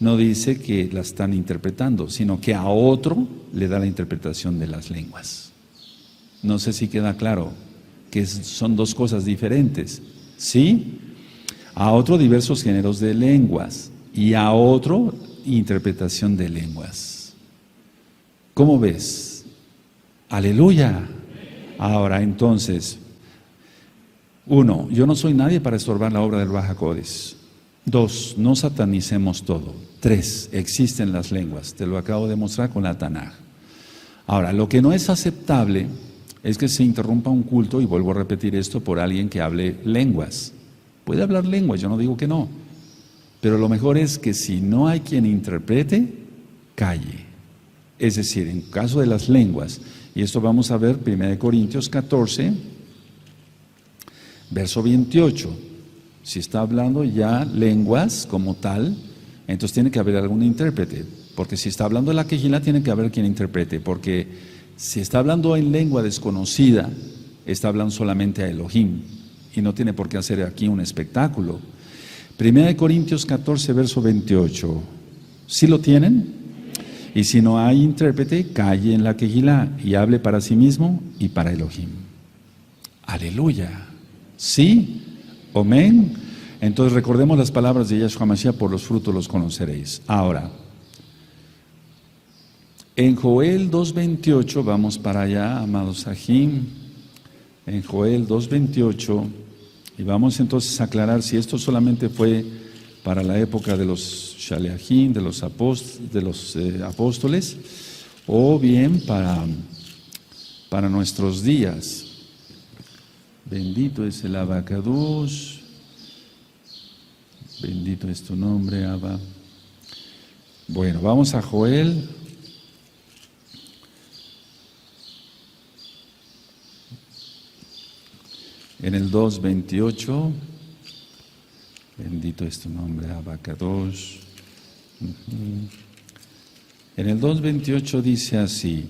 no dice que la están interpretando, sino que a otro le da la interpretación de las lenguas. No sé si queda claro que son dos cosas diferentes. ¿Sí? A otro diversos géneros de lenguas y a otro interpretación de lenguas. ¿Cómo ves? Aleluya. Ahora entonces, 1, yo no soy nadie para estorbar la obra del Ruach HaKodesh. 2, no satanicemos todo. 3, existen las lenguas. Te lo acabo de mostrar con la Tanaj. Ahora, lo que no es aceptable es que se interrumpa un culto, y vuelvo a repetir esto, por alguien que hable lenguas. Puede hablar lenguas, yo no digo que no. Pero lo mejor es que si no hay quien interprete, calle. Es decir, en caso de las lenguas, y esto vamos a ver 1 Corintios 14, verso 28. Si está hablando ya lenguas como tal, entonces tiene que haber algún intérprete. Porque si está hablando de la Kehilá, tiene que haber quien interprete. Porque si está hablando en lengua desconocida, está hablando solamente a Elohim. Y no tiene por qué hacer aquí un espectáculo. 1 Corintios 14, verso 28. ¿Sí lo tienen? Y si no hay intérprete, calle en la Kehilá y hable para sí mismo y para Elohim. Aleluya. ¿Sí? Amén. Entonces recordemos las palabras de Yahshua Mashiach: por los frutos los conoceréis. Ahora, en Joel 2:28, vamos para allá, amados Ajim, en Joel 2:28, y vamos entonces a aclarar si esto solamente fue para la época de los Shaleachim, de los apóstoles, o bien para nuestros días. Bendito es el Abacadush, bendito es tu nombre, Abba. Bueno, vamos a Joel. En el 2:28, bendito es tu nombre, Abacadosh. En el 2:28 dice así: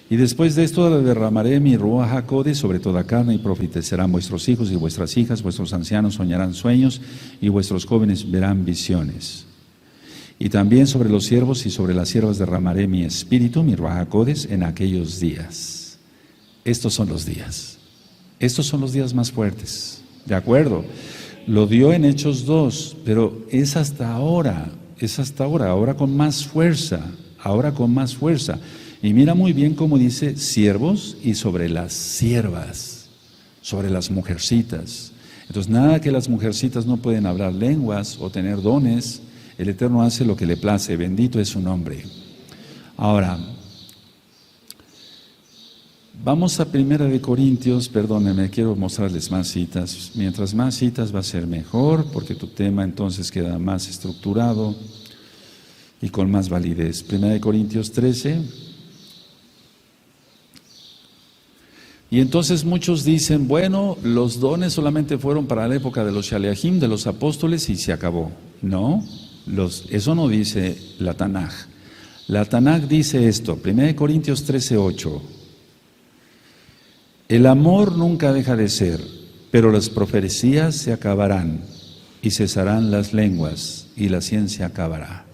y después de esto derramaré mi Ruach HaKodesh sobre toda carne, y profetizarán vuestros hijos y vuestras hijas, vuestros ancianos soñarán sueños, y vuestros jóvenes verán visiones. Y también sobre los siervos y sobre las siervas derramaré mi espíritu, mi Ruach HaKodesh, en aquellos días. Estos son los días. Estos son los días más fuertes, ¿de acuerdo? Lo dio en Hechos 2, pero es hasta ahora, ahora con más fuerza, Y mira muy bien cómo dice siervos y sobre las siervas, sobre las mujercitas. Entonces nada que las mujercitas no pueden hablar lenguas o tener dones, el Eterno hace lo que le place, bendito es su nombre. Ahora, vamos a 1 Corintios, perdónenme, quiero mostrarles más citas. Mientras más citas va a ser mejor, porque tu tema entonces queda más estructurado y con más validez. 1 Corintios 13. Y entonces muchos dicen, bueno, los dones solamente fueron para la época de los Shaliachim, de los apóstoles, y se acabó. No, eso no dice la Tanaj. La Tanaj dice esto, 1 Corintios 13:8. El amor nunca deja de ser, pero las profecías se acabarán, y cesarán las lenguas, y la ciencia acabará.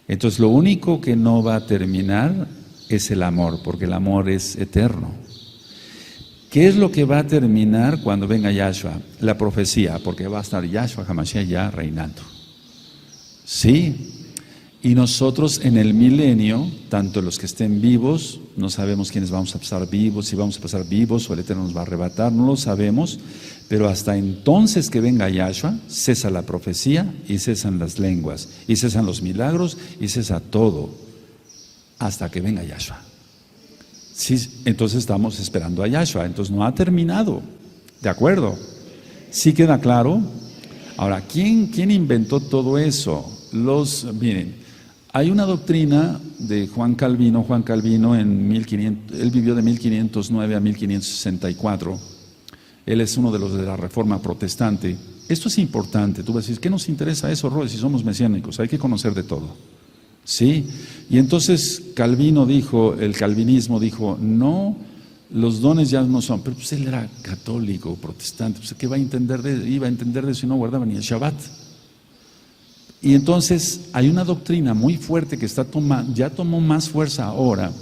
Entonces lo único que no va a terminar es el amor, porque el amor es eterno. ¿Qué es lo que va a terminar cuando venga Yahshua? La profecía, porque va a estar Yahshua HaMashiach ya reinando. Sí, y nosotros en el milenio, tanto los que estén vivos, no sabemos quiénes vamos a pasar vivos, si vamos a pasar vivos o el Eterno nos va a arrebatar, no lo sabemos, pero hasta entonces que venga Yahshua, cesa la profecía y cesan las lenguas, y cesan los milagros y cesa todo, hasta que venga Yahshua. Sí, entonces estamos esperando a Yahshua, entonces no ha terminado, ¿de acuerdo? ¿Sí queda claro? Ahora, ¿quién inventó todo eso? Miren, hay una doctrina de Juan Calvino en 1500, él vivió de 1509 a 1564, él es uno de los de la Reforma Protestante. Esto es importante, tú vas a decir, ¿qué nos interesa eso, Roy, si somos mesiánicos? Hay que conocer de todo. ¿Sí? Y entonces el calvinismo dijo, no, los dones ya no son, pero pues él era católico, protestante, pues ¿qué iba a entender de eso si no guardaba ni el Shabbat? Y entonces hay una doctrina muy fuerte que ya tomó más fuerza ahora,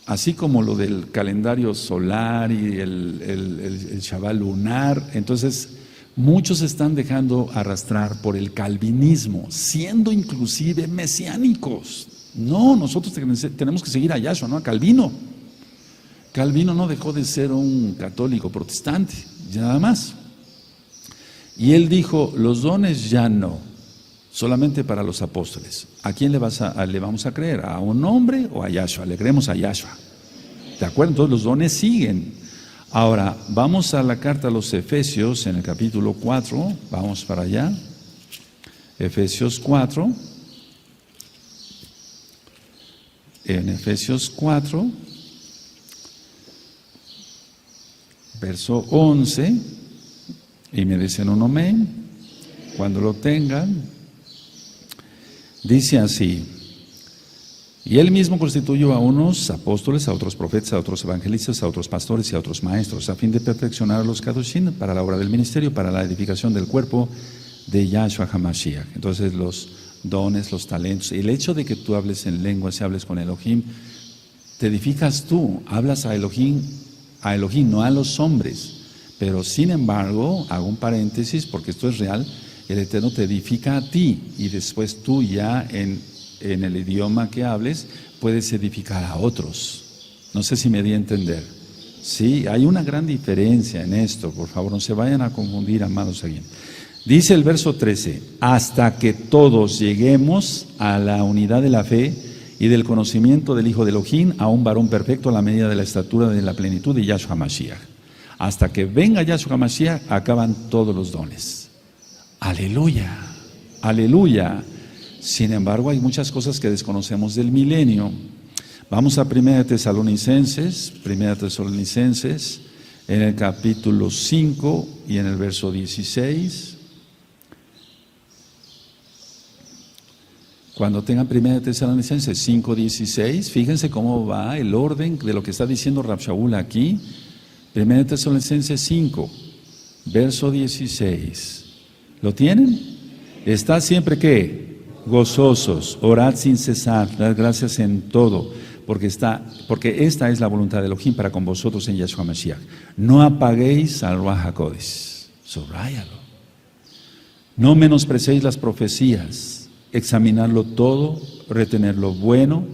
así como lo del calendario solar y el Shabbat lunar. Entonces muchos se están dejando arrastrar por el calvinismo, siendo inclusive mesiánicos. No, nosotros tenemos que seguir a Yahshua, no a Calvino. Calvino no dejó de ser un católico protestante, ya nada más. Y él dijo, los dones ya no, solamente para los apóstoles. ¿A quién le vamos a creer? ¿A un hombre o a Yahshua? Le creemos a Yahshua. ¿De acuerdo? Entonces los dones siguen. Ahora, vamos a la carta a los Efesios en el capítulo 4, vamos para allá. Efesios 4. En Efesios 4, verso 11, y me dicen un amén, cuando lo tengan, dice así, y él mismo constituyó a unos apóstoles, a otros profetas, a otros evangelistas, a otros pastores y a otros maestros, a fin de perfeccionar a los kadoshim para la obra del ministerio, para la edificación del cuerpo de Yahshua HaMashiach. Entonces los dones, los talentos, el hecho de que tú hables en lenguas y hables con Elohim, te edificas tú, hablas a Elohim, no a los hombres. Pero sin embargo, hago un paréntesis porque esto es real, el Eterno te edifica a ti y después tú ya en el idioma que hables puedes edificar a otros. No sé si me di a entender. Sí, hay una gran diferencia en esto, por favor, no se vayan a confundir, amados aquí. Dice el verso 13, hasta que todos lleguemos a la unidad de la fe y del conocimiento del Hijo de Elohim, a un varón perfecto a la medida de la estatura de la plenitud de Yahshua HaMashiach. Hasta que venga Yahshua HaMashiach, acaban todos los dones. Aleluya, aleluya. Sin embargo, hay muchas cosas que desconocemos del milenio. Vamos a 1 Tesalonicenses, en el capítulo 5 y en el verso 16. Cuando tengan 1 Tesalonicenses 5:16, fíjense cómo va el orden de lo que está diciendo Rab Shaul aquí. 1 Tesalonicenses 5, verso 16. ¿Lo tienen? Está siempre ¿qué? Gozosos, orad sin cesar, dad gracias en todo, porque esta es la voluntad de Elohim para con vosotros en Yahshua Mashiach. No apaguéis al Ruach HaKodesh. Subráyalo. No menosprecéis las profecías. Examinarlo todo, retener lo bueno,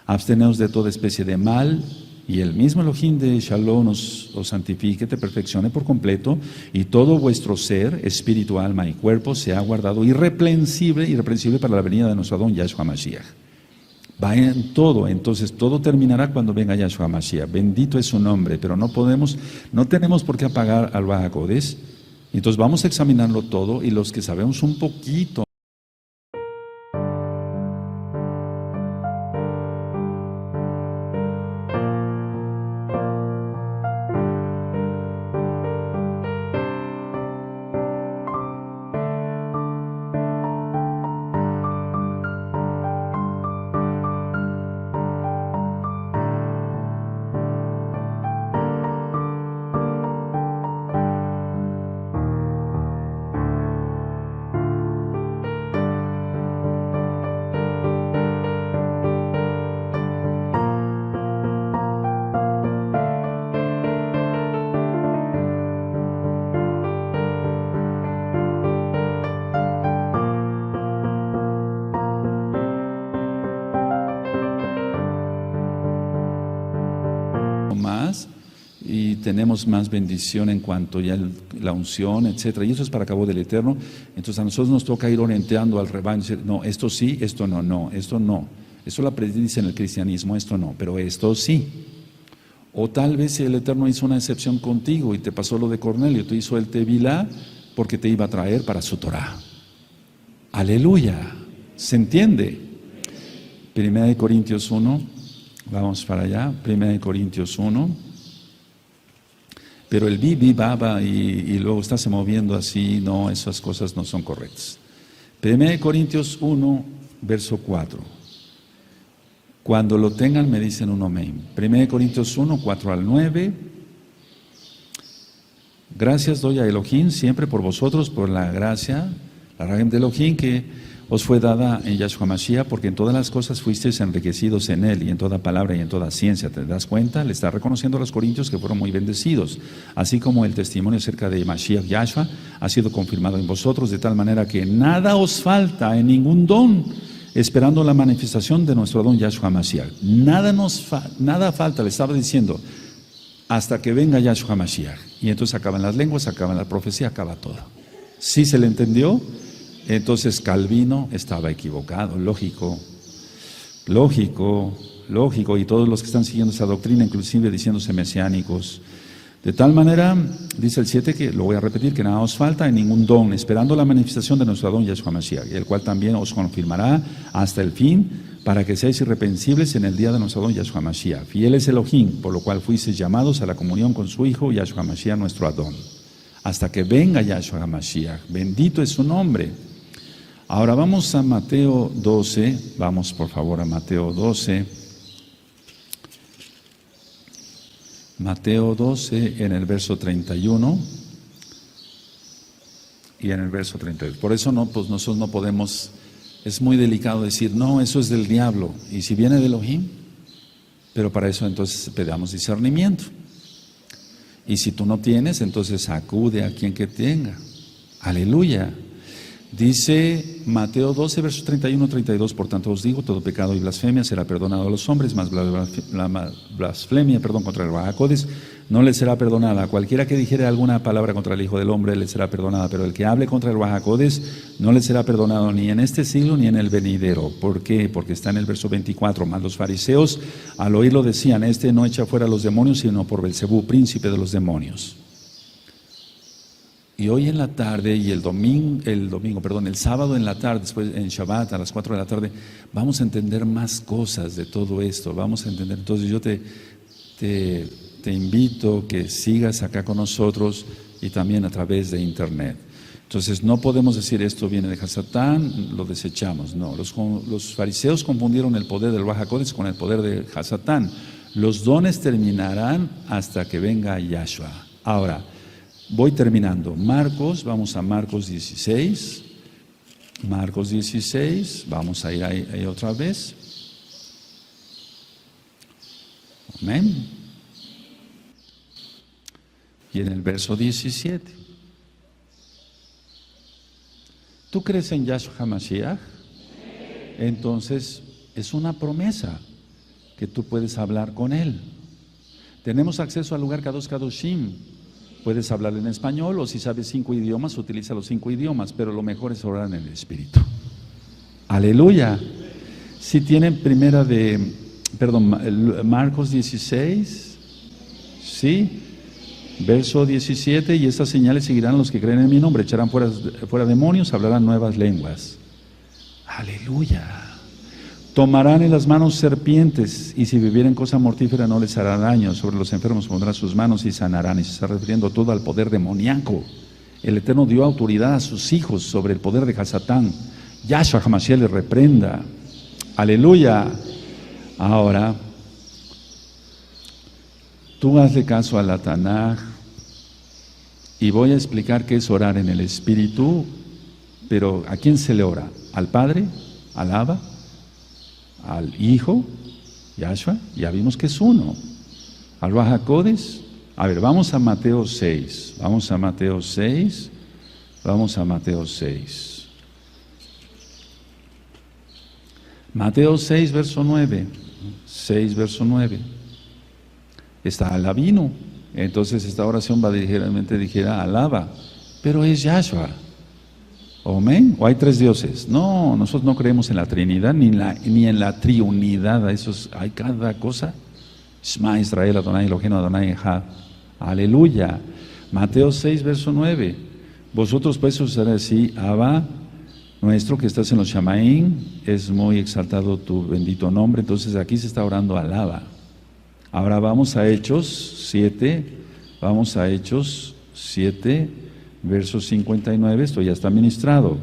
absteneos de toda especie de mal, y el mismo Elohim de Shalom os santifique, te perfeccione por completo, y todo vuestro ser, espíritu, alma y cuerpo, sea guardado irreprensible para la venida de nuestro Adón Yahshua Mashiach. Va en todo, entonces todo terminará cuando venga Yahshua Mashiach. Bendito es su nombre, pero no tenemos por qué apagar al Ruach HaKodesh. Entonces vamos a examinarlo todo, y los que sabemos un poquito más y tenemos más bendición en cuanto ya la unción, etcétera. Y eso es para cabo del Eterno. Entonces a nosotros nos toca ir orientando al rebaño, decir, no, esto sí, esto no, no, esto no. Eso lo predice en el cristianismo, esto no, pero esto sí. O tal vez el Eterno hizo una excepción contigo y te pasó lo de Cornelio, te hizo el Tevilá porque te iba a traer para su Torah. Aleluya, ¿se entiende? Primera de Corintios 1, vamos para allá, Primera de Corintios 1. Pero el baba y luego estarse moviendo así, no, esas cosas no son correctas. Primera de Corintios 1, verso 4. Cuando lo tengan me dicen un amén. Primera de Corintios 1, 4 al 9. Gracias doy a Elohim siempre por vosotros, por la gracia, la rajem de Elohim que os fue dada en Yahshua Mashiach, porque en todas las cosas fuisteis enriquecidos en él, y en toda palabra y en toda ciencia. ¿Te das cuenta? Le está reconociendo a los corintios que fueron muy bendecidos, así como el testimonio acerca de Mashiach Yahshua ha sido confirmado en vosotros, de tal manera que nada os falta en ningún don, esperando la manifestación de nuestro don Yahshua Mashiach. Nada falta, le estaba diciendo, hasta que venga Yahshua Mashiach. Y entonces acaban las lenguas, acaban la profecía, acaba todo. ¿Sí se le entendió? Entonces Calvino estaba equivocado, lógico, y todos los que están siguiendo esa doctrina, inclusive diciéndose mesiánicos. De tal manera, dice el 7, que lo voy a repetir, que nada os falta en ningún don, esperando la manifestación de nuestro don Yahshua Mashiach, el cual también os confirmará hasta el fin, para que seáis irreprensibles en el día de nuestro don Yahshua Mashiach. Fiel es Elohim, por lo cual fuisteis llamados a la comunión con su Hijo, Yahshua Mashiach, nuestro Adón. Hasta que venga Yahshua Mashiach, bendito es su nombre. Ahora vamos a Mateo 12, vamos por favor a Mateo 12. Mateo 12 en el verso 31 y en el verso 32. Por eso no, pues nosotros no podemos, es muy delicado decir, no, eso es del diablo. Y si viene de Elohim, pero para eso entonces pedamos discernimiento. Y si tú no tienes, entonces acude a quien que tenga. Aleluya. Dice Mateo 12, versos 31, 32, por tanto os digo, todo pecado y blasfemia será perdonado a los hombres, mas la blasfemia, contra el Bajacodes no le será perdonada. Cualquiera que dijere alguna palabra contra el Hijo del Hombre le será perdonada, pero el que hable contra el Bajacodes no le será perdonado ni en este siglo ni en el venidero. ¿Por qué? Porque está en el verso 24, mas los fariseos al oírlo decían, este no echa fuera a los demonios, sino por Belcebú, príncipe de los demonios. Y hoy en la tarde y el sábado en la tarde, después en Shabbat a las 4 de la tarde, vamos a entender más cosas de todo esto, vamos a entender. Entonces yo te invito que sigas acá con nosotros y también a través de internet. Entonces no podemos decir esto viene de Hasatán, lo desechamos. No, los fariseos confundieron el poder del Bajacodes con el poder de Hasatán. Los dones terminarán hasta que venga Yahshua. Ahora, voy terminando. Vamos a Marcos 16. Marcos 16, vamos a ir ahí otra vez. Amén. Y en el verso 17. ¿Tú crees en Yahshua HaMashiach? Entonces es una promesa que tú puedes hablar con Él. Tenemos acceso al lugar Kadosh Kadoshim. Puedes hablar en español o si sabes 5 idiomas, utiliza los 5 idiomas, pero lo mejor es orar en el Espíritu. Aleluya. Si tienen Marcos 16, ¿sí? Verso 17, y estas señales seguirán a los que creen en mi nombre, echarán fuera demonios, hablarán nuevas lenguas. Aleluya. Tomarán en las manos serpientes, y si bebieren cosa mortífera no les hará daño. Sobre los enfermos pondrán sus manos y sanarán. Y se está refiriendo todo al poder demoníaco. El Eterno dio autoridad a sus hijos sobre el poder de Hasatán. Yahshua HaMashiach le reprenda. Aleluya. Ahora, tú hazle caso a la Tanaj y voy a explicar qué es orar en el Espíritu, pero ¿a quién se le ora? ¿Al Padre? ¿Al Abba? ¿Al Hijo? Yahshua, ya vimos que es uno. ¿Al Bajacodes? A ver, vamos a Mateo 6. Vamos a Mateo 6. Mateo 6, verso 9. 6, verso 9. está alabino. Entonces esta oración va directamente dirigida alaba, pero es Yahshua. Amén. ¿O hay tres dioses? No, nosotros no creemos en la Trinidad ni en la triunidad. Hay cada cosa. Shema Israel, Adonai Eloheinu, Adonai Echad. Aleluya. Mateo 6, verso 9. Vosotros pues usaré así, Abba, nuestro que estás en los Shamaín, es muy exaltado tu bendito nombre. Entonces aquí se está orando alaba. Ahora vamos a Hechos 7, verso 59, esto ya está ministrado.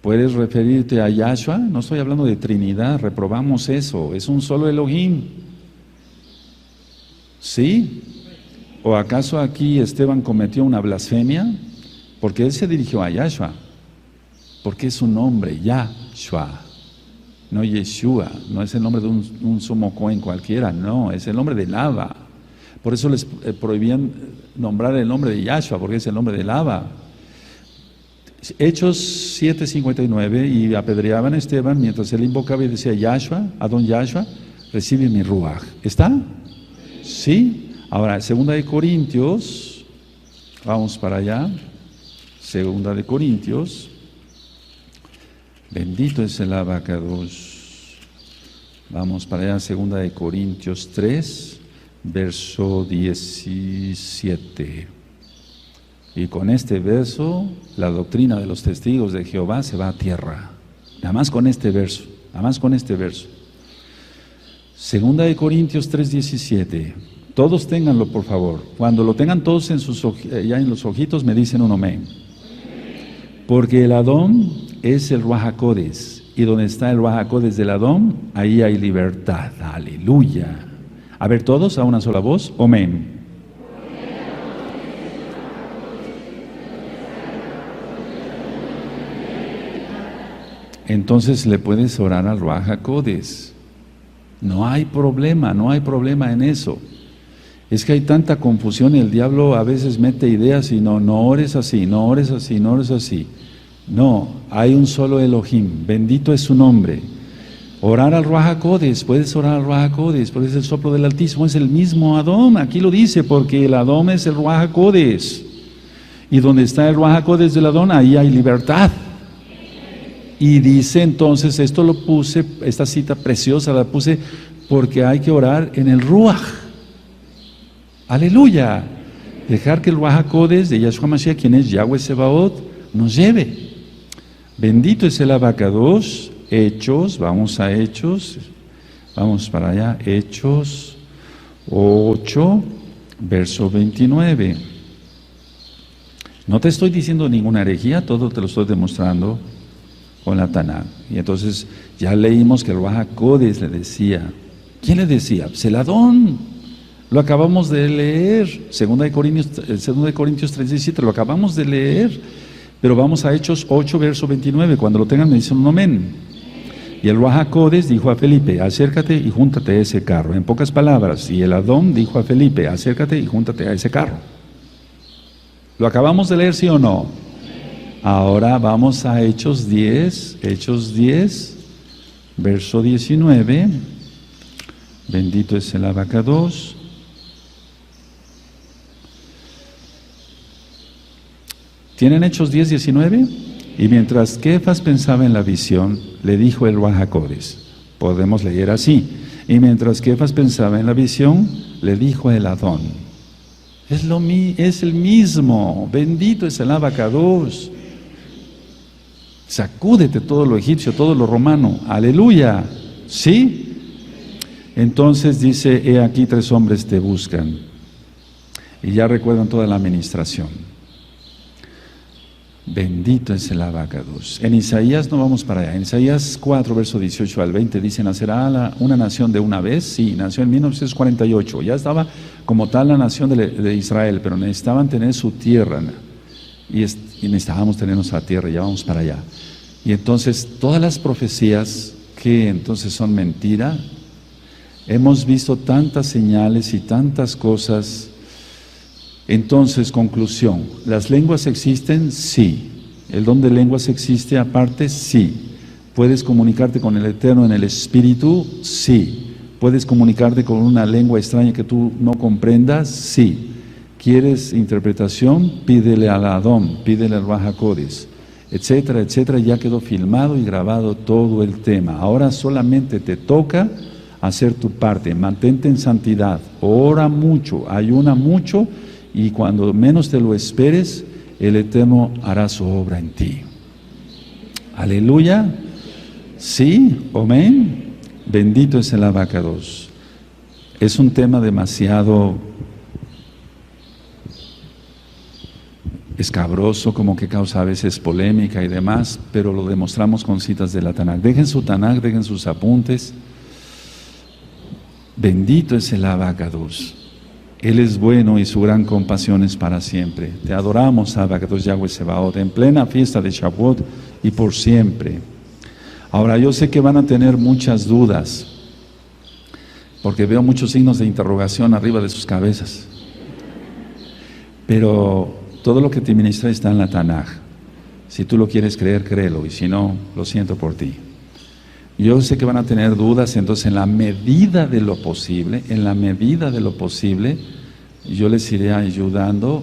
¿Puedes referirte a Yahshua? No estoy hablando de Trinidad, reprobamos eso, es un solo Elohim. ¿Sí? ¿O acaso aquí Esteban cometió una blasfemia? Porque él se dirigió a Yahshua, porque es un nombre, Yahshua, no Yeshua, no es el nombre de un sumo cohen cualquiera, no, es el nombre del Abba. Por eso les prohibían nombrar el nombre de Yahshua, porque es el nombre del Abba. Hechos 7:59, y apedreaban a Esteban mientras él invocaba y decía, Yahshua, Adón Yahshua, recibe mi ruaj. ¿Está? ¿Sí? Ahora, 2 Corintios, vamos para allá, 2 Corintios, bendito es el abacados. Vamos para allá, 2 Corintios 3, verso 17. Y con este verso, la doctrina de los testigos de Jehová se va a tierra. Nada más con este verso, nada más con este verso. 2 Corintios 3, 17. Todos ténganlo, por favor. Cuando lo tengan todos ya en los ojitos, me dicen un amén. Porque el Adón es el Ruaj HaKodes, y donde está el Ruaj HaKodes del Adón, ahí hay libertad. Aleluya. A ver, todos a una sola voz, amén. Entonces le puedes orar al Ruaj HaKodes. No hay problema en eso. Es que hay tanta confusión y el diablo a veces mete ideas y no ores así, no ores así, no ores así. No, hay un solo Elohim, bendito es su nombre. Orar al Ruaj HaKodes, puedes orar al Ruaj HaKodes, porque es el soplo del Altísimo, es el mismo Adón, aquí lo dice, porque el Adón es el Ruaj HaKodes. Y donde está el Ruaj HaKodes del Adón, ahí hay libertad. Y dice entonces, esto lo puse, esta cita preciosa la puse, porque hay que orar en el Ruaj. Aleluya. Dejar que el Ruaj HaKodes de Yahshua Mashiach, quien es Yahweh Sebaot, nos lleve. Bendito es el abacados. Hechos, vamos a Hechos, vamos para allá, Hechos 8, verso 29. No te estoy diciendo ninguna herejía, todo te lo estoy demostrando con la Taná. Y entonces ya leímos que el Ruaj HaKodes le decía, ¿quién le decía? Pues el Adón. Lo acabamos de leer, 2 Corintios 3:17, lo acabamos de leer, pero vamos a Hechos 8, verso 29, cuando lo tengan me dicen un amén. Y el Ruaj HaKodes dijo a Felipe, acércate y júntate a ese carro. En pocas palabras, y el Adón dijo a Felipe, acércate y júntate a ese carro. ¿Lo acabamos de leer, sí o no? Ahora vamos a Hechos 10, verso 19. Bendito es el abacados. ¿Tienen Hechos 10, 19? Y mientras Kefas pensaba en la visión, le dijo el Ruaj HaKodes. Podemos leer así. Y mientras Kefas pensaba en la visión, le dijo el Adón. Es el mismo. Bendito es el abacados. Sacúdete todo lo egipcio, todo lo romano. Aleluya. ¿Sí? Entonces dice, he aquí 3 hombres te buscan. Y ya recuerdan toda la administración. Bendito es el abacados. En Isaías no vamos para allá. En Isaías 4, verso 18 al 20 dice, ¿nacerá una nación de una vez? Sí, nació en 1948. Ya estaba como tal la nación de Israel, pero necesitaban tener su tierra. Y necesitábamos tener nuestra tierra, ya vamos para allá. Y entonces todas las profecías que entonces son mentira, hemos visto tantas señales y tantas cosas. Entonces, conclusión, ¿las lenguas existen? Sí. ¿El don de lenguas existe aparte? Sí. ¿Puedes comunicarte con el Eterno en el Espíritu? Sí. ¿Puedes comunicarte con una lengua extraña que tú no comprendas? Sí. ¿Quieres interpretación? Pídele al Adón, pídele al Ruach HaKodesh, etcétera, etcétera. Ya quedó filmado y grabado todo el tema. Ahora solamente te toca hacer tu parte. Mantente en santidad, ora mucho, ayuna mucho, y cuando menos te lo esperes, el Eterno hará su obra en ti. Aleluya. Sí, amén. Bendito es el Abacados. Es un tema demasiado escabroso, como que causa a veces polémica y demás, pero lo demostramos con citas de la Tanaj. Dejen su Tanaj, dejen sus apuntes. Bendito es el Abacados. Él es bueno y su gran compasión es para siempre. Te adoramos, Abacados Yahweh Sebaot, en plena fiesta de Shavuot y por siempre. Ahora, yo sé que van a tener muchas dudas, porque veo muchos signos de interrogación arriba de sus cabezas. Pero todo lo que te ministré está en la Tanaj. Si tú lo quieres creer, créelo, y si no, lo siento por ti. Yo sé que van a tener dudas, entonces en la medida de lo posible, yo les iré ayudando,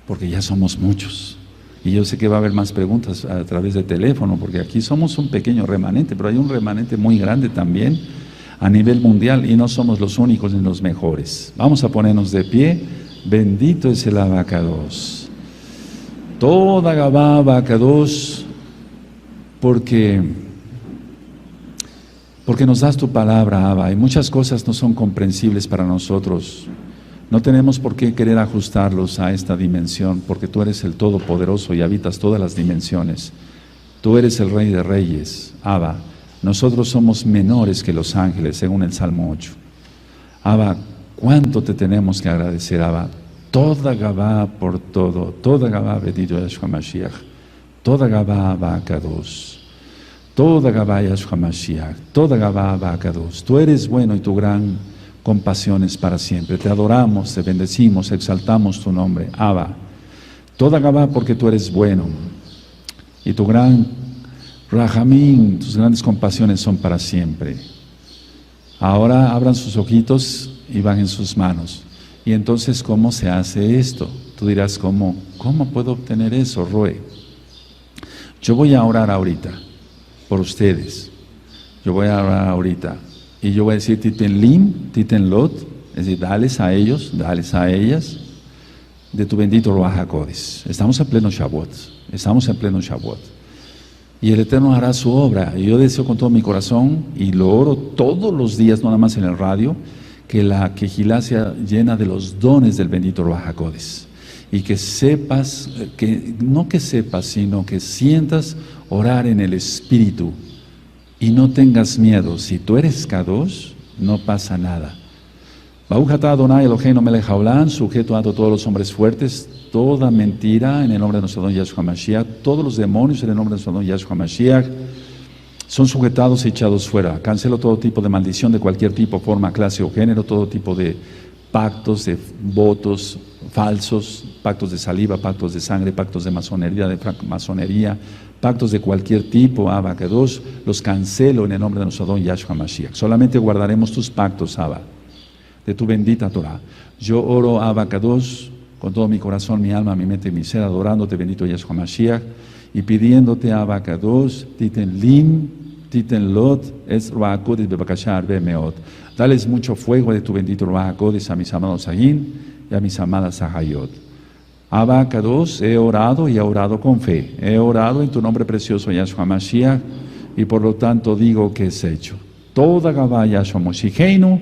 porque ya somos muchos. Y yo sé que va a haber más preguntas a través de teléfono, porque aquí somos un pequeño remanente, pero hay un remanente muy grande también a nivel mundial, y no somos los únicos ni los mejores. Vamos a ponernos de pie. Bendito es el Abacados. Toda Gabá Abacados, porque nos das tu palabra, Abba, y muchas cosas no son comprensibles para nosotros. No tenemos por qué querer ajustarlos a esta dimensión, porque tú eres el Todopoderoso y habitas todas las dimensiones. Tú eres el Rey de Reyes, Abba. Nosotros somos menores que los ángeles, según el Salmo 8. Abba, ¿cuánto te tenemos que agradecer, Abba? Toda Gabá por todo, toda Gabá bendito Yahshua Mashiach, toda Gabá Abacados, toda Gabá Yahshua Mashiach, toda Gabá Abacados. Tú eres bueno y tu gran compasión es para siempre. Te adoramos, te bendecimos, exaltamos tu nombre, Abba. Toda Gabá porque tú eres bueno y tu gran Rahamín, tus grandes compasiones son para siempre. Ahora abran sus ojitos y bajen sus manos. Y entonces, ¿cómo se hace esto? Tú dirás, ¿cómo puedo obtener eso, Roe? Yo voy a orar ahorita por ustedes. Yo voy a orar ahorita. Y yo voy a decir, Titen Lim, Titen Lot, es decir, dales a ellos, dales a ellas, de tu bendito Ruach HaKodesh. Estamos en pleno Shavuot. Y el Eterno hará su obra. Y yo deseo con todo mi corazón, y lo oro todos los días, no nada más en el radio, que la Kehilá sea llena de los dones del bendito Ruach HaKodesh. Y que sepas, no que sepas, sino que sientas orar en el Espíritu. Y no tengas miedo. Si tú eres Kadosh, no pasa nada. Baruch atah Adonai Eloheinu melech haolam, sujeto a todos los hombres fuertes, toda mentira en el nombre de nuestro don Yahshua Mashiach, todos los demonios en el nombre de nuestro don Yahshua Mashiach, son sujetados y echados fuera. Cancelo todo tipo de maldición de cualquier tipo, forma, clase o género, todo tipo de pactos, de votos falsos, pactos de saliva, pactos de sangre, pactos de masonería, pactos de cualquier tipo, Abba Kadosh, los cancelo en el nombre de nuestro don Yahshua Mashiach. Solamente guardaremos tus pactos, Abba, de tu bendita Torah. Yo oro, Abba Kadosh, con todo mi corazón, mi alma, mi mente y mi ser, adorándote, bendito Yahshua Mashiach, y pidiéndote, Abba Kadosh, Titen Lim, Titen Lot, es Ruach HaKodesh bebakashah bemeot. Dales mucho fuego de tu bendito Ruach HaKodesh a mis amados Sahín y a mis amadas Sahayot. Abba Kadosh, he orado y he orado con fe. He orado en tu nombre precioso, Yahshua Mashiach, y por lo tanto digo que es hecho. Toda Gabá Yahshua Moshicheinu,